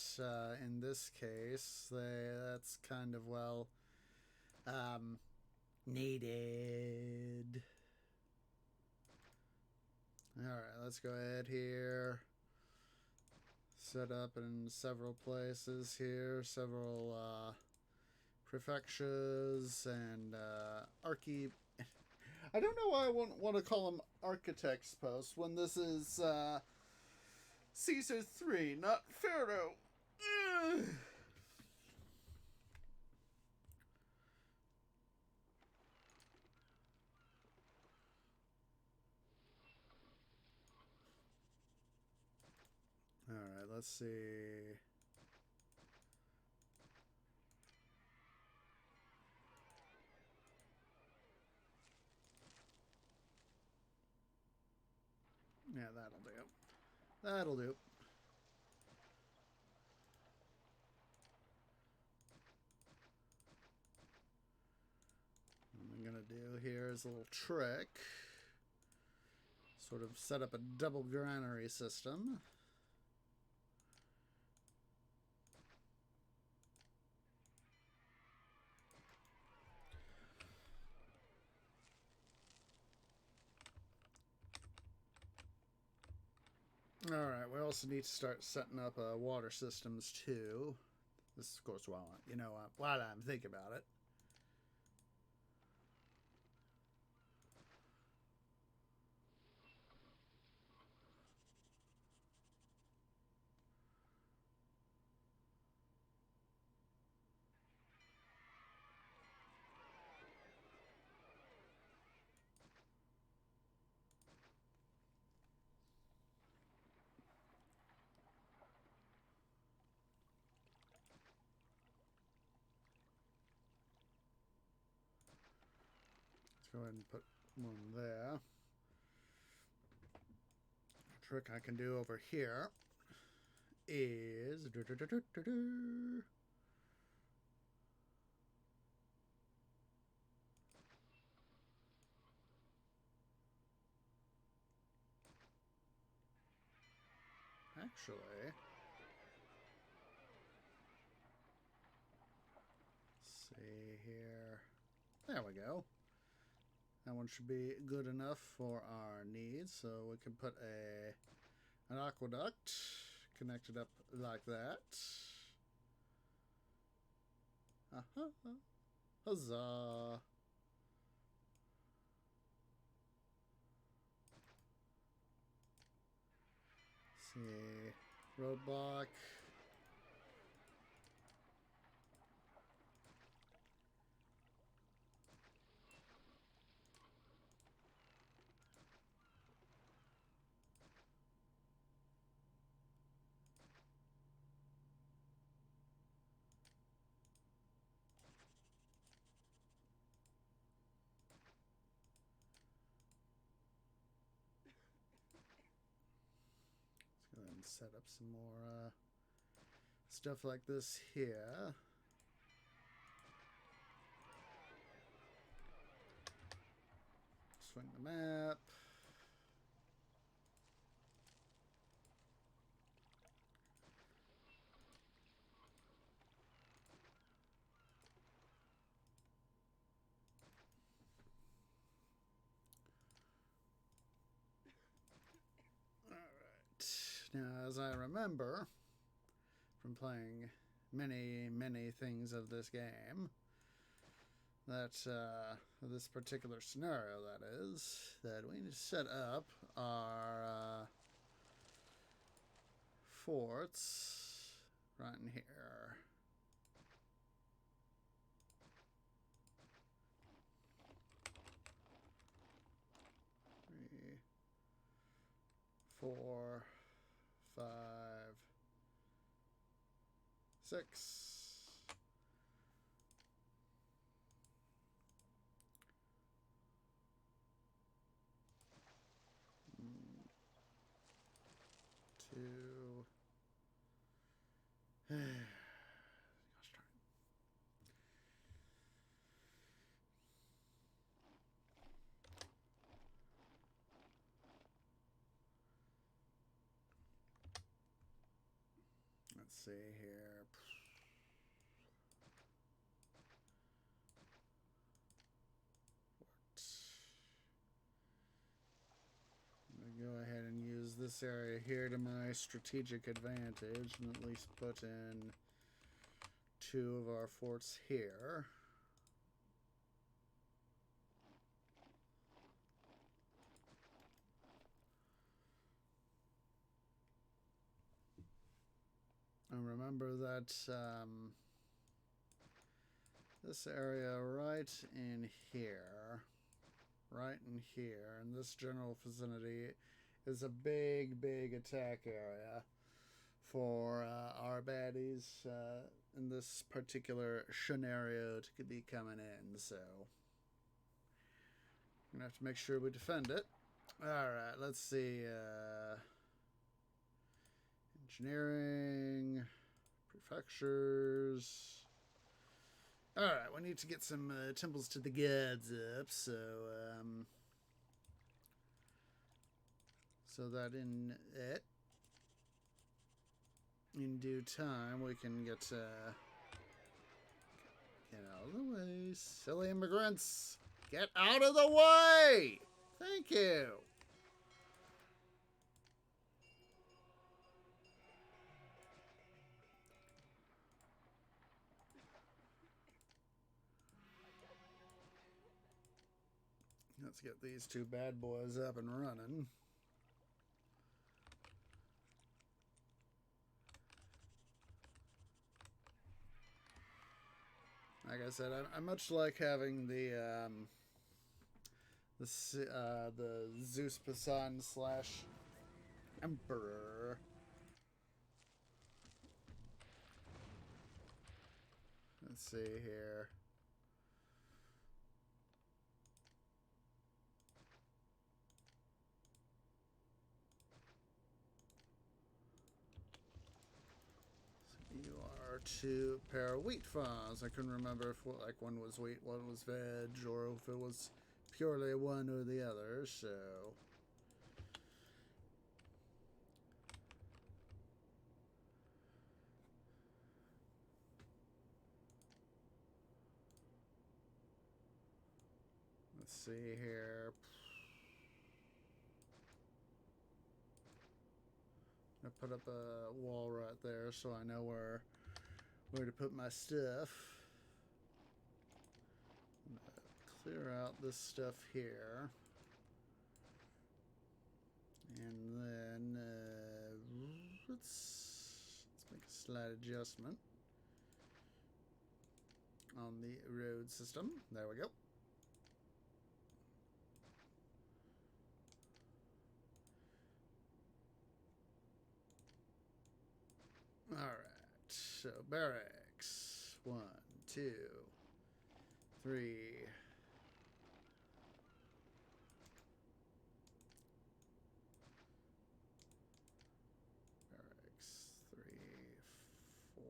in this case, that's kind of, well, needed. Alright, let's go ahead here. Set up in several places here, several prefectures and archi... I don't know why I want to call them architects' posts when this is Caesar 3, not Pharaoh Alright, let's see. Yeah, that'll do. That'll do. What I'm gonna do here is a little trick. Sort of set up a double granary system. Alright, we also need to start setting up water systems too. This, of course, while I'm thinking about it. Let's go ahead and put one there. A trick I can do over here is actually, let's see here. There we go. That one should be good enough for our needs, so we can put an aqueduct connected up like that. Huzzah! See, roadblock. Let's go ahead and set up some more stuff like this here. Swing the map. Now, as I remember from playing many things of this game, that this particular scenario, that is, that we need to set up our forts right in here. 3, 4, 5, 6. Two. Gosh darn it. Let's see here. I'm going to go ahead and use this area here to my strategic advantage and at least put in 2 of our forts here. And remember that this area right in here, in this general vicinity, is a big attack area for our baddies in this particular scenario to be coming in. So we're gonna have to make sure we defend it. All right, let's see. Engineering, prefectures. All right, we need to get some temples to the gods up. So that in due time we can get out of the way. Silly immigrants, get out of the way! Thank you. Let's get these two bad boys up and running. Like I said, I much like having the Zeus Poseidon / Emperor. Let's see here. You are two pair of wheat farms. I couldn't remember if one was wheat, one was veg, or if it was purely one or the other. So let's see here. I put up a wall right there so I know where to put my stuff. Clear out this stuff here. And then let's make a slight adjustment on the road system. There we go. All right, so barracks, 1, 2, 3. Barracks, 3, 4,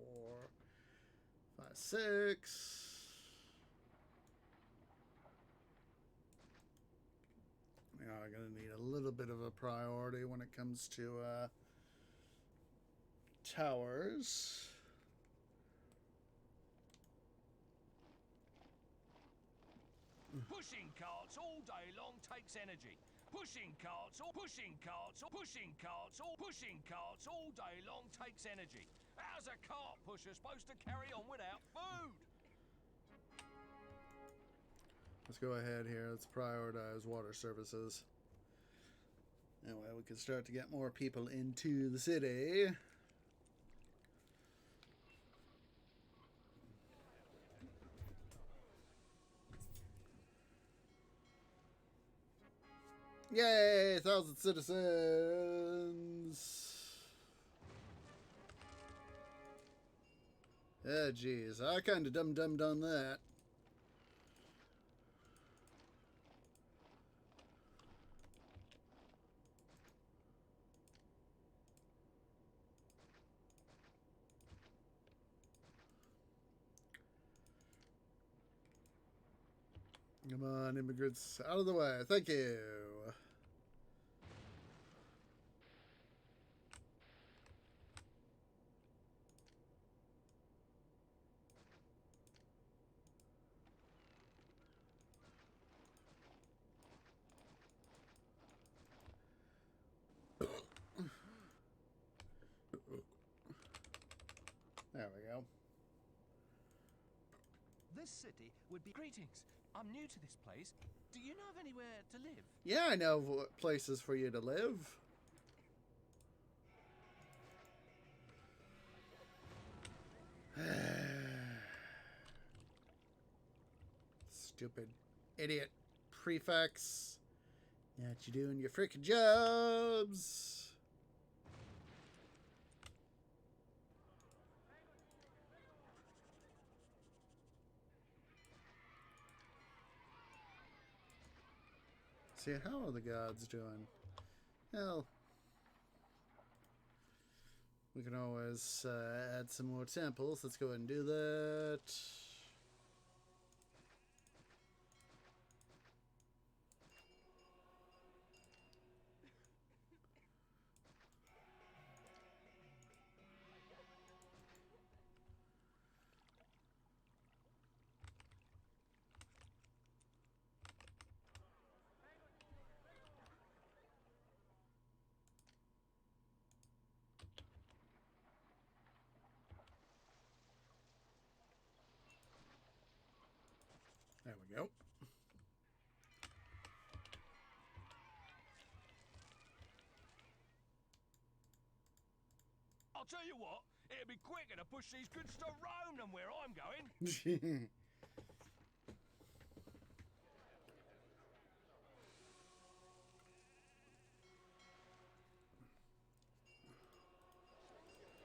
5, 6. Now I'm gonna need a little bit of a priority when it comes to towers. Pushing carts all day long takes energy. Pushing carts all day long takes energy. How's a cart pusher supposed to carry on without food? Let's go ahead here. Let's prioritize water services. That way we can start to get more people into the city. Yay! 1,000 citizens! Oh, geez. I kind of dum-dummed on that. Come on, immigrants. Out of the way. Thank you. There we go. This city would be... Greetings. I'm new to this place. Do you know of anywhere to live? Yeah, I know places for you to live. Stupid idiot prefects. Not you doing your freaking jobs. See, how are the gods doing? Hell, we can always add some more temples. Let's go ahead and do that. There we go. I'll tell you what, it'd be quicker to push these goods to Rome than where I'm going.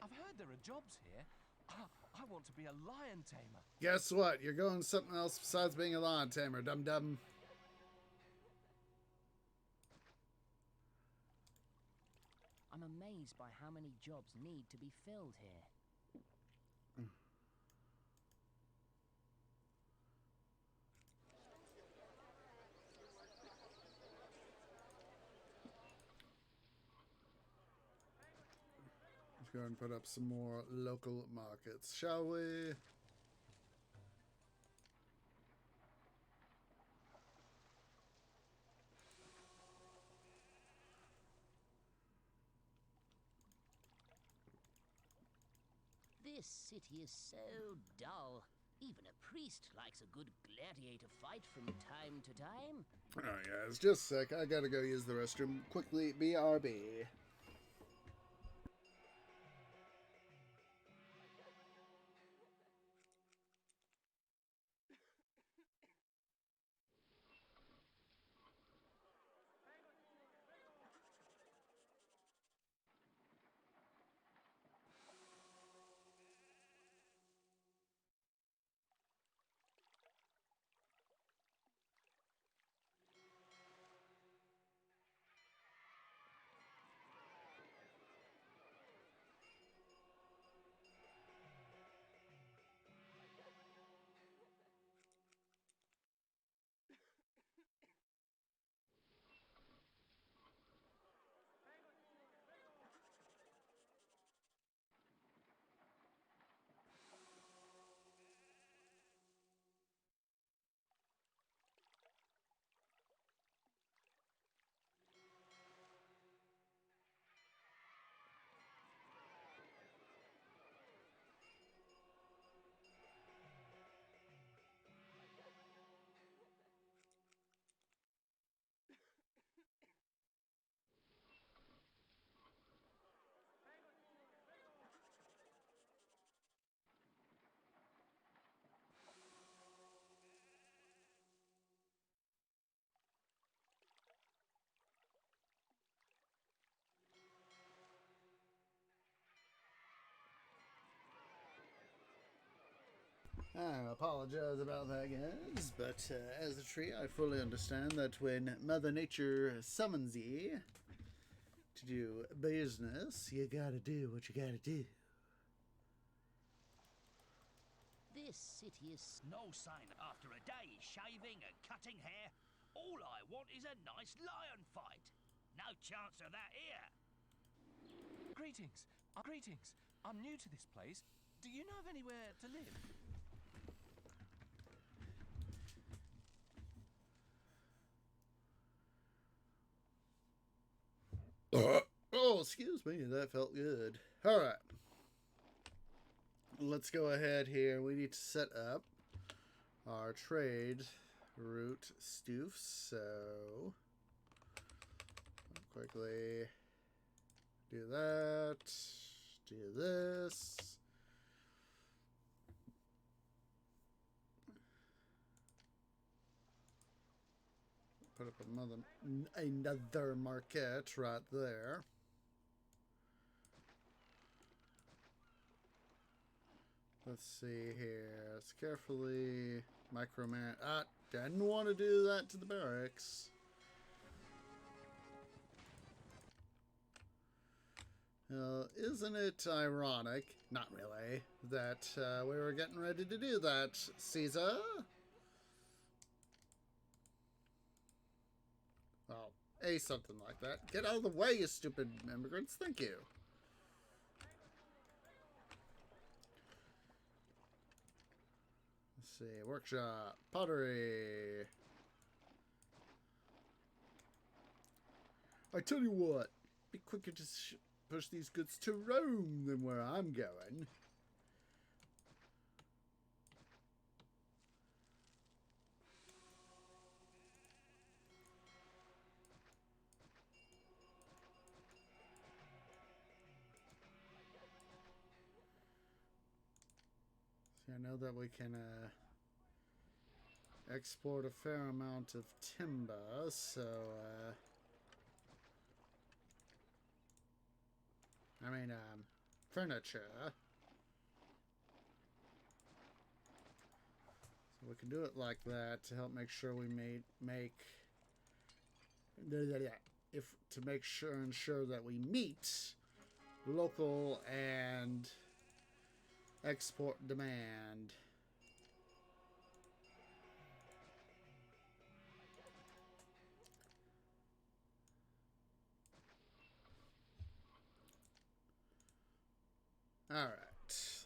I've heard there are jobs here. I want to be a lion tamer. Guess what? You're going something else besides being a lion tamer, dum-dum. I'm amazed by how many jobs need to be filled here. Let's go and put up some more local markets, shall we? This city is so dull. Even a priest likes a good gladiator fight from time to time. Alright guys, just a sec. I gotta go use the restroom. Quickly, BRB. I apologize about that, guys, but as a tree, I fully understand that when Mother Nature summons ye to do business, you gotta do what you gotta do. This city is... No sign after a day shaving and cutting hair. All I want is a nice lion fight. No chance of that here. Greetings. Greetings. I'm new to this place. Do you know of anywhere to live? Oh, excuse me, that felt good. Alright. Let's go ahead here. We need to set up our trade route stoofs. So, quickly do that. Do this. put up another market right there. Let's see here. Let's carefully micromanage. Didn't want to do that to the barracks. Isn't it ironic, not really, that we were getting ready to do that, Caesar? Well, something like that. Get out of the way, you stupid immigrants. Thank you. Let's see. Workshop. Pottery. I tell you what. Be quicker to push these goods to Rome than where I'm going. See, I know that we can export a fair amount of timber, so furniture. So we can do it like that to help make sure we ensure that we meet local and export demand. All right,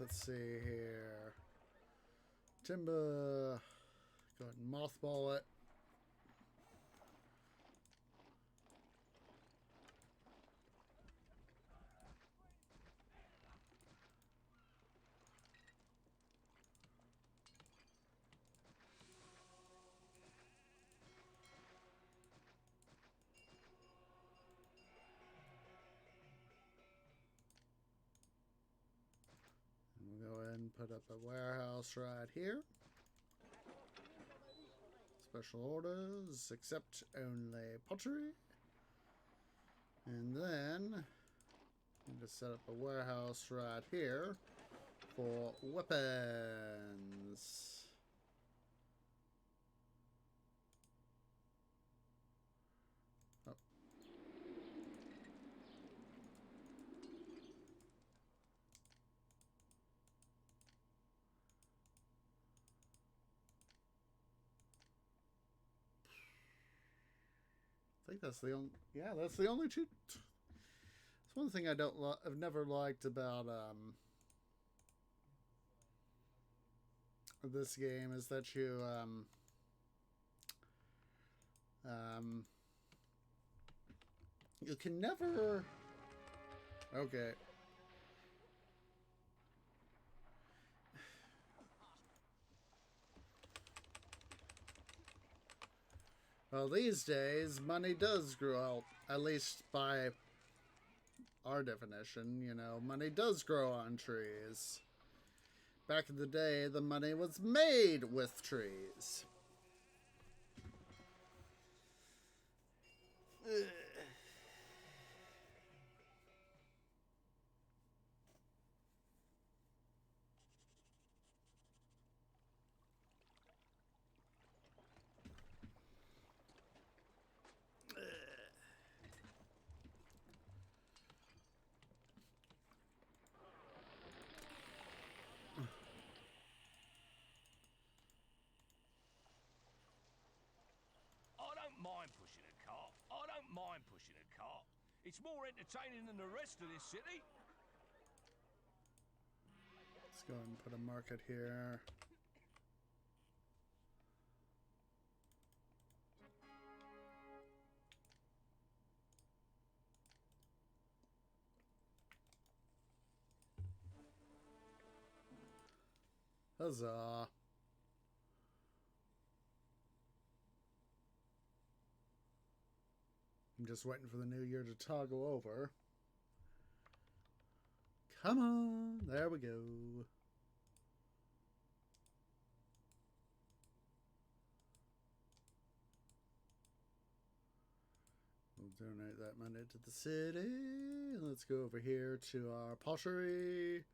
let's see here. Timber, go ahead and mothball it. Put up a warehouse right here. Special orders, accept only pottery. And then just set up a warehouse right here for weapons. I think that's the only. Yeah, that's the only two. That's one thing I've never liked about this game is that you you can never. Okay. Well, these days, money does grow out, at least by our definition, you know, money does grow on trees. Back in the day, the money was made with trees. It's more entertaining than the rest of this city. Let's go ahead and put a market here. Huzzah. I'm just waiting for the new year to toggle over. Come on, there we go. Donate that money to the city. Let's go over here to our pottery.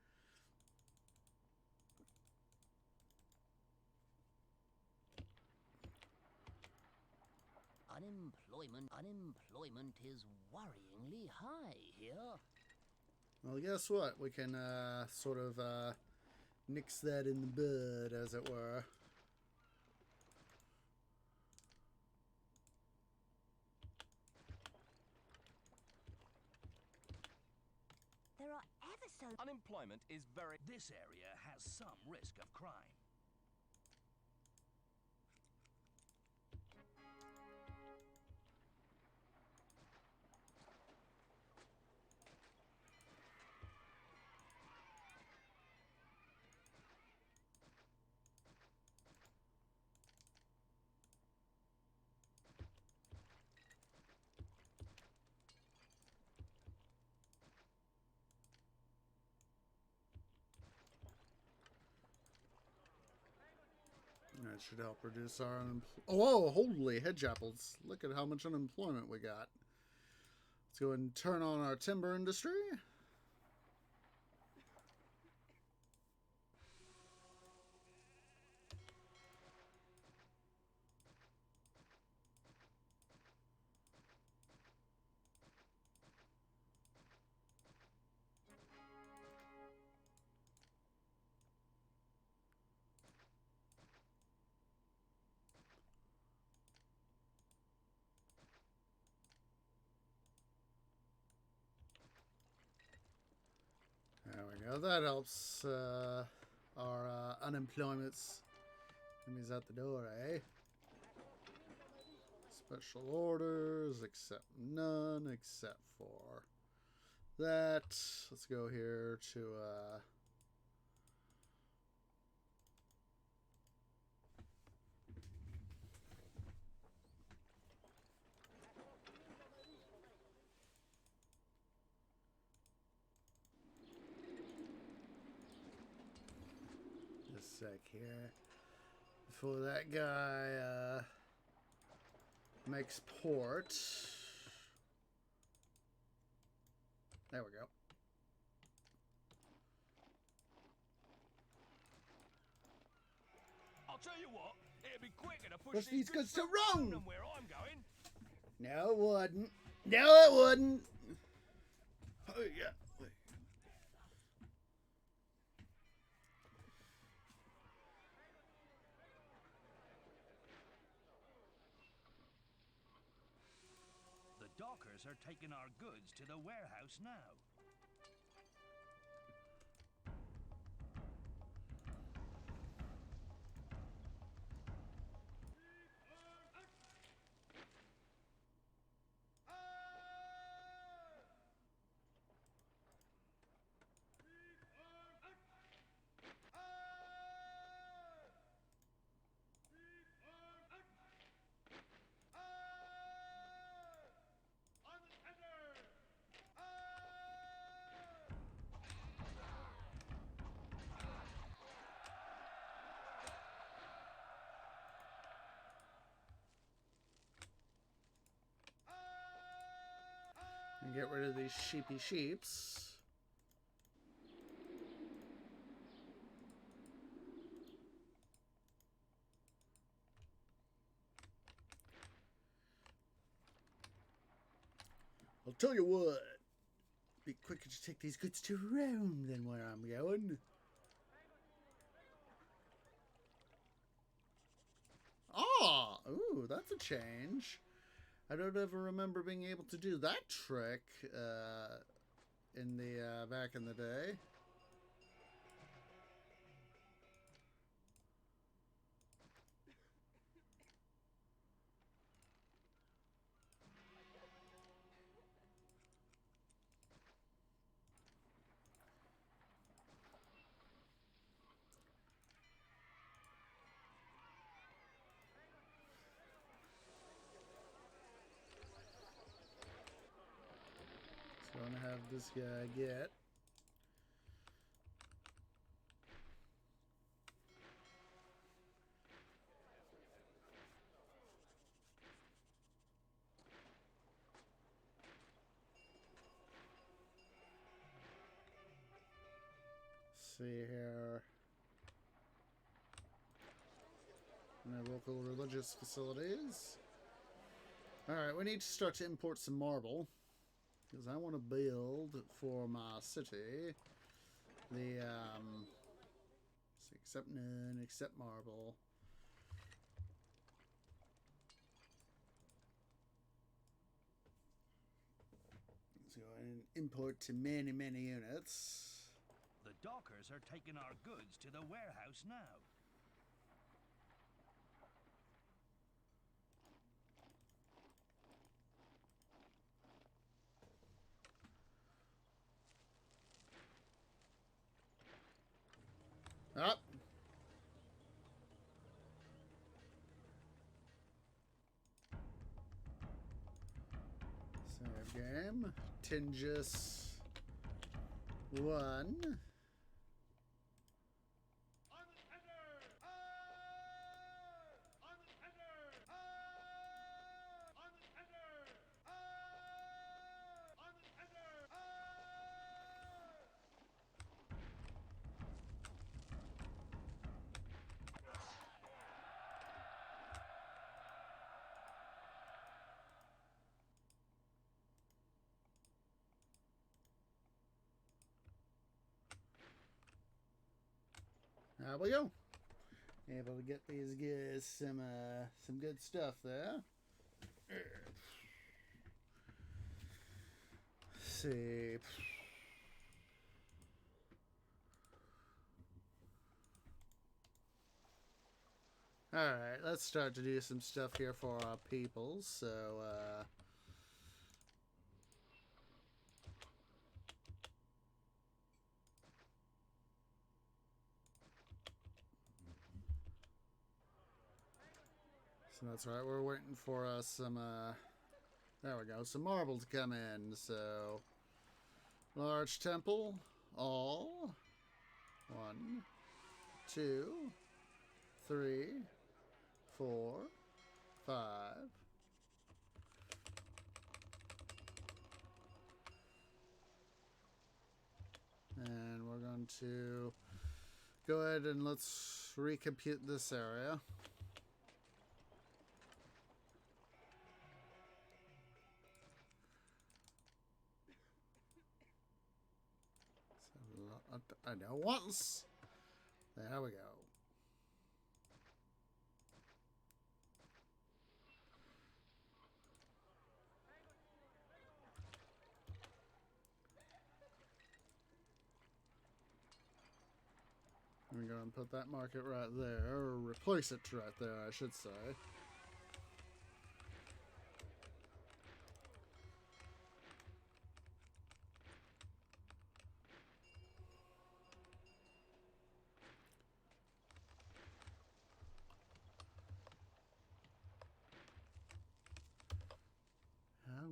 Unemployment is worryingly high here. Well, guess what? We can sort of nix that in the bud, as it were. There are ever so... Unemployment is very... This area has some risk of crime. That should help reduce our unemployment. Oh, holy hedge apples. Look at how much unemployment we got. Let's go ahead and turn on our timber industry. There we go. That helps our unemployment's enemies out the door, eh? Special orders, accept none, except for that. Let's go here to just a sec here. Before that guy makes port. There we go. I'll tell you what, it'd be quicker to push These goods to Rome Rome! than where I'm going. No, it wouldn't. No, it wouldn't. Oh, yeah. The dockers are taking our goods to the warehouse now. And get rid of these sheepy sheeps. I'll tell you what. Be quicker to take these goods to Rome than where I'm going. Ah! Ooh, that's a change. I don't ever remember being able to do that trick in the back in the day. So I'm gonna have this guy get. see here. No local religious facilities. Alright, we need to start to import some marble. Because I want to build for my city the, except none, except marble. Let's go ahead and import to many, many units. The dockers are taking our goods to the warehouse now. Up. Save game. Tingis 1. There we go. Able to get these guys some good stuff there. Let's see. Alright, let's start to do some stuff here for our people. So, so that's right, we're waiting for some, there we go, some marble to come in. So, large temple, all. 1, 2, 3, 4, 5. And we're going to go ahead and let's recompute this area. I know once. There we go. I'm going to put that market right there, or replace it right there, I should say.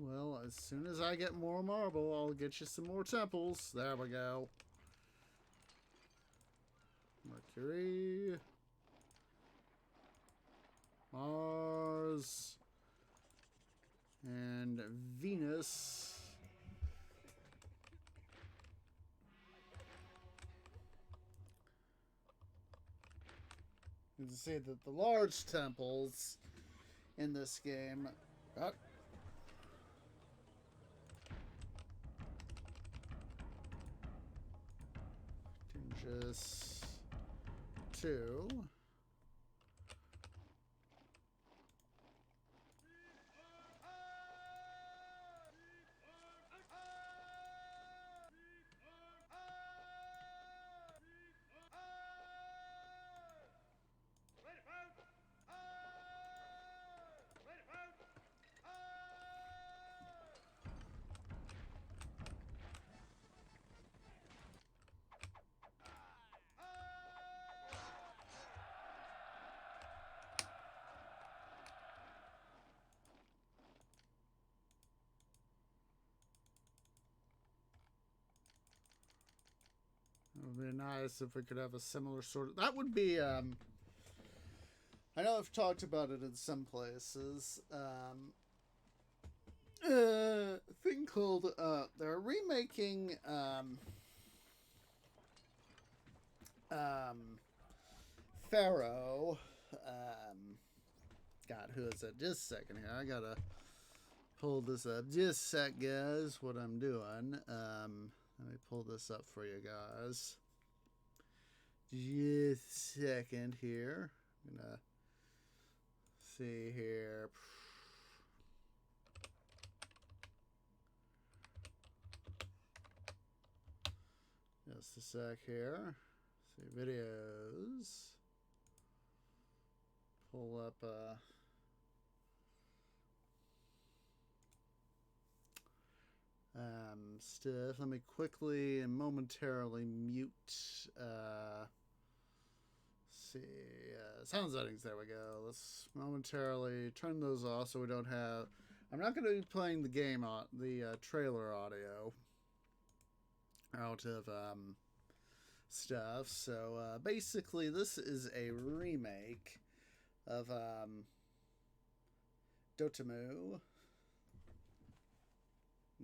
Well, as soon as I get more marble, I'll get you some more temples. There we go. Mercury. Mars. And Venus. You can see that the large temples in this game... Just 2. It would be nice if we could have a similar sort of... That would be, I know I've talked about it in some places. A thing called, they're remaking, Pharaoh. God, who is it? Just a second here. I gotta pull this up. Just a sec, guys. What I'm doing. Let me pull this up for you guys. Just a second here. I'm gonna see here. Just a sec here. See videos. Pull up stuff. Let me quickly and momentarily mute see sound settings. There we go. Let's momentarily turn those off so we don't have. I'm not going to be playing the game on the trailer audio out of stuff. So basically, this is a remake of Dotemu.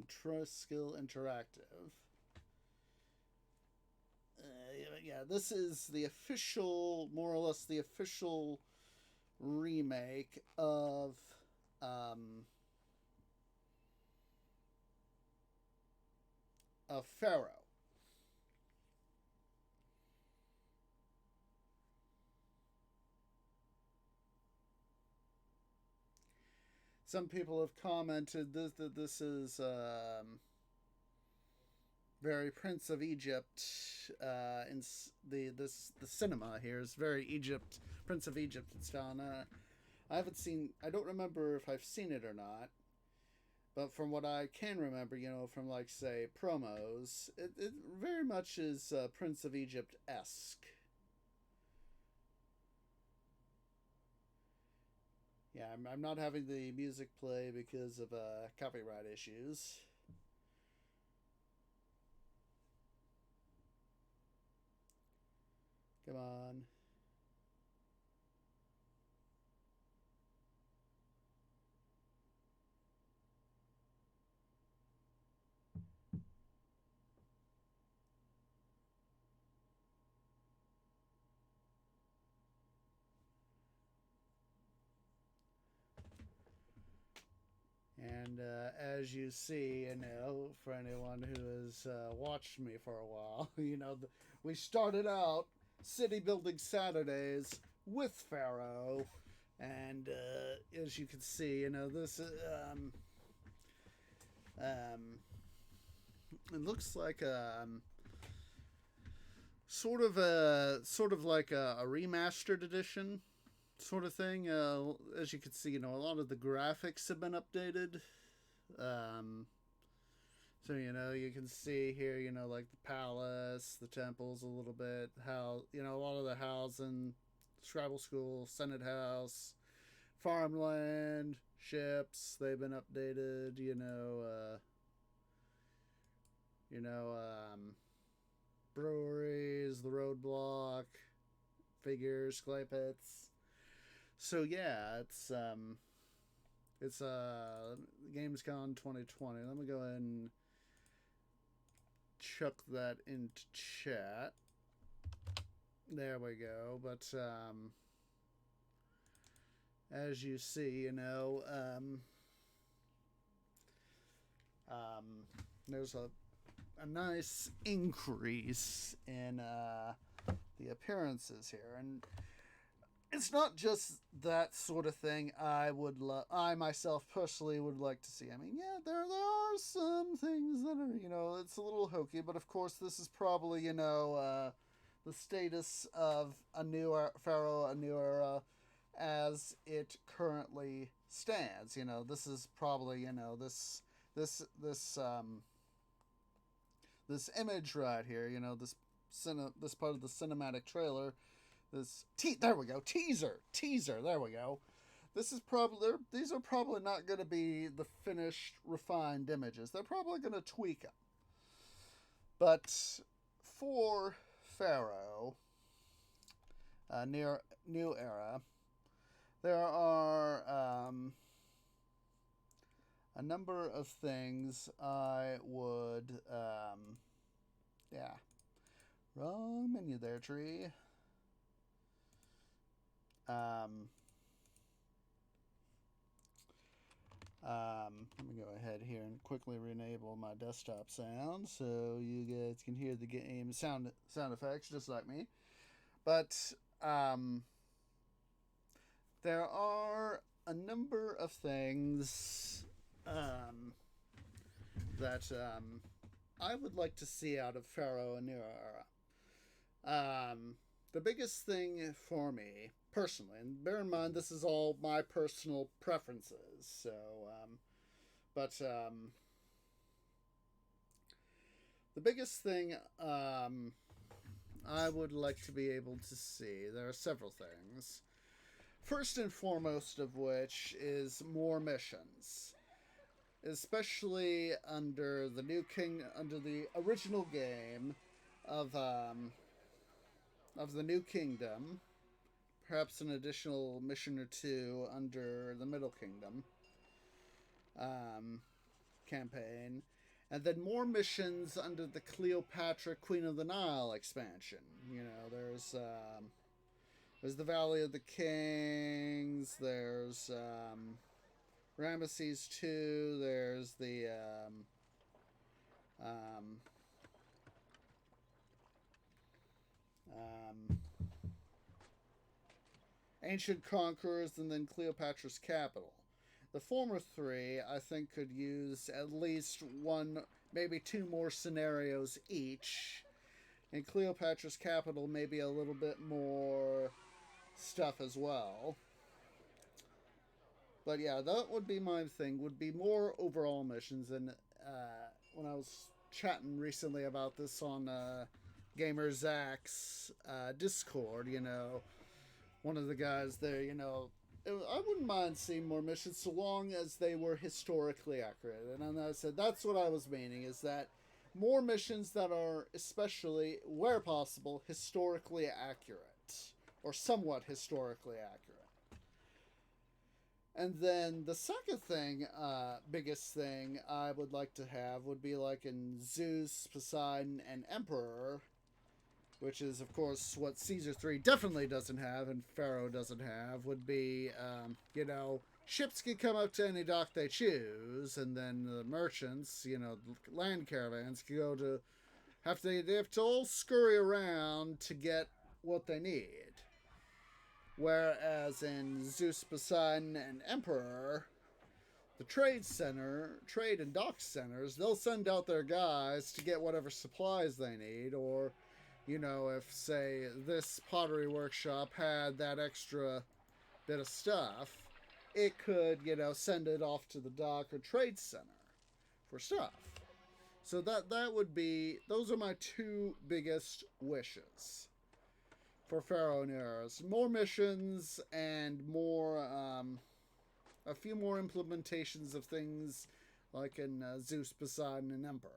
Trust Skill Interactive. Yeah, this is the official, more or less the official remake of Pharaoh. Some people have commented that this is very Prince of Egypt. In the cinema here is very Prince of Egypt in style. I haven't seen. I don't remember if I've seen it or not. But from what I can remember, from like say promos, it very much is Prince of Egypt-esque. Yeah, I'm not having the music play because of copyright issues. Come on. And as you see, for anyone who has watched me for a while, we started out City Building Saturdays with Pharaoh, and as you can see, this it looks like sort of like a remastered edition. Sort of thing. As you can see, a lot of the graphics have been updated. So you can see here, like the palace, the temples a little bit. How a lot of the housing, Scribal School, Senate House, farmland, ships. They've been updated. Breweries, the roadblock, figures, clay pits. So yeah, it's Gamescom 2020. Let me go ahead and chuck that into chat. There we go. But as you see, there's a nice increase in the appearances here, and it's not just that sort of thing I myself personally would like to see. I mean, yeah, there are some things that are, it's a little hokey, but of course this is probably, the status of a new Pharaoh, a new era, as it currently stands. This is probably, this image right here, this part of the cinematic trailer. There we go. Teaser. There we go. These are probably not going to be the finished, refined images. They're probably going to tweak them. But for Pharaoh, new era, there are a number of things I would, Wrong menu there, tree. Let me go ahead here and quickly re-enable my desktop sound so you guys can hear the game sound effects just like me. But there are a number of things that I would like to see out of Pharaoh and New Era. The biggest thing for me personally, and bear in mind this is all my personal preferences, so the biggest thing I would like to be able to see, there are several things. First and foremost of which is more missions, especially under the under the original game of the New Kingdom. Perhaps an additional mission or two under the Middle Kingdom campaign, and then more missions under the Cleopatra Queen of the Nile expansion. You know, there's the Valley of the Kings, there's Ramesses II, there's the Ancient Conquerors, and then Cleopatra's Capital. The former three, I think, could use at least one, maybe two more scenarios each. And Cleopatra's Capital, maybe a little bit more stuff as well. But yeah, that would be my thing, would be more overall missions. And when I was chatting recently about this on Gamer Zach's Discord, you know, one of the guys there, you know, I wouldn't mind seeing more missions so long as they were historically accurate. And I said that's what I was meaning, is that more missions that are, especially where possible, historically accurate, or somewhat historically accurate. And then the second thing, biggest thing I would like to have would be like in Zeus, Poseidon, and Emperor, which is, of course, what Caesar 3 definitely doesn't have and Pharaoh doesn't have, would be, you know, ships can come up to any dock they choose, and then the merchants, you know, land caravans can go to, they have to all scurry around to get what they need. Whereas in Zeus, Poseidon, and Emperor, the trade and dock centers, they'll send out their guys to get whatever supplies they need, or, you know, if, say, this pottery workshop had that extra bit of stuff, it could, you know, send it off to the dock or trade center for stuff. So that would be, those are my two biggest wishes for Pharaoh and Eras. More missions and more, a few more implementations of things like in Zeus, Poseidon, and Emperor.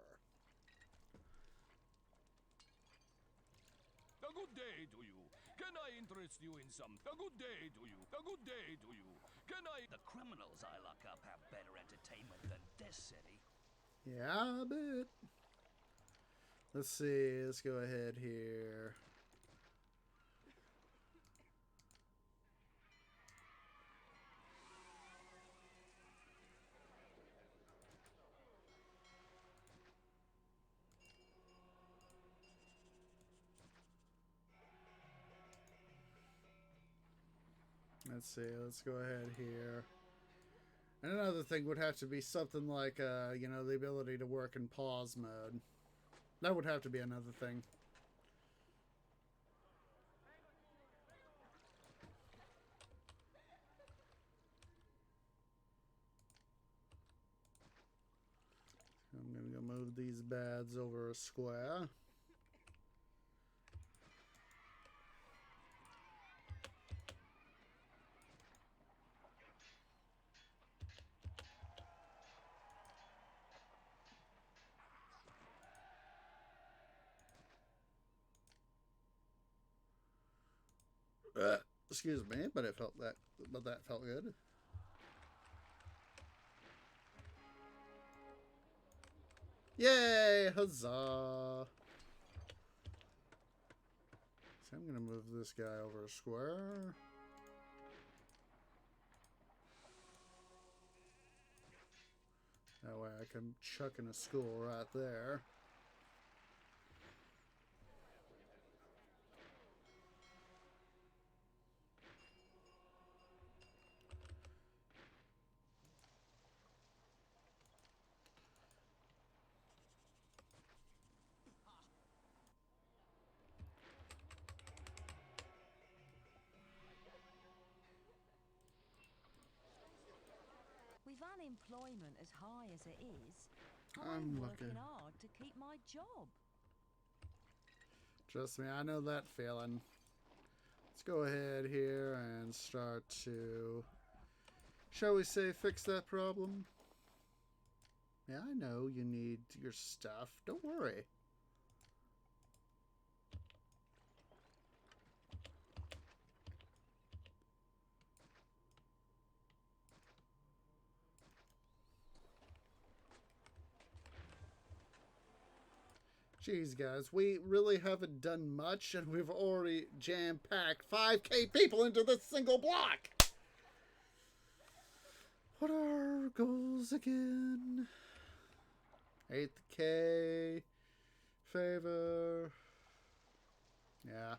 A good day to you. Can I interest you in some? A good day to you. A good day to you. Can I? The criminals I lock up have better entertainment than this city. Yeah, I bet. Let's see. Let's go ahead here. Let's see, let's go ahead here. And another thing would have to be something like, you know, the ability to work in pause mode. That would have to be another thing. I'm going to go move these bads over a square. Excuse me, but that felt good. Yay! Huzzah! So I'm gonna move this guy over a square. That way I can chuck in a school right there. With unemployment as high as it is, I'm working looking. hard to keep my job. Trust me, I know that feeling. Let's go ahead here and start to, shall we say, fix that problem. Yeah, I know you need your stuff. Don't worry. Jeez, guys, we really haven't done much, and we've already jam-packed 5K people into this single block! What are our goals again? 8th K, favor. Yeah.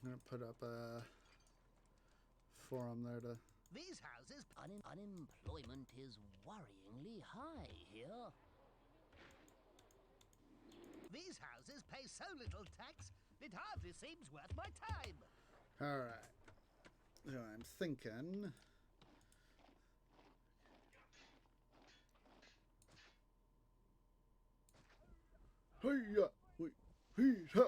I'm gonna put up a forum there to. These houses, unemployment is worryingly high here. These houses pay so little tax, it hardly seems worth my time. Alright. So I'm thinking. Hey-ya! Wait. Hey-ya!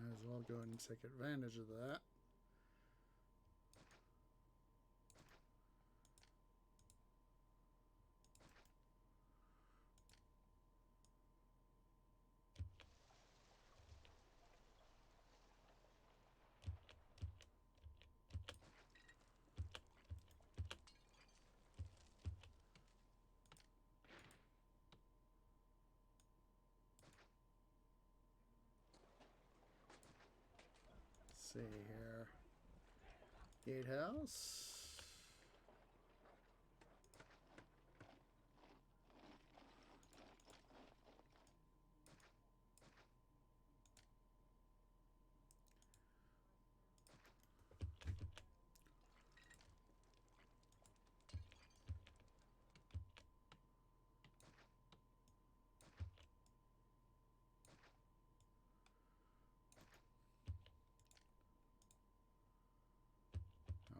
Might as well go ahead and take advantage of that. Let's see here. Gatehouse.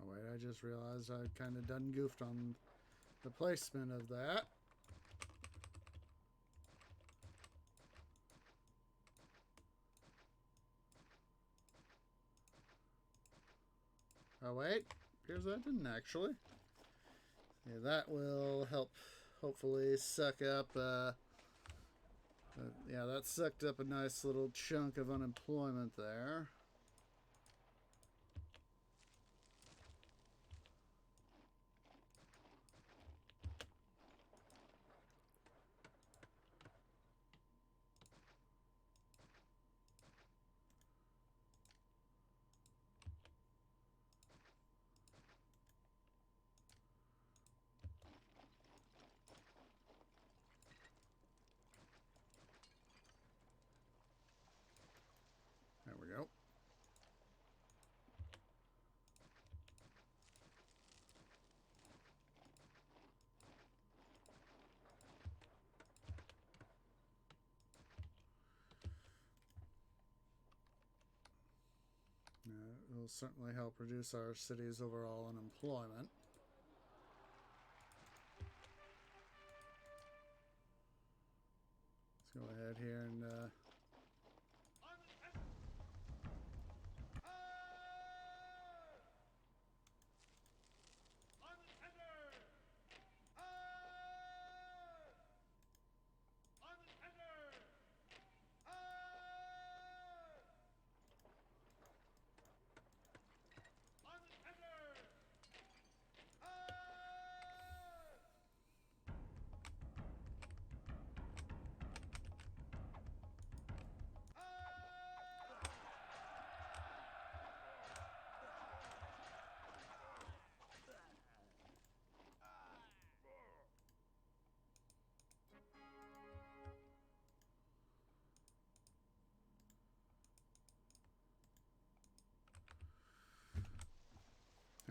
Oh wait, I just realized I kind of done goofed on the placement of that. Oh wait, appears I didn't actually. Yeah, that will help hopefully suck up, yeah, that sucked up a nice little chunk of unemployment there. There we go. It'll certainly help reduce our city's overall unemployment. Let's go ahead here and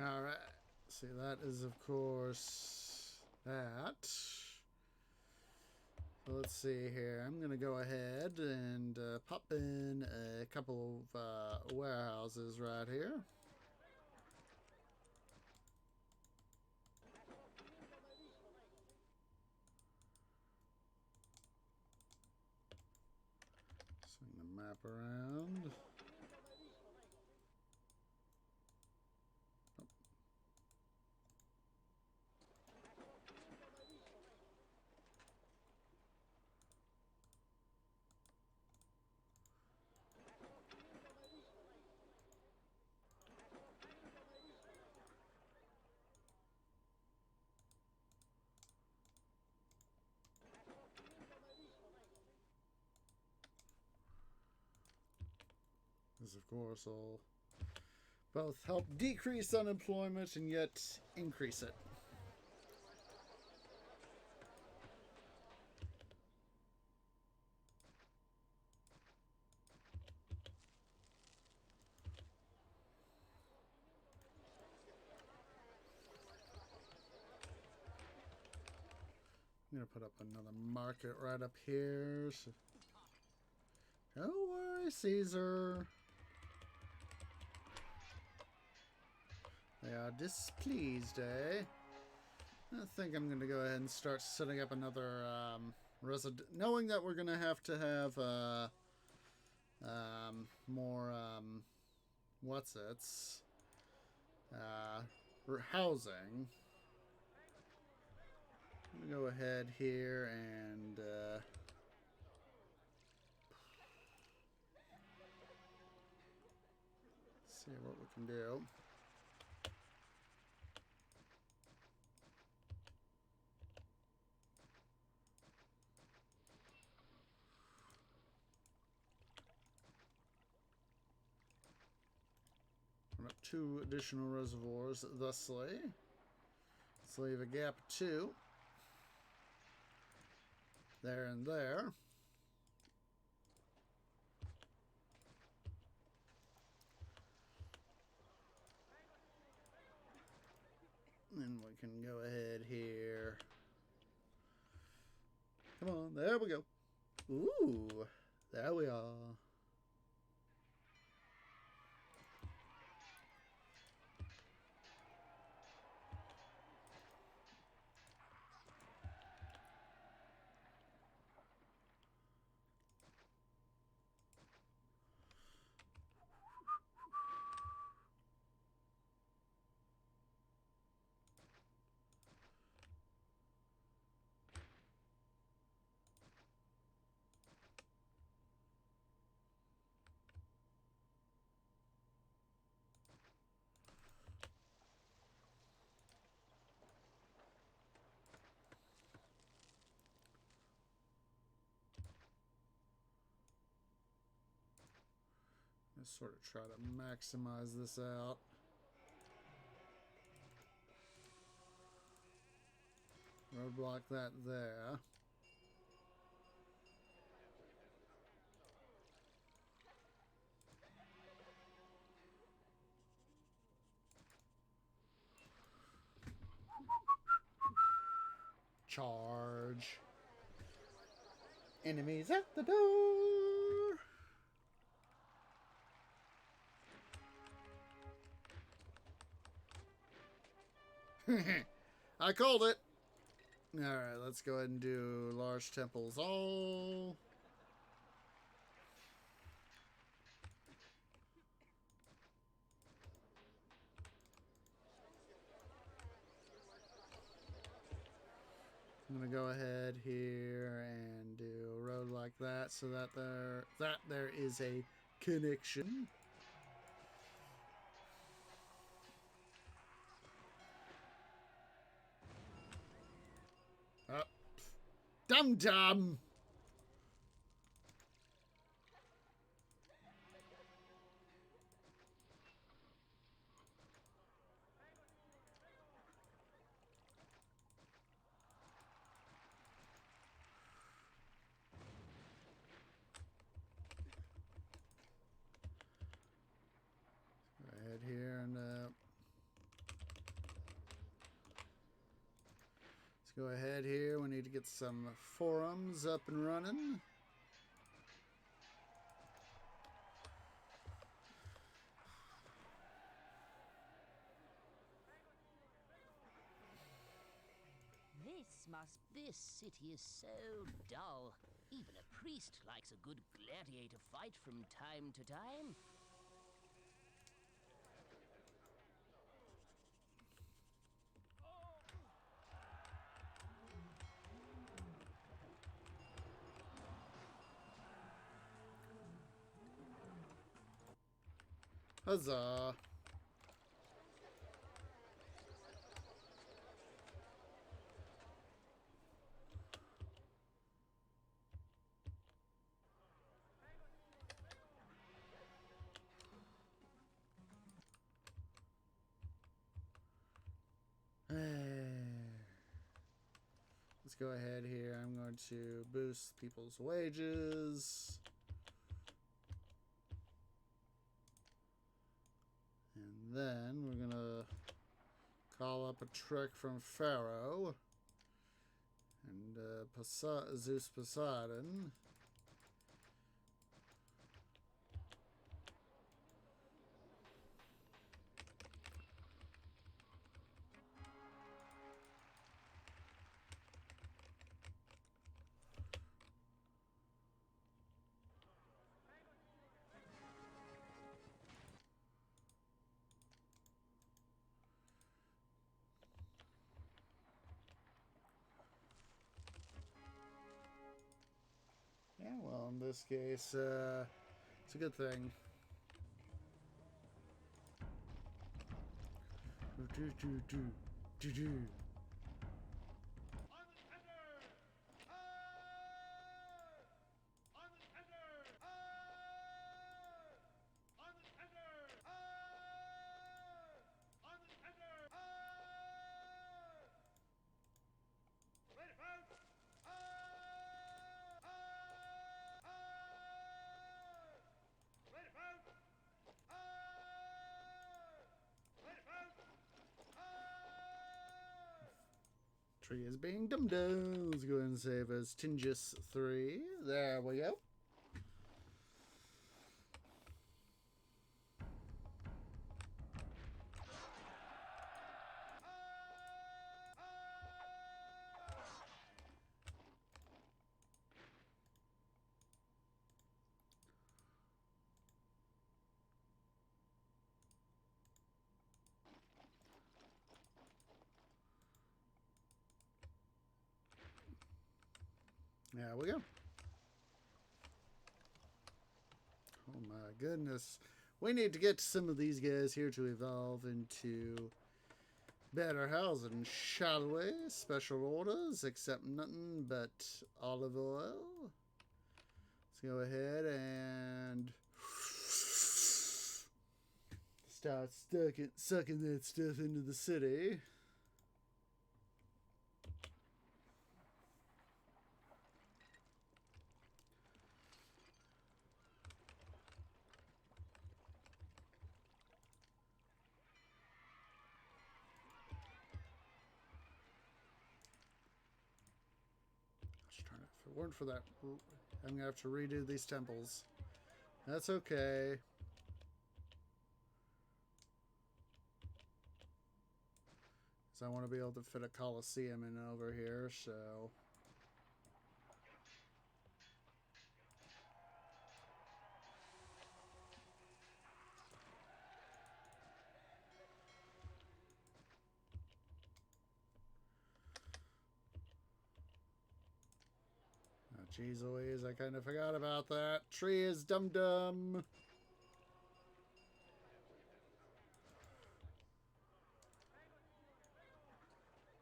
all right. See, that is, of course, that. So let's see here. I'm going to go ahead and pop in a couple of warehouses right here. Swing the map around. This, of course, will both help decrease unemployment and yet increase it. I'm going to put up another market right up here. So don't worry, Caesar. They are displeased, eh? I think I'm going to go ahead and start setting up another knowing that we're going to have more housing. I'm going to go ahead here and see what we can do. Put up 2 additional reservoirs thusly. Let's leave a gap of 2. There and there. And we can go ahead here. Come on, there we go. Ooh, there we are. Let's sort of try to maximize this out. Roadblock that there. Charge. Enemies at the door. I called it. Alright, let's go ahead and do large temples all. I'm gonna go ahead here and do a road like that so that there is a connection. Oh. Dum dum. Right here and let's go ahead here. We need to get some forums up and running. This city is so dull. Even a priest likes a good gladiator fight from time to time. Huzzah. Let's go ahead here. I'm going to boost people's wages. And then we're going to call up a trick from Pharaoh and Zeus Poseidon. Yeah, well, in this case, it's a good thing. Tree is being dum-dum. Let's go ahead and save as Tingis 3. There we go. There we go. Oh my goodness. We need to get some of these guys here to evolve into better housing, shall we? Special orders, accept nothing but olive oil. Let's go ahead and start sucking that stuff into the city. If it weren't for that, I'm gonna have to redo these temples. That's okay. So I want to be able to fit a Colosseum in over here, so... Oh, jeez Louise, I kind of forgot about that. Tree is dum-dum.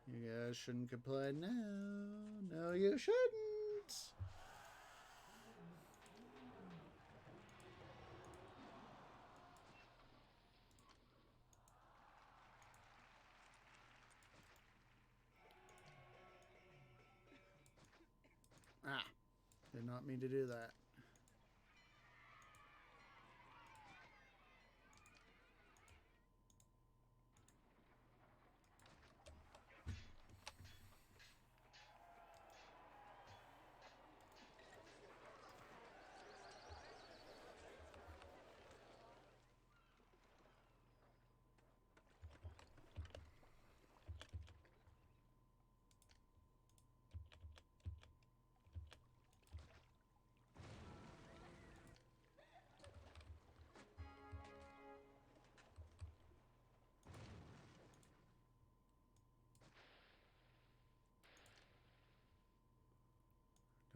You guys shouldn't complain now. No, you shouldn't. Ah, did not mean to do that.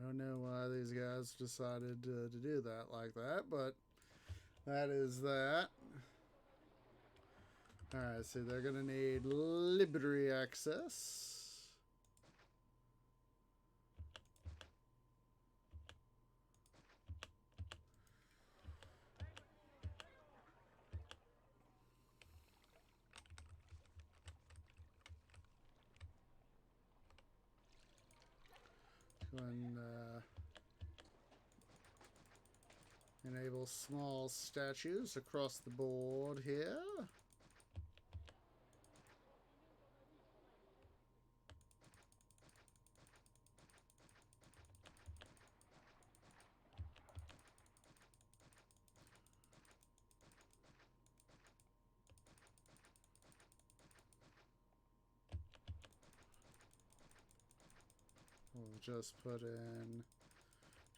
Don't know why these guys decided to do that like that, but that is that. Alright, so they're going to need liberty access. And enable small statues across the board here. We'll just put in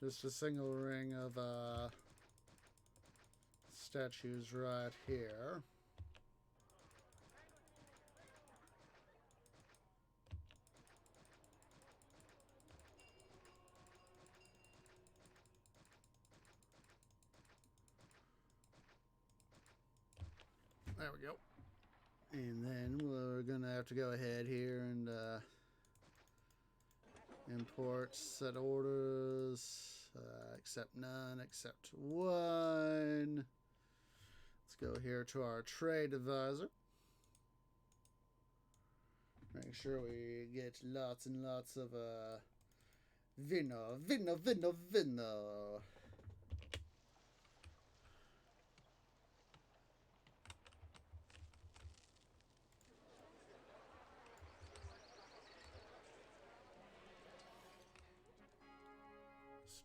just a single ring of statues right here. There we go. And then we're going to have to go ahead here and import set orders. Accept none, accept one. Let's go here to our trade advisor. Make sure we get lots and lots of vino.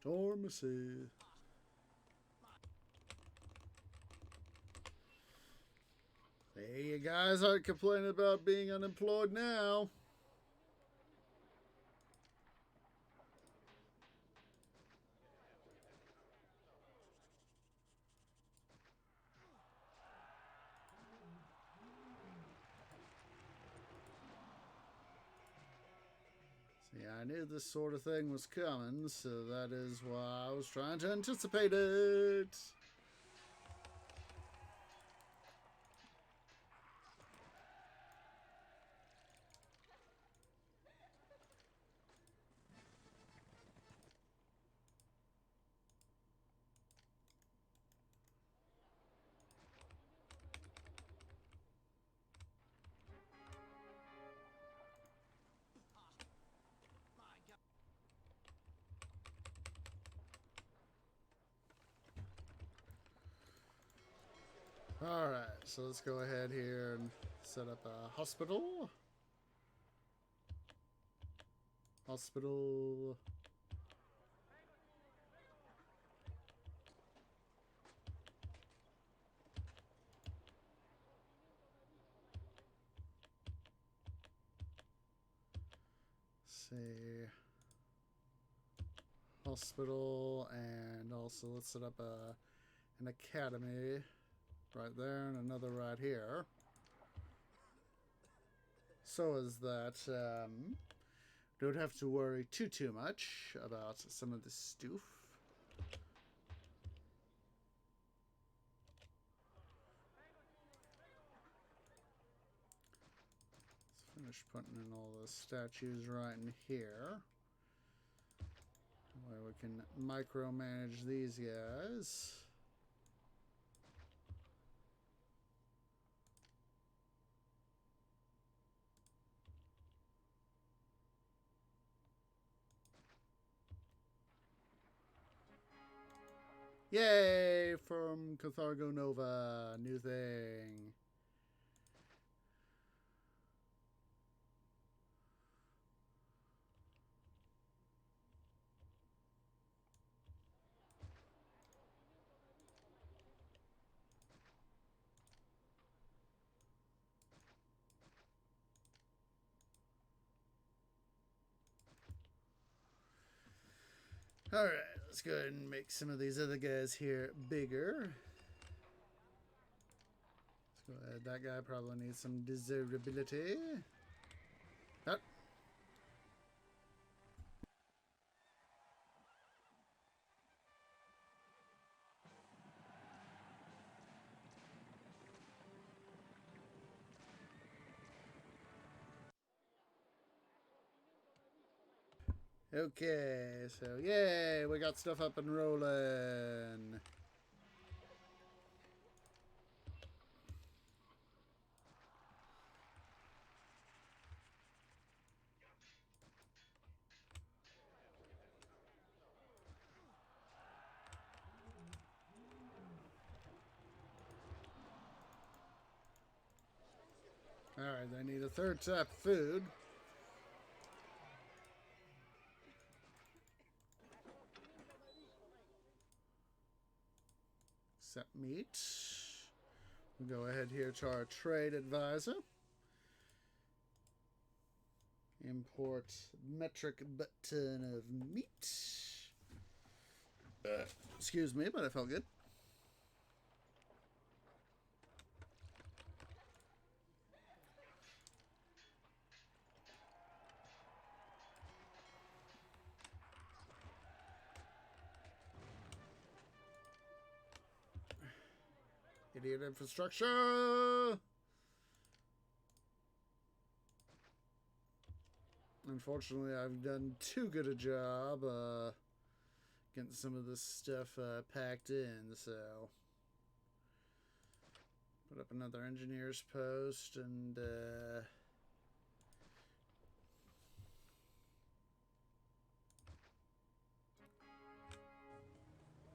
Stormacy. Hey, you guys aren't complaining about being unemployed now. See, I knew this sort of thing was coming, so that is why I was trying to anticipate it. Alright, so let's go ahead here and set up a hospital. Hospital. see. Hospital, and also let's set up an academy right there and another right here. So is that don't have to worry too much about some of the stuff. Let's finish putting in all the statues right in here. Where we can micromanage these guys. Yay! From Carthago Nova. New thing. Alright, let's go ahead and make some of these other guys here bigger. Let's go ahead. That guy probably needs some desirability. Oh. Okay, so yay, we got stuff up and rolling. Alright, I need a third type of food. Except meat. We'll go ahead here to our trade advisor. Import metric ton of meat. Excuse me, but I felt good. Idiot infrastructure! Unfortunately, I've done too good a job getting some of this stuff packed in, so put up another engineer's post and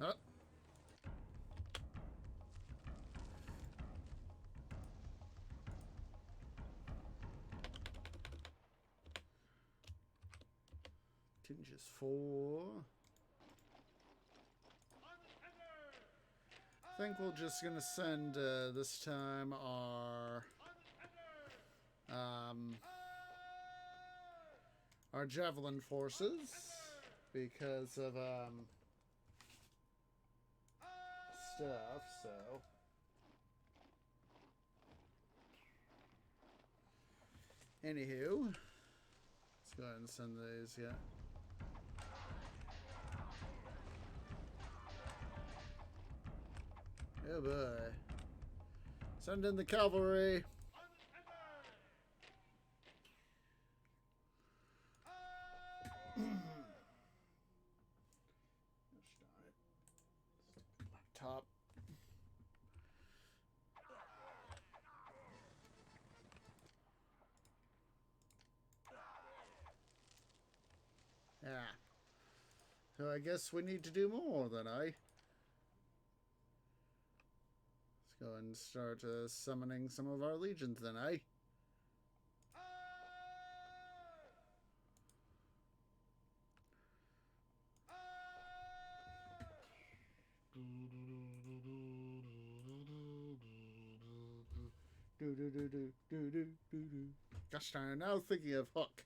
oh. Just 4. I think we're just gonna send this time our javelin forces because of stuff. So anywho, let's go ahead and send these. Yeah. Oh boy. Send in the cavalry. Laptop. Yeah. So I guess we need to do more then, eh? Go and start summoning some of our legions then, eh? Gosh darn, now thinking of Hook.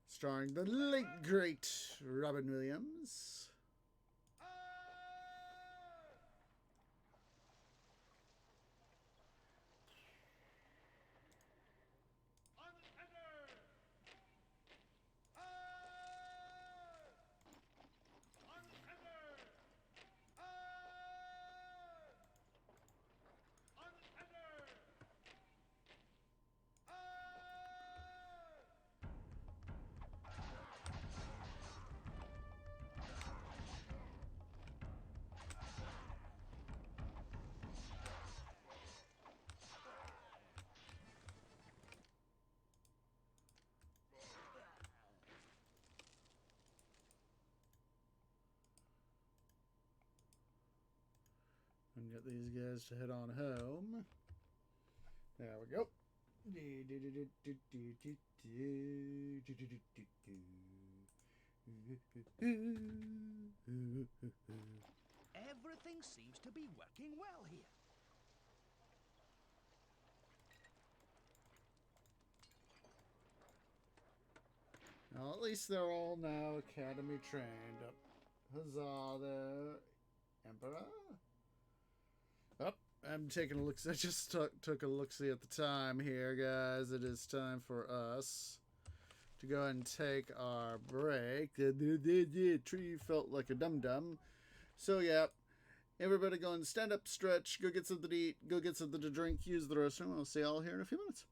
starring the late great Robin Williams. And get these guys to head on home. There we go. Everything seems to be working well here. Well, at least they're all now academy trained. Huzzah there, Emperor. Oh, I'm taking a look. I just took a look-see at the time here, guys. It is time for us to go ahead and take our break. The tree felt like a dum-dum. So, yeah. Everybody go and stand up, stretch, go get something to eat, go get something to drink, use the restroom. I'll see y'all here in a few minutes.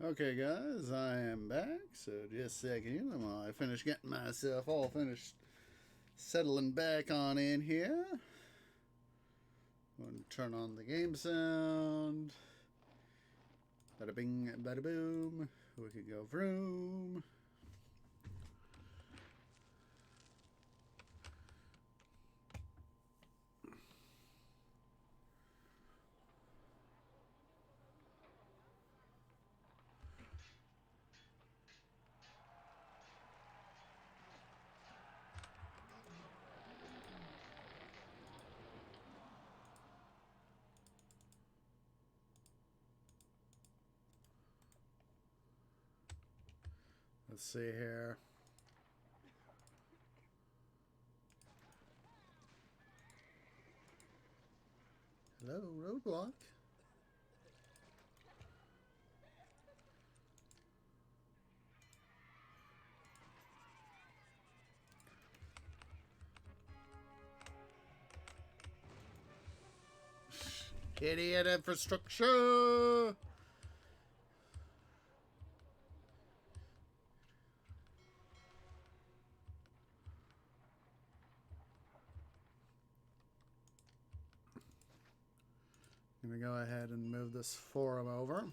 Okay, guys, I am back. So just a second while I finish getting myself all finished settling back on in here. I'm going to turn on the game sound. Bada bing, bada boom. We can go vroom. Let's see here. Hello, roadblock. Idiot infrastructure. I'm going to go ahead and move this forum over.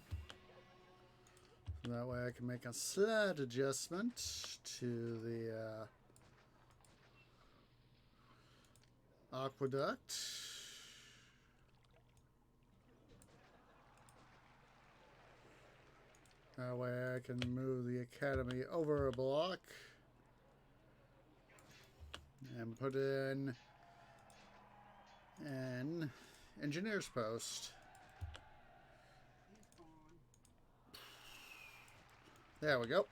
So that way I can make a slight adjustment to the aqueduct. That way I can move the academy over a block and put in an engineer's post. There we go.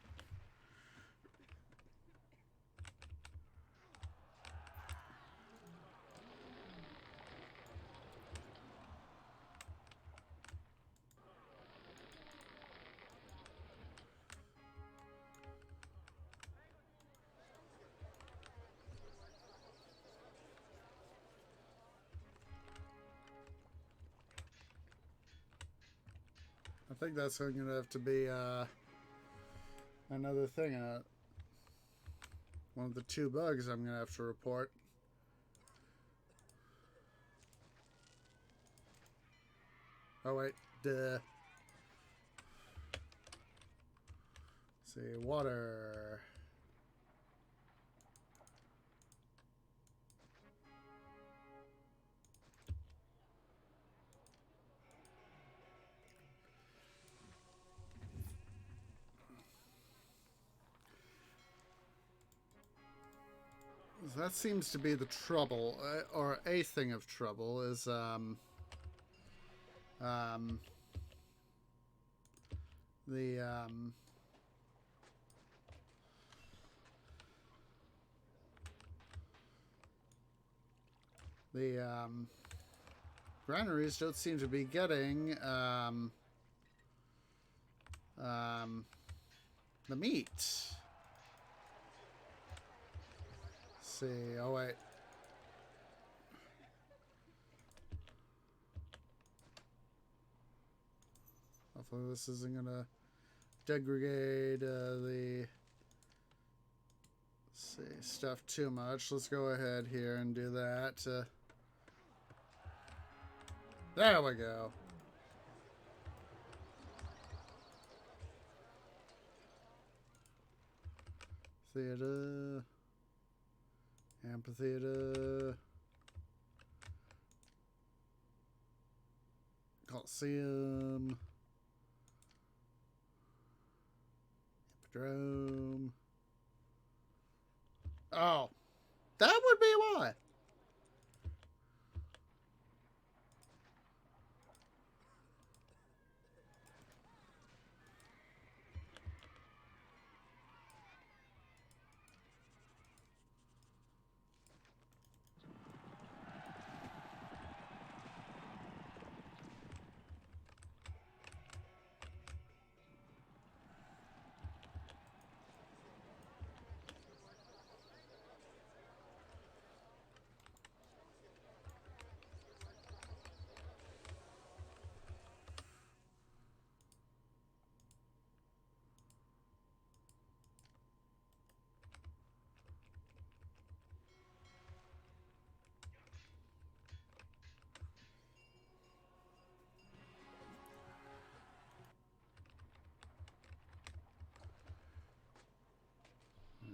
I think that's going to have to be another thing. One of the two bugs I'm going to have to report. Oh, wait. Duh. Let's see. Water. That seems to be the trouble, or a thing of trouble, is the granaries don't seem to be getting the meat. See, oh wait. Hopefully this isn't gonna degrade the stuff too much. Let's go ahead here and do that. There we go. Theater. Amphitheater. Coliseum. Hippodrome. Oh, that would be why.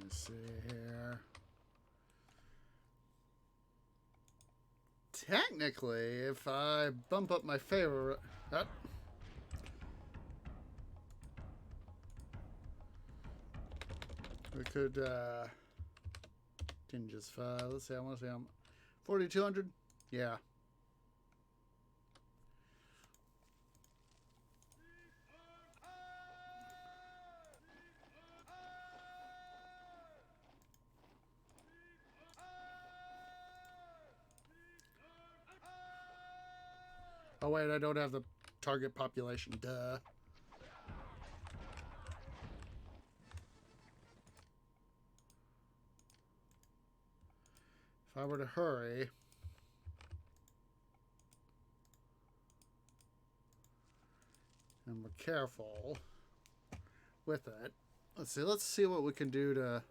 Let's see here. Technically, if I bump up my favorite... we could, tinges 5. Let's see, I want to say I'm 4,200? Yeah. Oh wait, I don't have the target population. Duh. If I were to hurry... and we're careful with it. Let's see what we can do to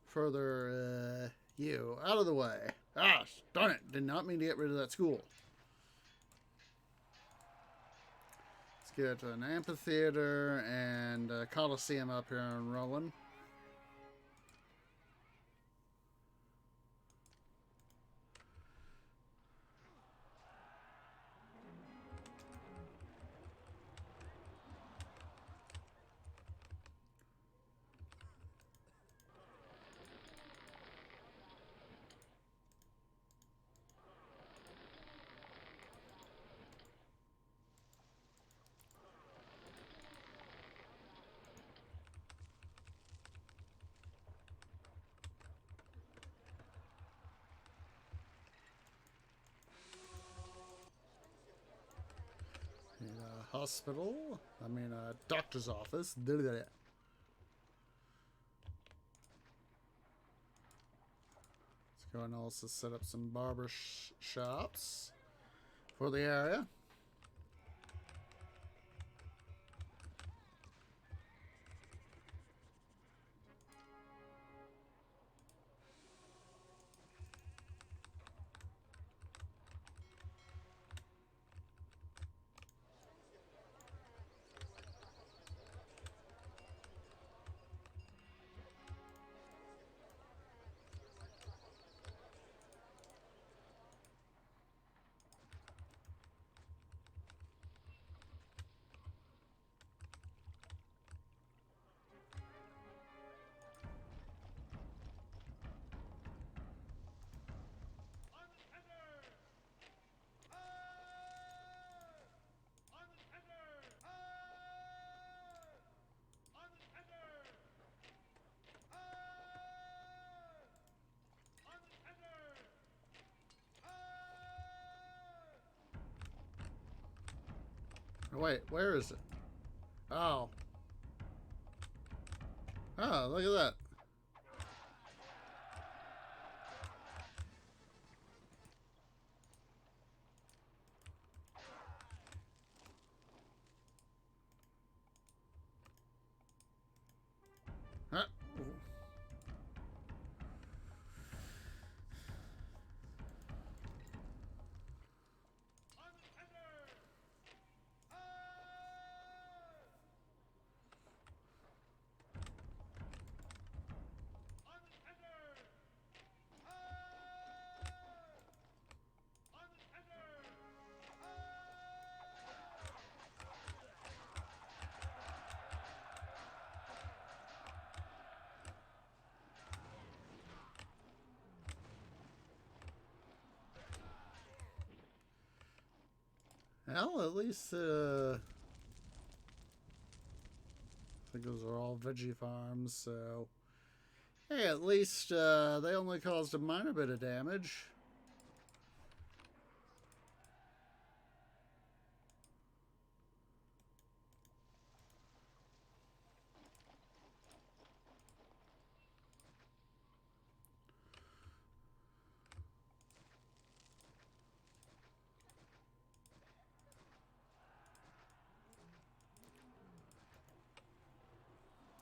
further you out of the way. Ah, darn it. Did not mean to get rid of that school. Let's get an amphitheater and a coliseum up here and rolling. Hospital. I mean, a doctor's office. Let's go and also set up some barber shops for the area. Wait, where is it? Oh. Oh, look at that. Huh? Well, at least, I think those are all veggie farms, so... Hey, at least, they only caused a minor bit of damage.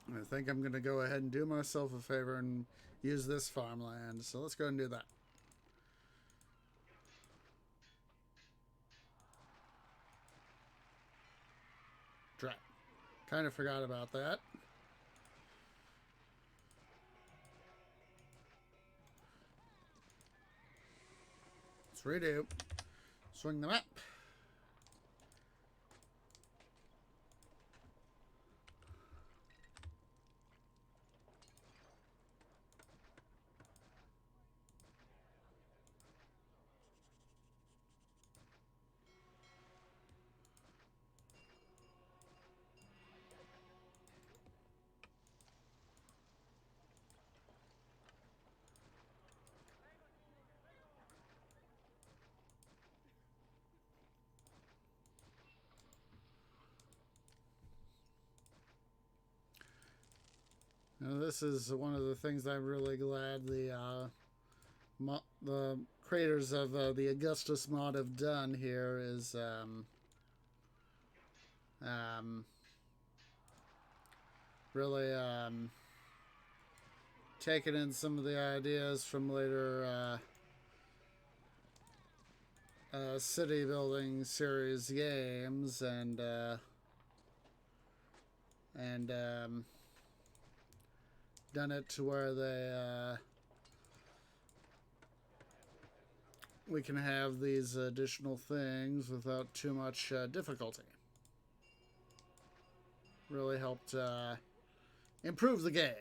I think I'm going to go ahead and do myself a favor and use this farmland. So let's go and do that. Drat. Kind of forgot about that. Let's redo. Swing the map. Now, this is one of the things I'm really glad the creators of the Augustus mod have done here is really taken in some of the ideas from later city building series games and done it to where they we can have these additional things without too much difficulty. Really helped improve the game.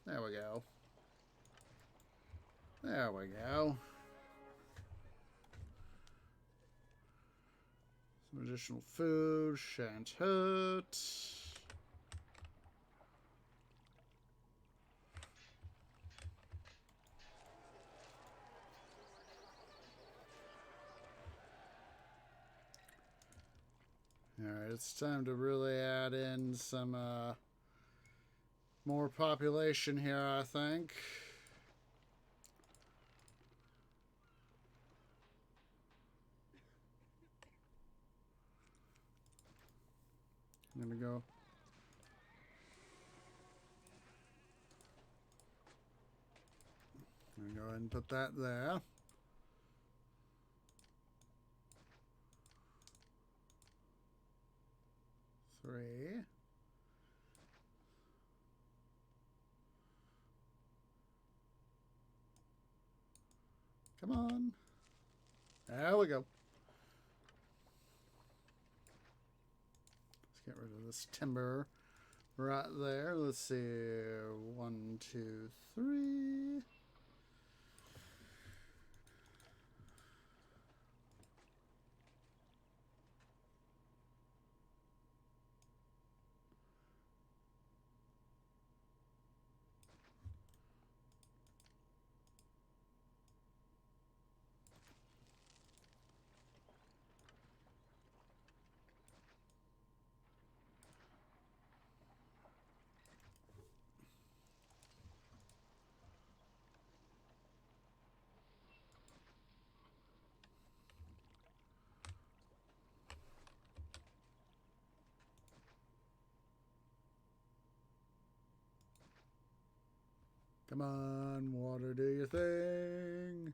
There we go. There we go. Some additional food. Shan't hurt. Alright, it's time to really add in some more population here, I think. I'm gonna go. I'm gonna go ahead and put that there. Three. Come on. There we go. Let's get rid of this timber right there. Let's see. 1, 2, 3. Come on, water, do your thing.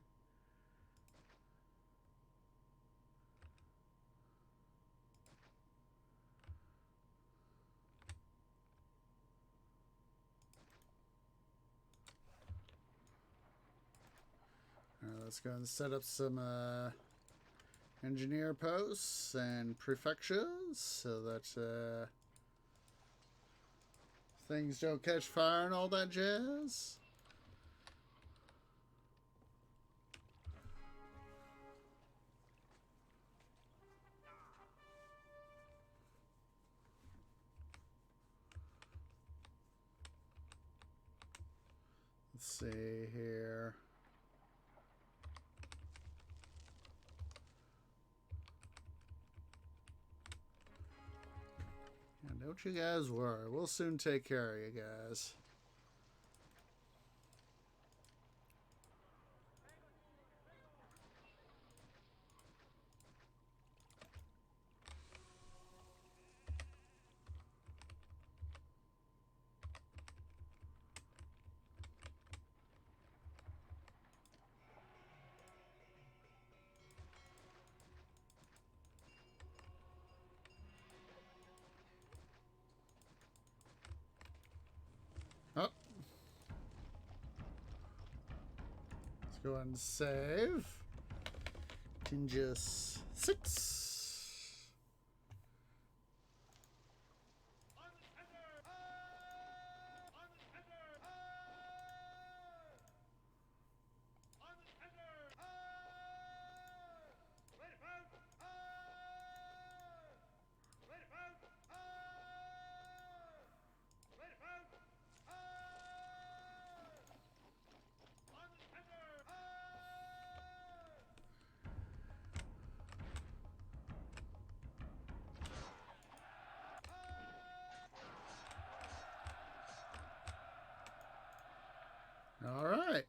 All right, let's go and set up some engineer posts and prefectures so that things don't catch fire and all that jazz. Let's see here. And don't you guys worry. We'll soon take care of you guys. Oh. Let's go ahead and save. Tingus 6. All right.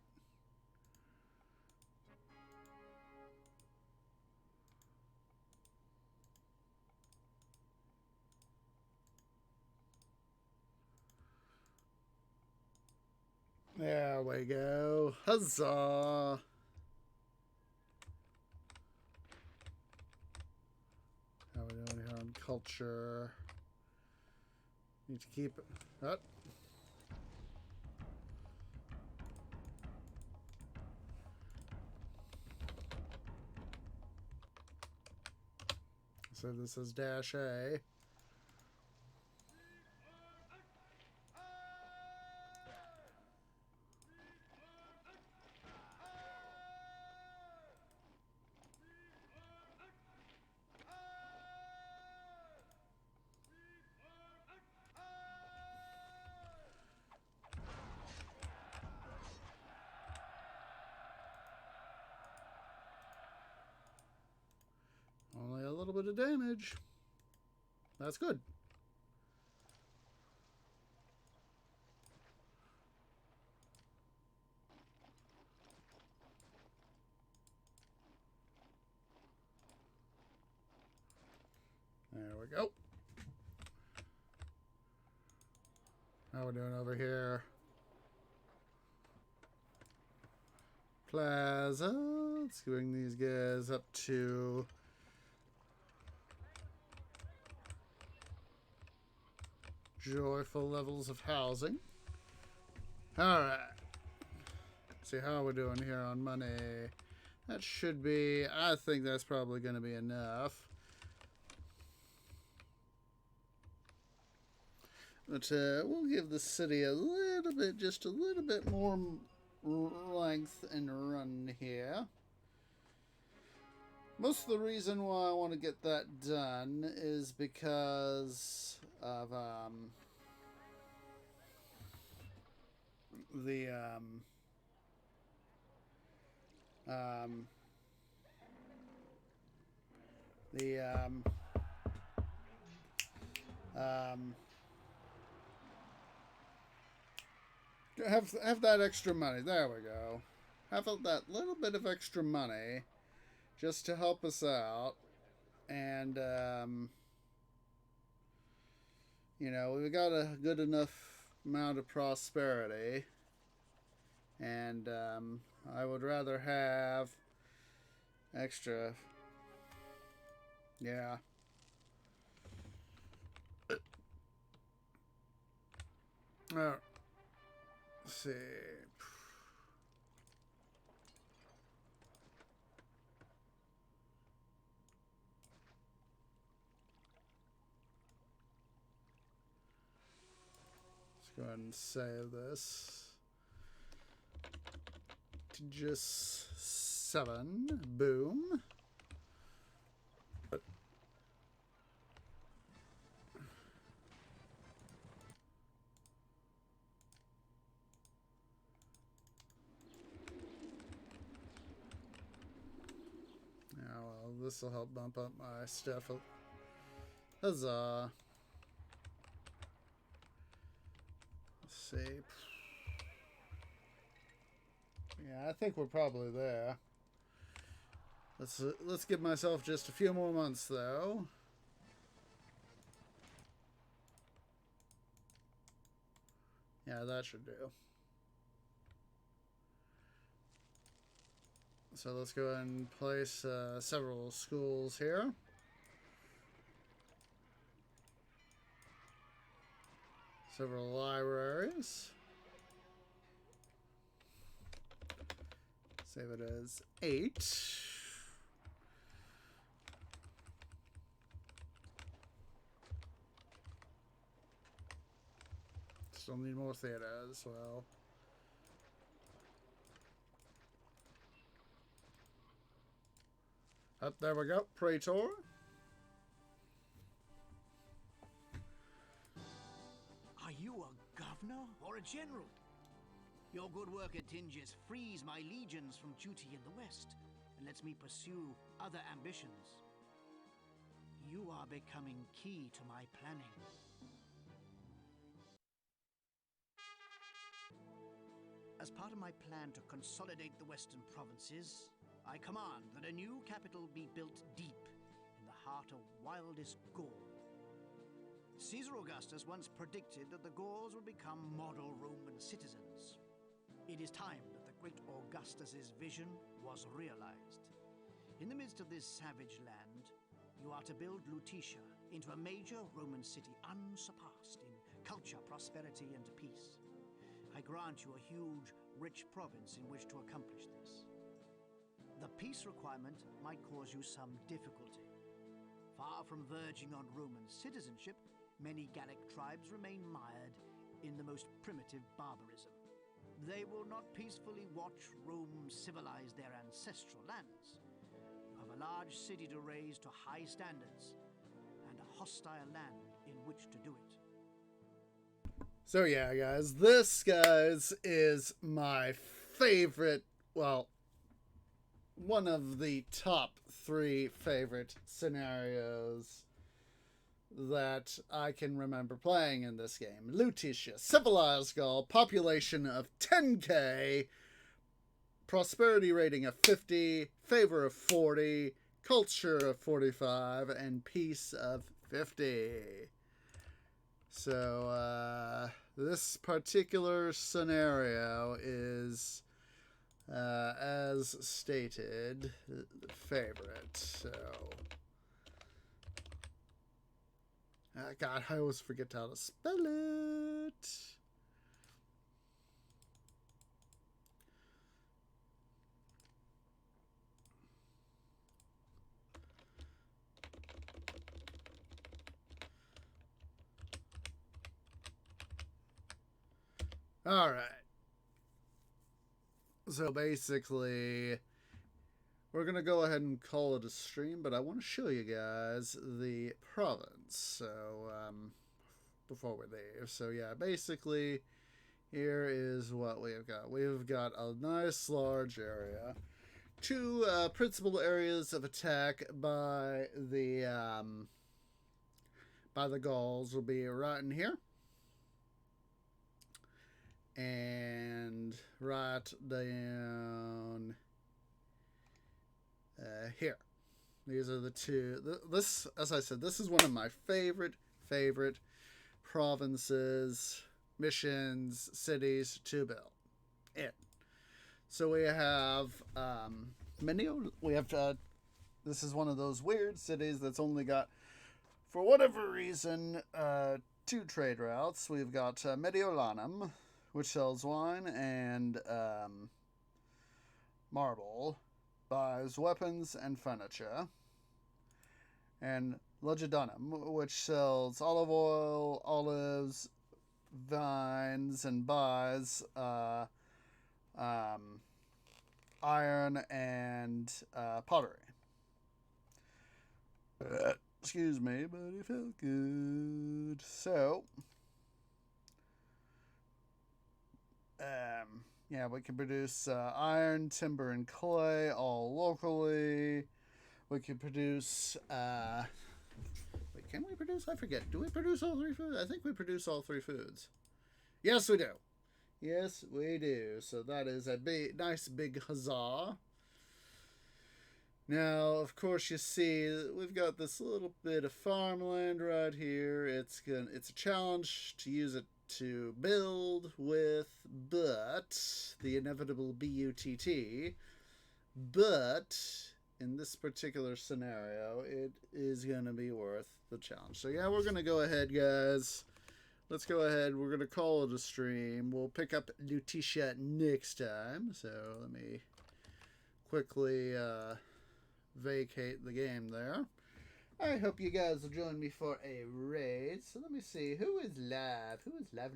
There we go. Huzzah. How are we doing here on culture? Need to keep it up. So this is dash A. Only a little bit of damage. That's good. There we go. How we doing over here? Plaza. Let's bring these guys up to joyful levels of housing. Alright. See how we're doing here on money. That should be, I think that's probably going to be enough. But we'll give the city a little bit, just a little bit more length and run here. Most of the reason why I want to get that done is because of the have that extra money. There we go. Have that little bit of extra money just to help us out. And, you know, we've got a good enough amount of prosperity. And I would rather have extra. Yeah. Let's see. Let's go ahead and save this. To just 7. Boom. This will help bump up my stuff. Huzzah. Let's see. Yeah, I think we're probably there. Let's give myself just a few more months though. Yeah, that should do. So let's go ahead and place several schools here. Several libraries. Save it as 8. Still need more theater as well. Up there we go, Praetor. Are you a governor or a general? Your good work at Tinges frees my legions from duty in the west and lets me pursue other ambitions. You are becoming key to my planning. As part of my plan to consolidate the western provinces, I command that a new capital be built deep in the heart of wildest Gaul. Caesar Augustus once predicted that the Gauls would become model Roman citizens. It is time that the great Augustus's vision was realized. In the midst of this savage land, you are to build Lutetia into a major Roman city unsurpassed in culture, prosperity, and peace. I grant you a huge, rich province in which to accomplish this. The peace requirement might cause you some difficulty. Far from verging on Roman citizenship, many Gallic tribes remain mired in the most primitive barbarism. They will not peacefully watch Rome civilize their ancestral lands. You have a large city to raise to high standards, and a hostile land in which to do it. So yeah, guys, this, guys, is my favorite, well, one of the top 3 favorite scenarios that I can remember playing in this game. Lutetia, civilized Gaul, population of 10k, prosperity rating of 50, favor of 40, culture of 45, and peace of 50. So, this particular scenario is, as stated, the favorite. So, God, I always forget how to spell it. All right. So basically, we're going to go ahead and call it a stream, but I want to show you guys the province. So, before we leave. So, yeah, basically, here is what we've got. We've got a nice large area. 2 principal areas of attack by the Gauls will be right in here. And right down here. These are the 2. This, as I said, this is one of my favorite provinces, missions, cities to build in. So we have this is one of those weird cities that's only got, for whatever reason, 2 trade routes. We've got Mediolanum, which sells wine and marble, buys weapons and furniture, and Legidanum, which sells olive oil, olives, vines, and buys iron and pottery. Excuse me, but it felt good. So, yeah, we can produce iron, timber, and clay all locally. We can produce, wait, can we produce? I forget. Do we produce all 3 foods? I think we produce all 3 foods. Yes, we do. Yes, we do. So that is a nice big huzzah. Now, of course, you see, we've got this little bit of farmland right here. It's a challenge to use it to build with, but the inevitable BUTT. But in this particular scenario, it is going to be worth the challenge. So yeah, we're going to go ahead, guys. Let's go ahead. We're going to call it a stream. We'll pick up Lutetia next time. So let me quickly vacate the game there. I hope you guys will join me for a raid. So let me see. Who is live? Who is live?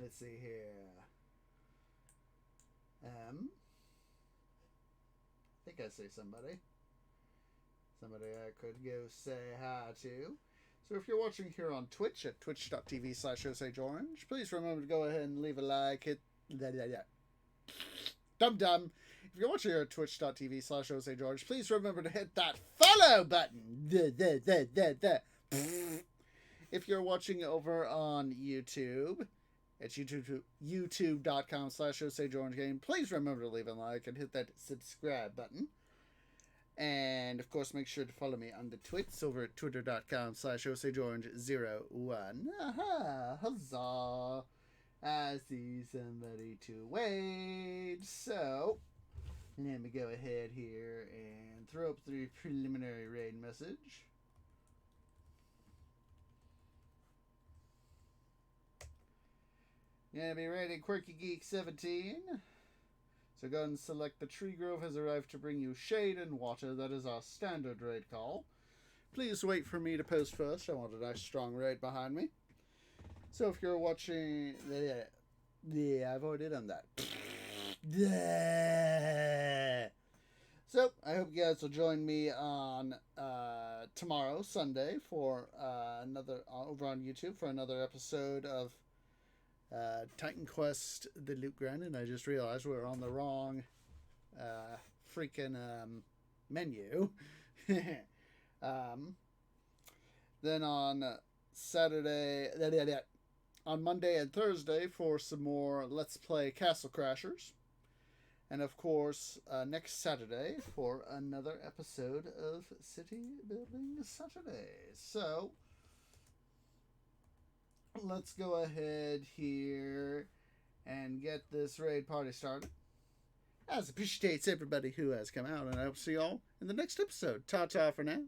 Let's see here. I think I see somebody. Somebody I could go say hi to. So if you're watching here on Twitch at twitch.tv/OsageOrange, please remember to go ahead and leave a like. Hit Dum. If you're watching here at twitch.tv/OsageOrange, please remember to hit that follow button. If you're watching over on YouTube, it's youtube.com/OsageOrangeGame. Please remember to leave a like and hit that subscribe button. And, of course, make sure to follow me on the twits over at twitter.com/OsageOrange01. Aha! Huzzah! I see somebody to wait. So, let me go ahead here and throw up the preliminary raid message. Gonna be raiding Quirky Geek 17. So go and select the Tree Grove has arrived to bring you shade and water. That is our standard raid call. Please wait for me to post first. I want a nice strong raid behind me. So if you're watching... Yeah, I've already done that. So I hope you guys will join me on tomorrow, Sunday, for another... over on YouTube for another episode of... Titan Quest, the Loot Grind, and I just realized we were on the wrong freaking menu. Then on Saturday, on Monday and Thursday for some more Let's Play Castle Crashers. And of course, next Saturday for another episode of City Building Saturday. So... let's go ahead here and get this raid party started. As appreciates everybody who has come out, and I hope to see you all in the next episode. Ta-ta for now.